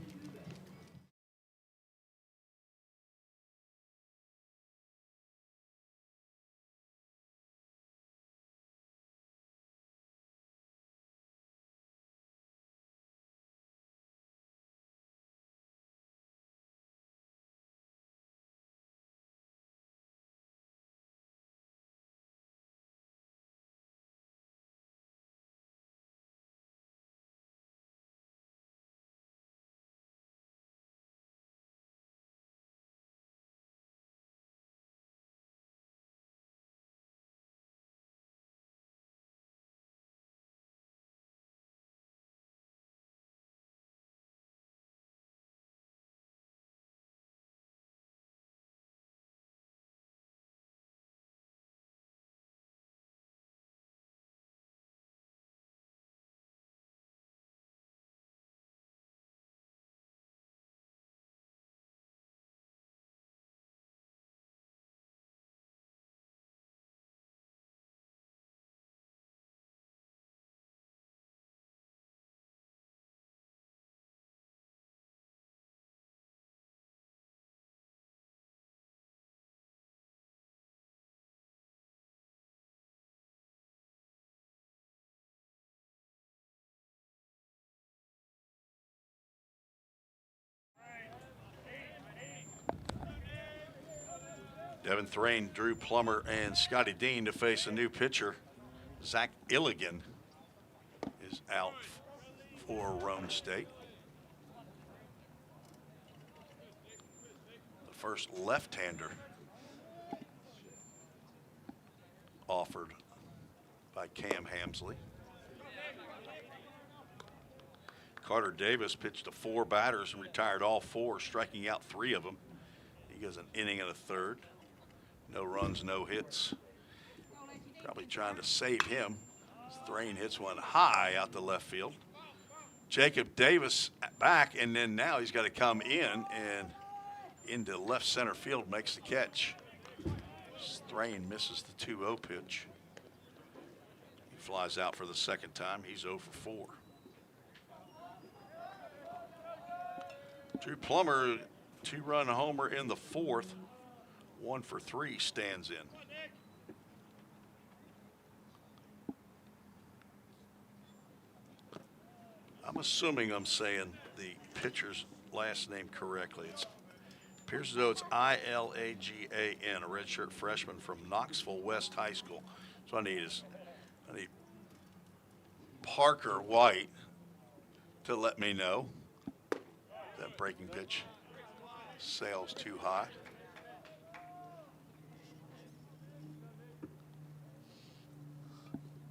Devin Thrain, Drew Plummer, and Scotty Dean to face a new pitcher. Zach Illigan is out for Roane State. The first left-hander offered by Cam Hamsley. Carter Davis pitched to 4 batters and retired all 4, striking out 3 of them. He goes an inning and a third. No runs, no hits. Probably trying to save him. Thrain hits one high out the left field. Jacob Davis back, and then now he's got to come in and into left center field, makes the catch. Thrain misses the 2-0 pitch. He flies out for the second time. He's 0 for 4. Drew Plummer, 2-run homer in the 4th. 1 for 3 stands in. I'm assuming I'm saying the pitcher's last name correctly. It appears as though it's Ilagan, a redshirt freshman from Knoxville West High School. So I need Parker White to let me know that breaking pitch sails too high.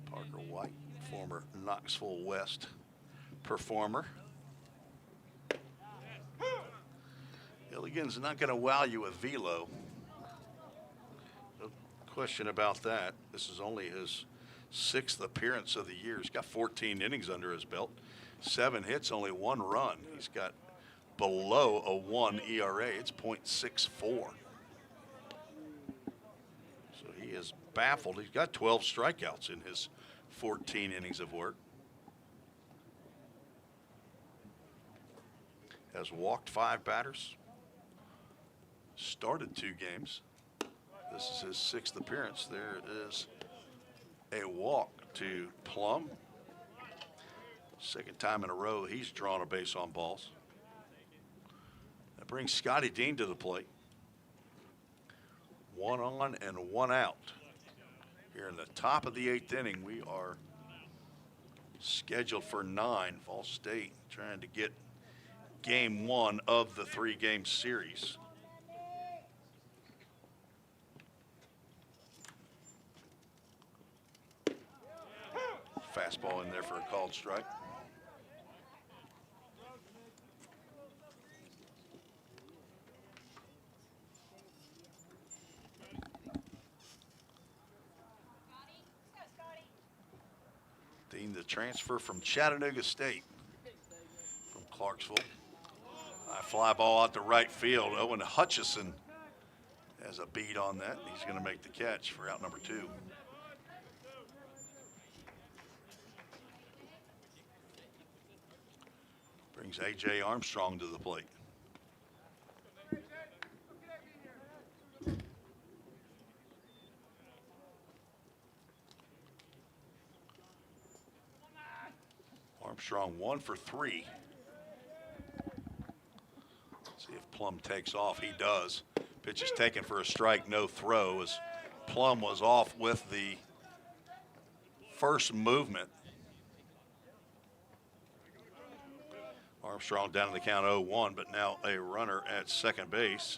Parker White, former Knoxville West performer. Illigan's not going to wow you with velo. No question about that. This is only his 6th appearance of the year. He's got 14 innings under his belt, 7 hits, only 1 run. He's got below a 1 ERA. It's .64. So he is baffled. He's got 12 strikeouts in his 14 innings of work. Has walked 5 batters. Started 2 games. This is his 6th appearance. There is a walk to Plum. Second time in a row he's drawn a base on balls. That brings Scotty Dean to the plate. 1 on and 1 out. Here in the top of the 8th inning, we are scheduled for 9. Fall State trying to get game 1 of the 3-game series. Fastball in there for a called strike. Dean, the transfer from Chattanooga State, from Clarksville. High fly ball out to right field. Owen Hutchison has a beat on that. He's going to make the catch for out number 2. Brings A.J. Armstrong to the plate. Armstrong 1 for 3. See if Plum takes off. He does. Pitch is taken for a strike, no throw, as Plum was off with the first movement. Armstrong down to the count 0-1, but now a runner at second base.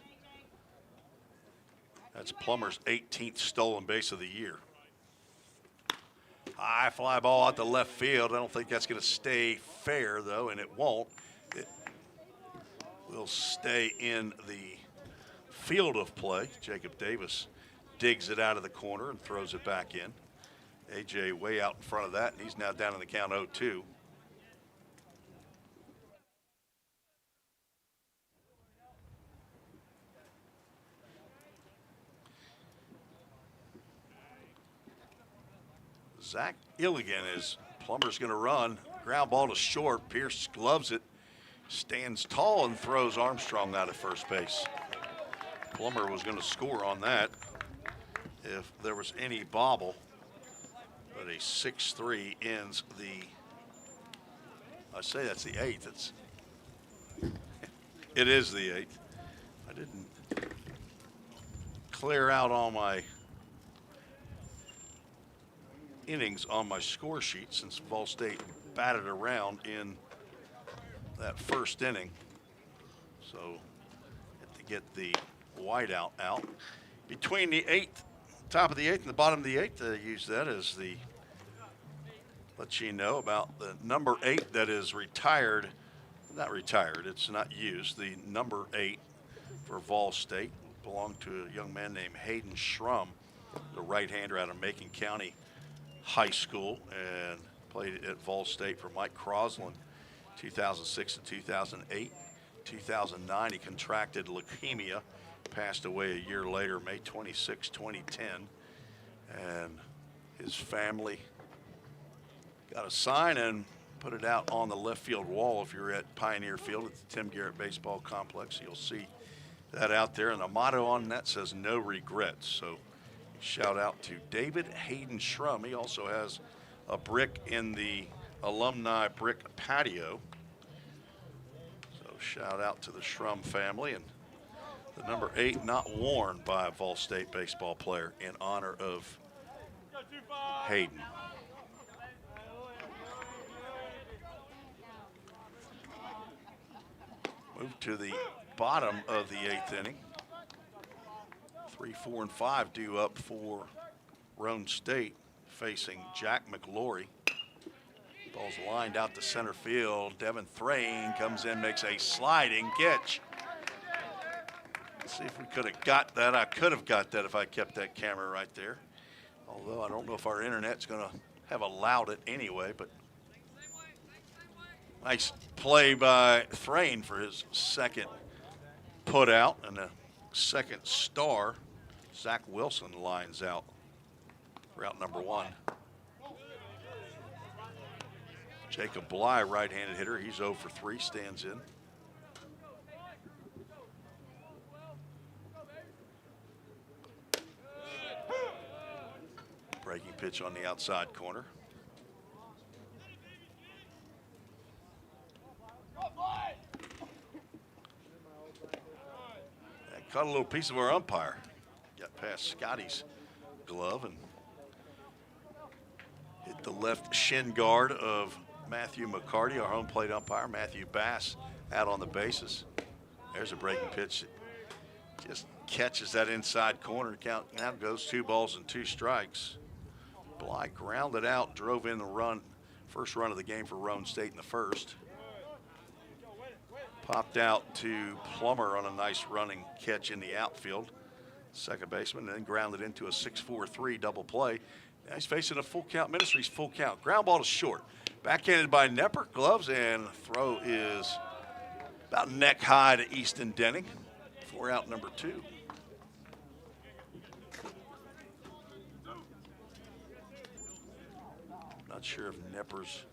That's Plummer's 18th stolen base of the year. High fly ball out to left field. I don't think that's going to stay fair, though, and it won't. It will stay in the field of play. Jacob Davis digs it out of the corner and throws it back in. A.J. way out in front of that, and he's now down in the count 0-2. Zach Illigan is Plummer's going to run. Ground ball to short. Pierce gloves it, stands tall, and throws Armstrong out at first base. Plummer was going to score on that if there was any bobble, but a 6-3 ends the. I say that's the 8th. It is the 8th. I didn't clear out all my innings on my score sheet since Vol State batted around in that first inning. So have to get the whiteout out. Between the top of the eighth and the bottom of the eighth, use that as the let you know about the number 8 that is retired. Not retired, it's not used. The number 8 for Vol State belonged to a young man named Hayden Schrum, the right-hander out of Macon County High School, and played at Vol State for Mike Crosland 2006 and 2008. 2009, he contracted leukemia, passed away a year later, May 26, 2010. And his family got a sign and put it out on the left field wall. If you're at Pioneer Field at the Tim Garrett Baseball Complex, you'll see that out there. And the motto on that says, "No regrets." So shout out to David Hayden Schrum. He also has a brick in the alumni brick patio. So shout out to the Schrum family. And the number 8 not worn by a Vol State baseball player in honor of Hayden. Move to the bottom of the 8th inning. 3, 4, and 5 due up for Roane State, facing Jack McLaury. Ball's lined out to center field. Devin Thrain comes in, makes a sliding catch. Let's see if we could have got that. I could have got that if I kept that camera right there. Although I don't know if our internet's going to have allowed it anyway, but nice play by Thrain for his second put out and a second star. Zach Wilson lines out for out number 1. Jacob Bly, right-handed hitter. He's 0 for 3, stands in. Breaking pitch on the outside corner. That caught a little piece of our umpire. Got past Scotty's glove and hit the left shin guard of Matthew McCarty, our home plate umpire. Matthew Bass out on the bases. There's a breaking pitch that just catches that inside corner. Count now goes 2 balls and 2 strikes. Bly grounded out, drove in the run, first run of the game for Roane State in the first. Popped out to Plummer on a nice running catch in the outfield. Second baseman, and then grounded into a 6-4-3 double play. Now he's facing a full count. Ministries full count. Ground ball to short. Backhanded by Nepper. Gloves, and throw is about neck high to Easton Denning for out number 2. Not sure if Nepper's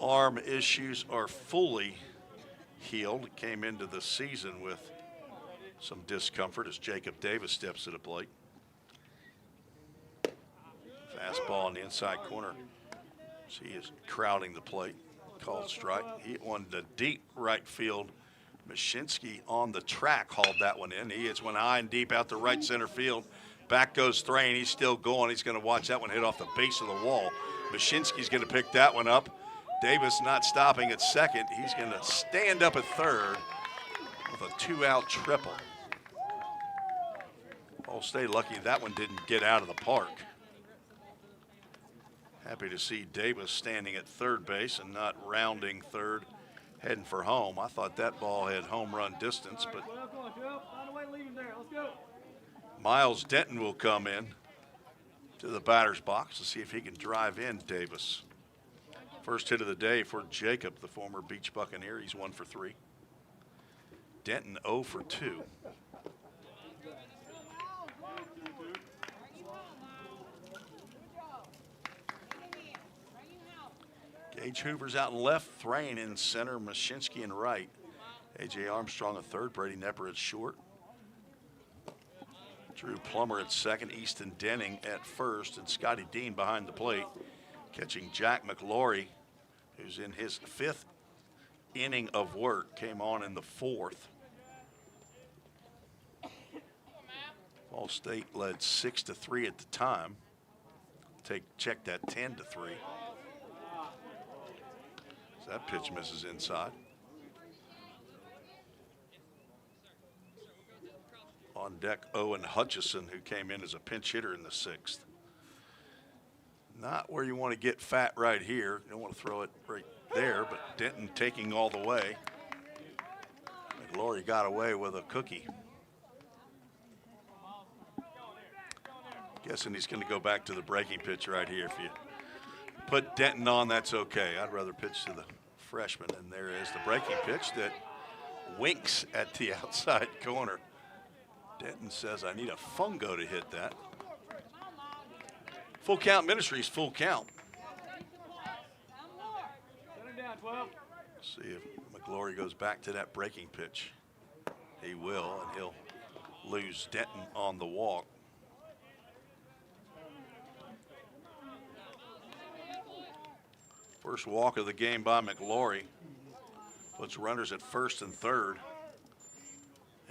arm issues are fully healed. Came into the season with some discomfort as Jacob Davis steps to the plate. Fastball on the inside corner. He is crowding the plate. Called strike. He hit one to deep right field. Mashinsky on the track hauled that one in. He hits one high and deep out to right center field. Back goes Thrain. He's still going. He's going to watch that one hit off the base of the wall. Mashinsky's going to pick that one up. Davis not stopping at second. He's going to stand up at third with a 2-out triple. Vol State lucky that one didn't get out of the park. Happy to see Davis standing at third base and not rounding third, heading for home. I thought that ball had home run distance, but Miles Denton will come in to the batter's box to see if he can drive in Davis. First hit of the day for Jacob, the former Beach Buccaneer. He's 1 for 3. Denton 0 for 2. Gage Hoover's out in left, Thrain in center, Mashinsky in right. A.J. Armstrong at third, Brady Nepper at short. Drew Plummer at second, Easton Denning at first, and Scotty Dean behind the plate, catching Jack McLaury, who's in his 5th inning of work, came on in the 4th. State led 6-3 at the time. Check that 10-3. So that pitch misses inside. On deck, Owen Hutchison, who came in as a pinch hitter in the 6th. Not where you want to get fat right here. You don't want to throw it right there, but Denton taking all the way. McGlory got away with a cookie. Guessing he's going to go back to the breaking pitch right here. If you put Denton on, that's okay. I'd rather pitch to the freshman. And there is the breaking pitch that winks at the outside corner. Denton says, I need a fungo to hit that. Full count Ministries, full count. See if McGlory goes back to that breaking pitch. He will, and he'll lose Denton on the walk. First walk of the game by McGlory. Puts runners at first and third.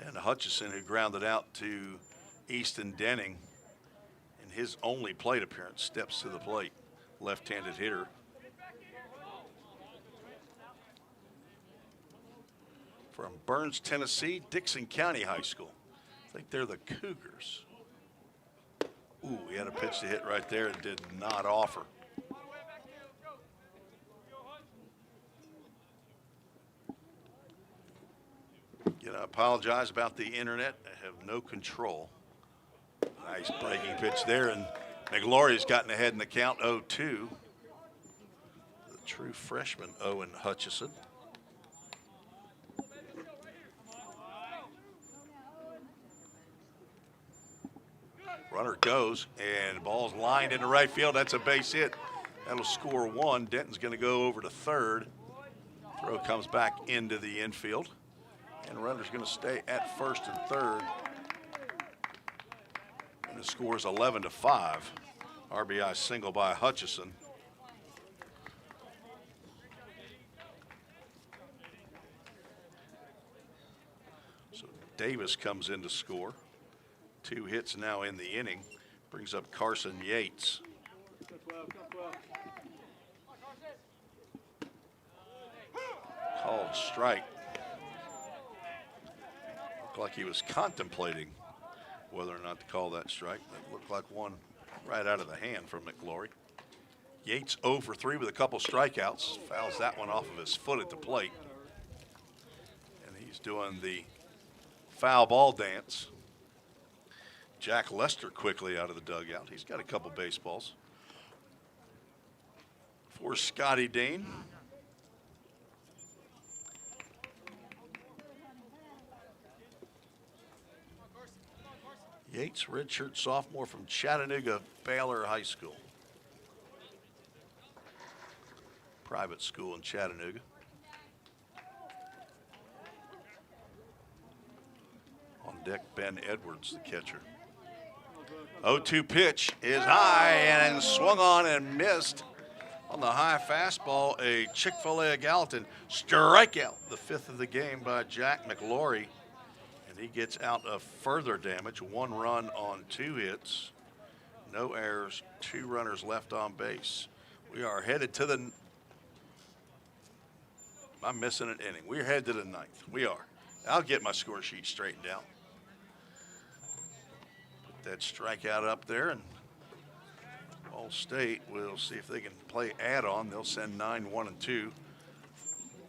And Hutchison, who grounded out to Easton Denning in his only plate appearance, steps to the plate. Left-handed hitter. From Burns, Tennessee, Dixon County High School. I think they're the Cougars. Ooh, he had a pitch to hit right there and did not offer. I apologize about the internet. I have no control. Nice breaking pitch there, and McGlory's gotten ahead in the count 0-2. The true freshman, Owen Hutchison. Runner goes, and ball's lined into right field. That's a base hit. That'll score one. Denton's going to go over to third. Throw comes back into the infield. And the runner's going to stay at first and third. And the score is 11-5. RBI single by Hutchison. So Davis comes in to score. 2 hits now in the inning. Brings up Carson Yates. Called strike. Looked like he was contemplating whether or not to call that strike. That looked like one right out of the hand from McGlory. Yates 0 for 3 with a couple strikeouts. Fouls that one off of his foot at the plate. And he's doing the foul ball dance. Jack Lester quickly out of the dugout. He's got a couple baseballs. For Scotty Dean. Yates, redshirt sophomore from Chattanooga Baylor High School. Private school in Chattanooga. On deck, Ben Edwards, the catcher. 0-2 pitch is high and swung on and missed. On the high fastball, a Chick-fil-A Gallatin strikeout. The 5th of the game by Jack McGlory. He gets out of further damage. 1 run on 2 hits. No errors, 2 runners left on base. We are headed to the, I'm missing an inning. We're headed to the 9th. We are. I'll get my score sheet straightened out. Put that strikeout up there, and Ball State will see if they can play add-on. They'll send 9, 1, and 2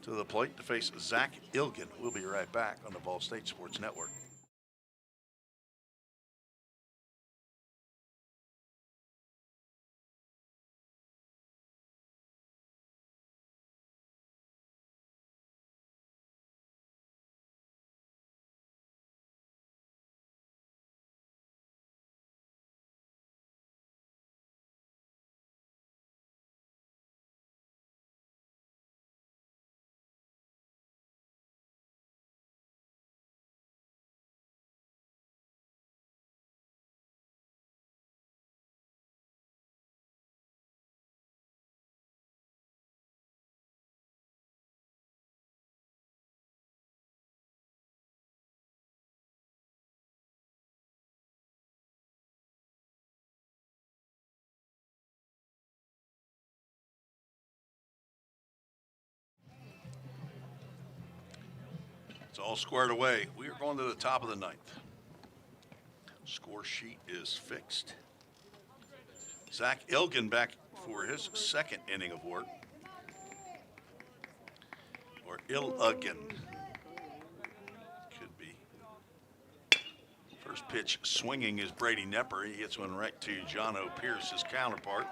to the plate to face Zach Ilgen. We'll be right back on the Ball State Sports Network. all squared away. We are going to the top of the ninth. Score sheet is fixed. Zach Ilgen back for his second inning of work. Or Ilgen. Could be. First pitch swinging is Brady Nepper. He hits one right to John O'Pierce, his counterpart.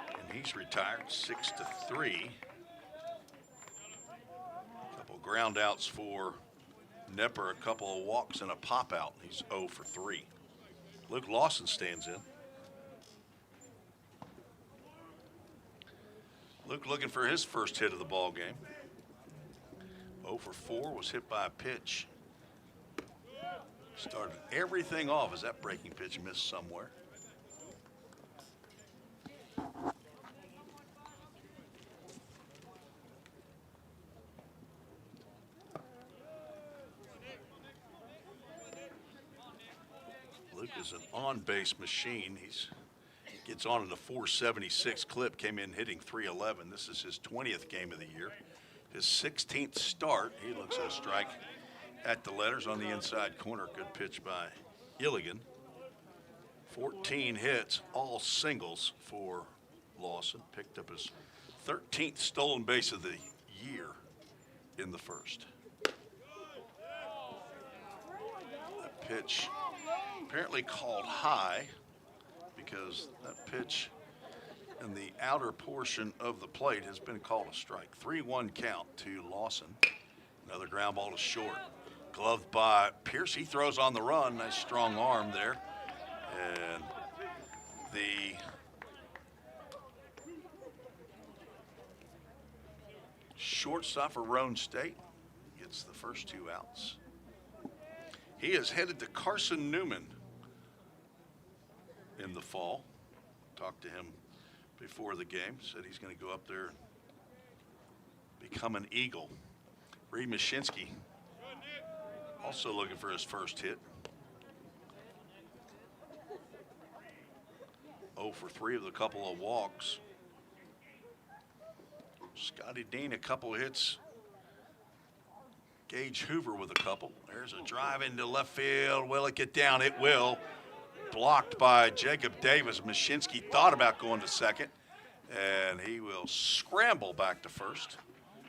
And he's retired 6-3. Couple ground outs for Nepper, a couple of walks and a pop out. He's 0 for 3. Luke Lawson stands in. Luke looking for his first hit of the ball game. 0 for 4, was hit by a pitch. Started everything off as that breaking pitch missed somewhere. Luke is an on-base machine. He gets on at a 476 clip, came in hitting 311. This is his 20th game of the year. His 16th start. He looks at a strike at the letters on the inside corner. Good pitch by Illigan. 14 hits, all singles for Lawson. Picked up his 13th stolen base of the year in the first. That pitch apparently called high because that pitch in the outer portion of the plate has been called a strike. 3-1 count to Lawson. Another ground ball to short. Gloved by Pierce. He throws on the run. Nice strong arm there. And the shortstop for Roane State gets the first 2 outs. He is headed to Carson Newman in the fall. Talked to him before the game. Said he's going to go up there and become an Eagle. Reed Mashinsky also looking for his first hit. 0 for 3 with a couple of walks. Scotty Dean, a couple hits. Gage Hoover with a couple. There's a drive into left field. Will it get down? It will. Blocked by Jacob Davis. Mashinsky thought about going to second, and he will scramble back to first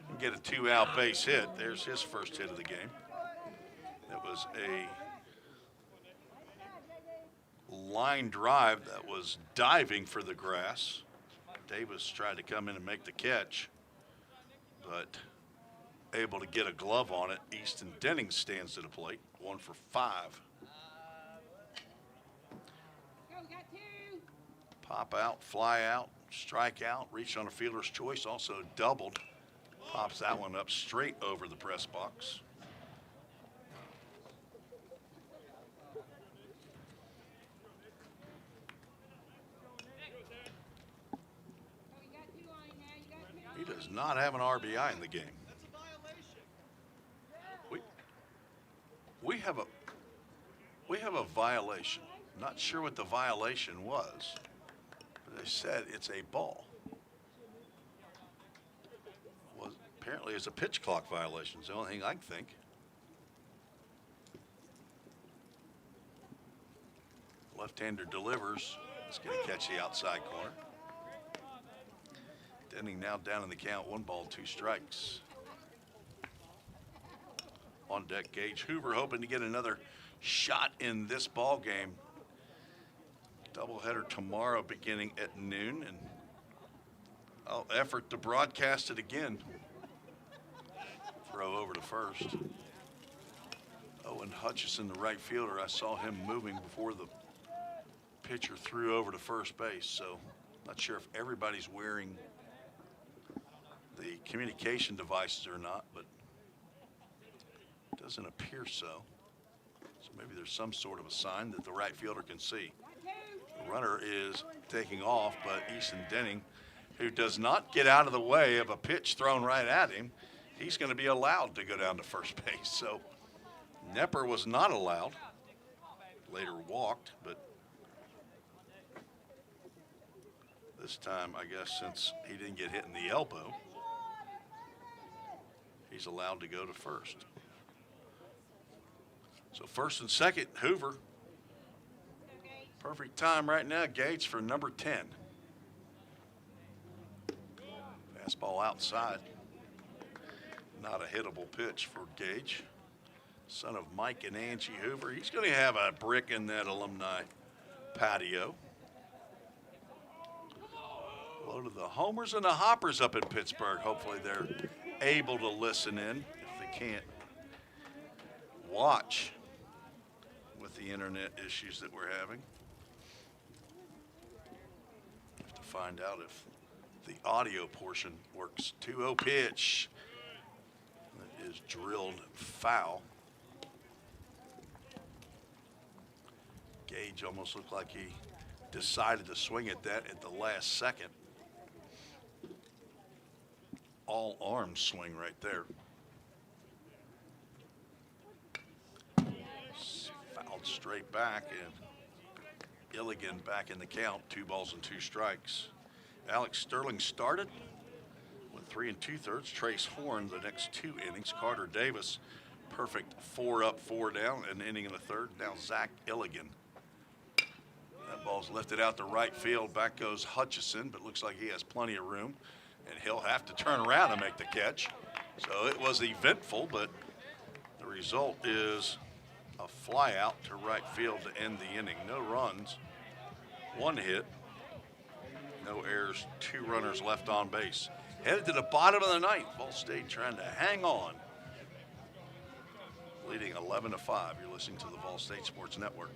and get a 2-out base hit. There's his first hit of the game. That was a line drive that was diving for the grass. Davis tried to come in and make the catch, but able to get a glove on it. Easton Denning stands to the plate, 1 for 5. Pop out, fly out, strike out, reach on a fielder's choice, also doubled. Pops that one up straight over the press box. He does not have an RBI in the game. We have a violation. Not sure what the violation was, but they said it's a ball. Well, apparently it's a pitch clock violation. It's the only thing I can think. Left-hander delivers. It's going to catch the outside corner. Denning now down in the count, 1 ball, 2 strikes. On deck, Gage Hoover hoping to get another shot in this ball game. Doubleheader tomorrow beginning at noon, and I'll effort to broadcast it again. Throw over to first. Owen Hutchison, the right fielder, I saw him moving before the pitcher threw over to first base, so not sure if everybody's wearing the communication devices or not, but it doesn't appear so. So maybe there's some sort of a sign that the right fielder can see. The runner is taking off, but Easton Denning, who does not get out of the way of a pitch thrown right at him, he's going to be allowed to go down to first base. So Nepper was not allowed. Later walked, but this time, I guess, since he didn't get hit in the elbow, he's allowed to go to first. So first and second, Hoover. Perfect time right now, Gage, for number 10. Fastball outside. Not a hittable pitch for Gage. Son of Mike and Angie Hoover. He's going to have a brick in that alumni patio. Hello to the homers and the hoppers up in Pittsburgh. Hopefully they're able to listen in if they can't watch with the internet issues that we're having. Have to find out if the audio portion works. 2-0 pitch. That is drilled foul. Gage almost looked like he decided to swing at that at the last second. All arm swing right there. Fouled straight back, and Illigan back in the count. 2 balls and 2 strikes. Alex Sterling started with 3 2/3. Trace Horn the next 2 innings. Carter Davis, perfect 4 up, 4 down, an inning in the third. Now Zach Illigan. That ball's lifted out to right field. Back goes Hutchison, but looks like he has plenty of room, and he'll have to turn around and make the catch. So it was eventful, but the result is a fly out to right field to end the inning. No runs, 1 hit, no errors, 2 runners left on base. Headed to the bottom of the ninth. Ball State trying to hang on. Leading 11-5. You're listening to the Vol State Sports Network.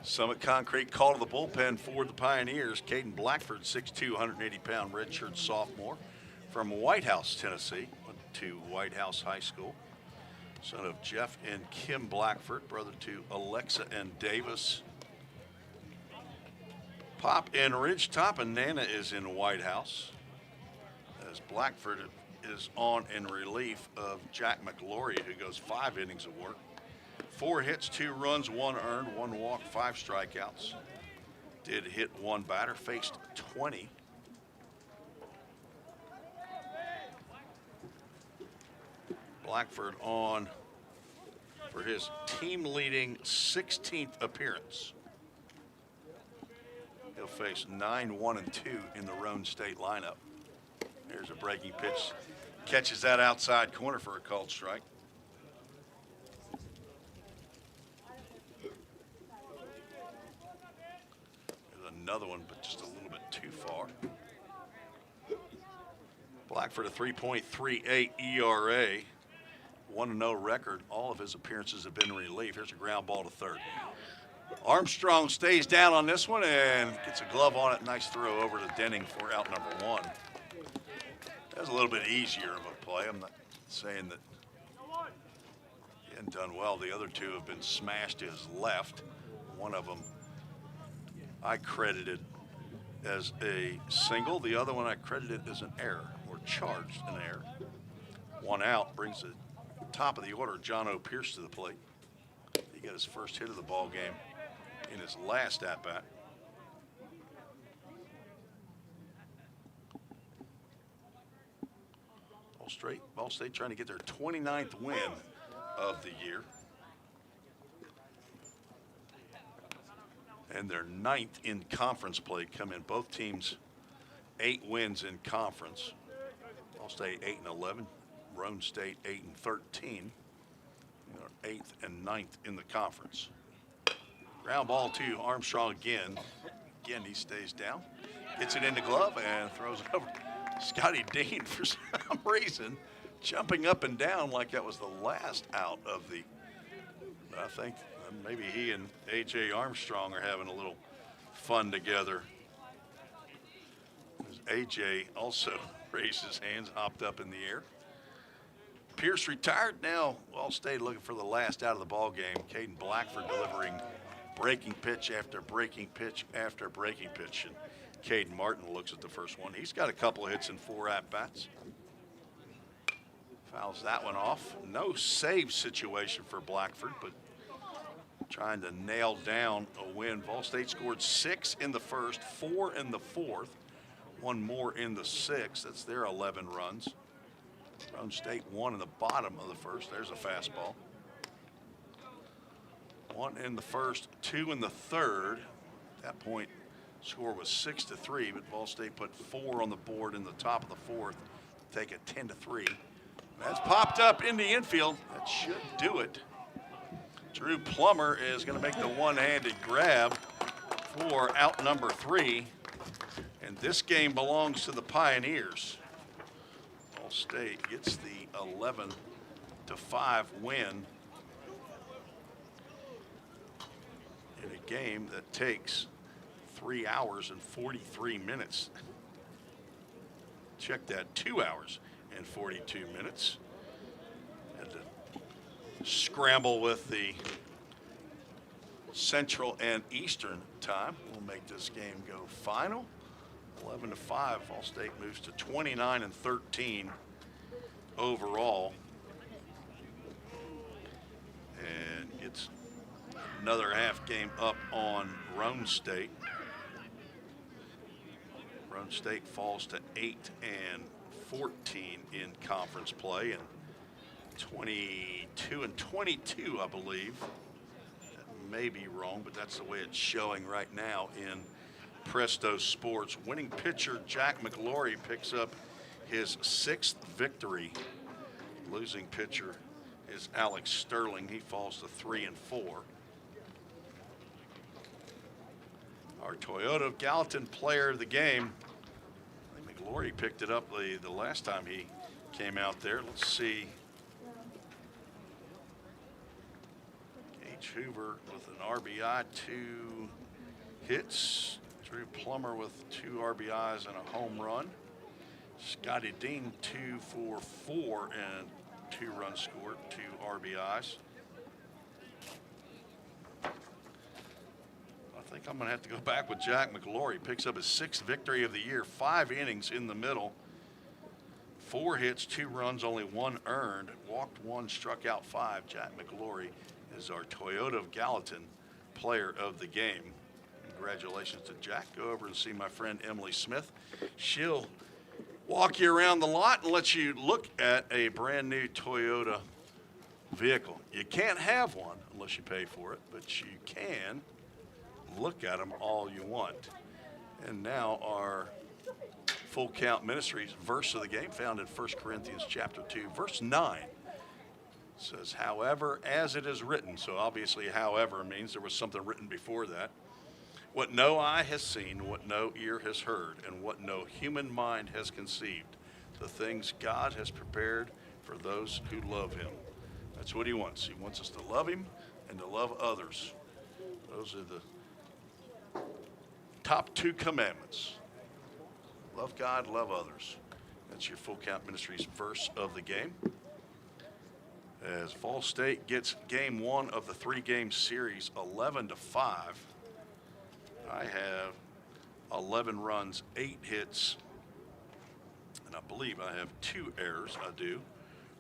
Summit Concrete call to the bullpen for the Pioneers. Caden Blackford, 6'2", 180-pound redshirt sophomore from White House, Tennessee. Went to White House High School. Son of Jeff and Kim Blackford, brother to Alexa and Davis. Pop in Ridgetop, and Nana is in White House, as Blackford is on in relief of Jack McLaurie, who goes 5 innings of work. 4 hits, 2 runs, 1 earned, 1 walk, 5 strikeouts. Did hit 1 batter, faced 20. Blackford on for his team-leading 16th appearance. He'll face 9, 1, and 2 in the Roane State lineup. There's a breaking pitch. Catches that outside corner for a called strike. There's another one, but just a little bit too far. Blackford, a 3.38 ERA. 1-0 record. All of his appearances have been in relief. Here's a ground ball to third. Armstrong stays down on this one and gets a glove on it. Nice throw over to Denning for out number 1. That was a little bit easier of a play. I'm not saying that he hadn't done well. The other 2 have been smashed to his left. One of them I credited as a single. The other one I credited as an error, or charged an error. 1 out brings the top of the order, John O. Pierce, to the plate. He He got his first hit of the ball game in his last at-bat. Ball State trying to get their 29th win of the year. And their 9th in conference play come in. Both teams 8 wins in conference. Ball State 8-11, Roane State 8-13. They're 8th and 9th in the conference. Ground ball to Armstrong again. Again, he stays down, gets it in the glove and throws it over. Scotty Dean, for some reason, jumping up and down like that was the last out of the. I think maybe he and A.J. Armstrong are having a little fun together. A.J. also raised his hands, hopped up in the air. Pierce retired. Now Ball State looking for the last out of the ball game. Caden Blackford delivering breaking pitch after breaking pitch after breaking pitch. And Caden Martin looks at the first one. He's got a couple of hits in 4 at-bats. Fouls that one off. No save situation for Blackford, but trying to nail down a win. Ball State scored 6 in the first, 4 in the fourth, 1 more in the sixth. That's their 11 runs. Roane State 1 in the bottom of the first. There's a fastball. 1 in the first, 2 in the third. At that point, score was 6-3, but Ball State put 4 on the board in the top of the fourth to take it 10-3. That's popped up in the infield. That should do it. Drew Plummer is going to make the one-handed grab for out number 3. And this game belongs to the Pioneers. Ball State gets the 11-5 win in a game that takes 3 hours and 43 minutes. Check that, 2 hours and 42 minutes. Had to scramble with the Central and Eastern time. We'll make this game go final. 11-5, Ball State moves to 29-13 overall. And gets another half game up on Roane State. Roane State falls to 8-14 in conference play and 22-22, I believe. That may be wrong, but that's the way it's showing right now in Presto Sports. Winning pitcher Jack McGlory picks up his 6th victory. Losing pitcher is Alex Sterling. He falls to 3-4. Our Toyota of Gallatin player of the game. I think McGlory picked it up the last time he came out there. Let's see. Gage Hoover with an RBI, 2 hits. Drew Plummer with 2 RBIs and a home run. Scotty Dean 2 for 4 and 2 runs scored, 2 RBIs. I think I'm going to have to go back with Jack McGlory. Picks up his 6th victory of the year, 5 innings in the middle, 4 hits, 2 runs, only 1 earned, walked 1, struck out 5. Jack McGlory is our Toyota of Gallatin player of the game. Congratulations to Jack. Go over and see my friend Emily Smith. She'll walk you around the lot and let you look at a brand new Toyota vehicle. You can't have one unless you pay for it, but you can look at them all you want. And now our Full Count Ministries verse of the game, found in 1 Corinthians chapter 2, verse 9. Says, however, as it is written. So obviously, however means there was something written before that. What no eye has seen, what no ear has heard, and what no human mind has conceived, the things God has prepared for those who love him. That's what he wants. He wants us to love him and to love others. Those are the top 2 commandments. Love God, love others. That's your Full Count Ministries verse of the game. As Fall State gets game 1 of the 3-game series, 11-5. I have 11 runs, 8 hits, and I believe I have 2 errors. I do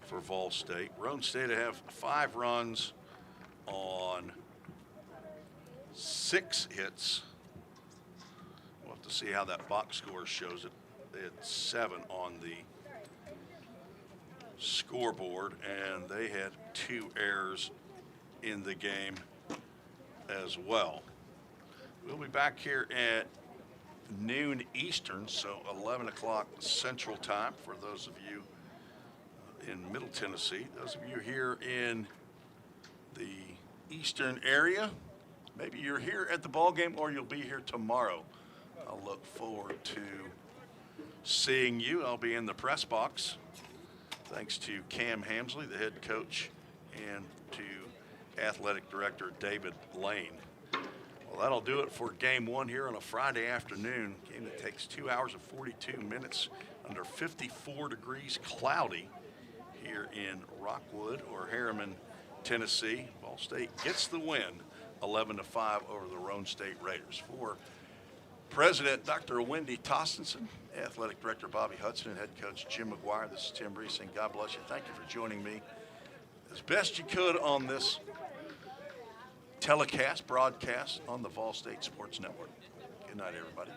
for Vol State. Roane State, I have 5 runs, on 6 hits. We'll have to see how that box score shows it. They had 7 on the scoreboard, and they had 2 errors in the game as well. We'll be back here at noon Eastern, so 11 o'clock Central Time for those of you in Middle Tennessee. Those of you here in the Eastern area, maybe you're here at the ball game or you'll be here tomorrow. I'll look forward to seeing you. I'll be in the press box. Thanks to Cam Hamsley, the head coach, and to athletic director David Lane. Well, that'll do it for game 1 here on a Friday afternoon. Game that takes 2 hours and 42 minutes under 54 degrees cloudy here in Rockwood or Harriman, Tennessee. Ball State gets the win 11-5 over the Roane State Raiders. For President Dr. Wendy Tostenson, Athletic Director Bobby Hudson, and Head Coach Jim McGuire, this is Tim Reese saying God bless you. Thank you for joining me as best you could on this broadcast on the Vol State Sports Network. Good night, everybody.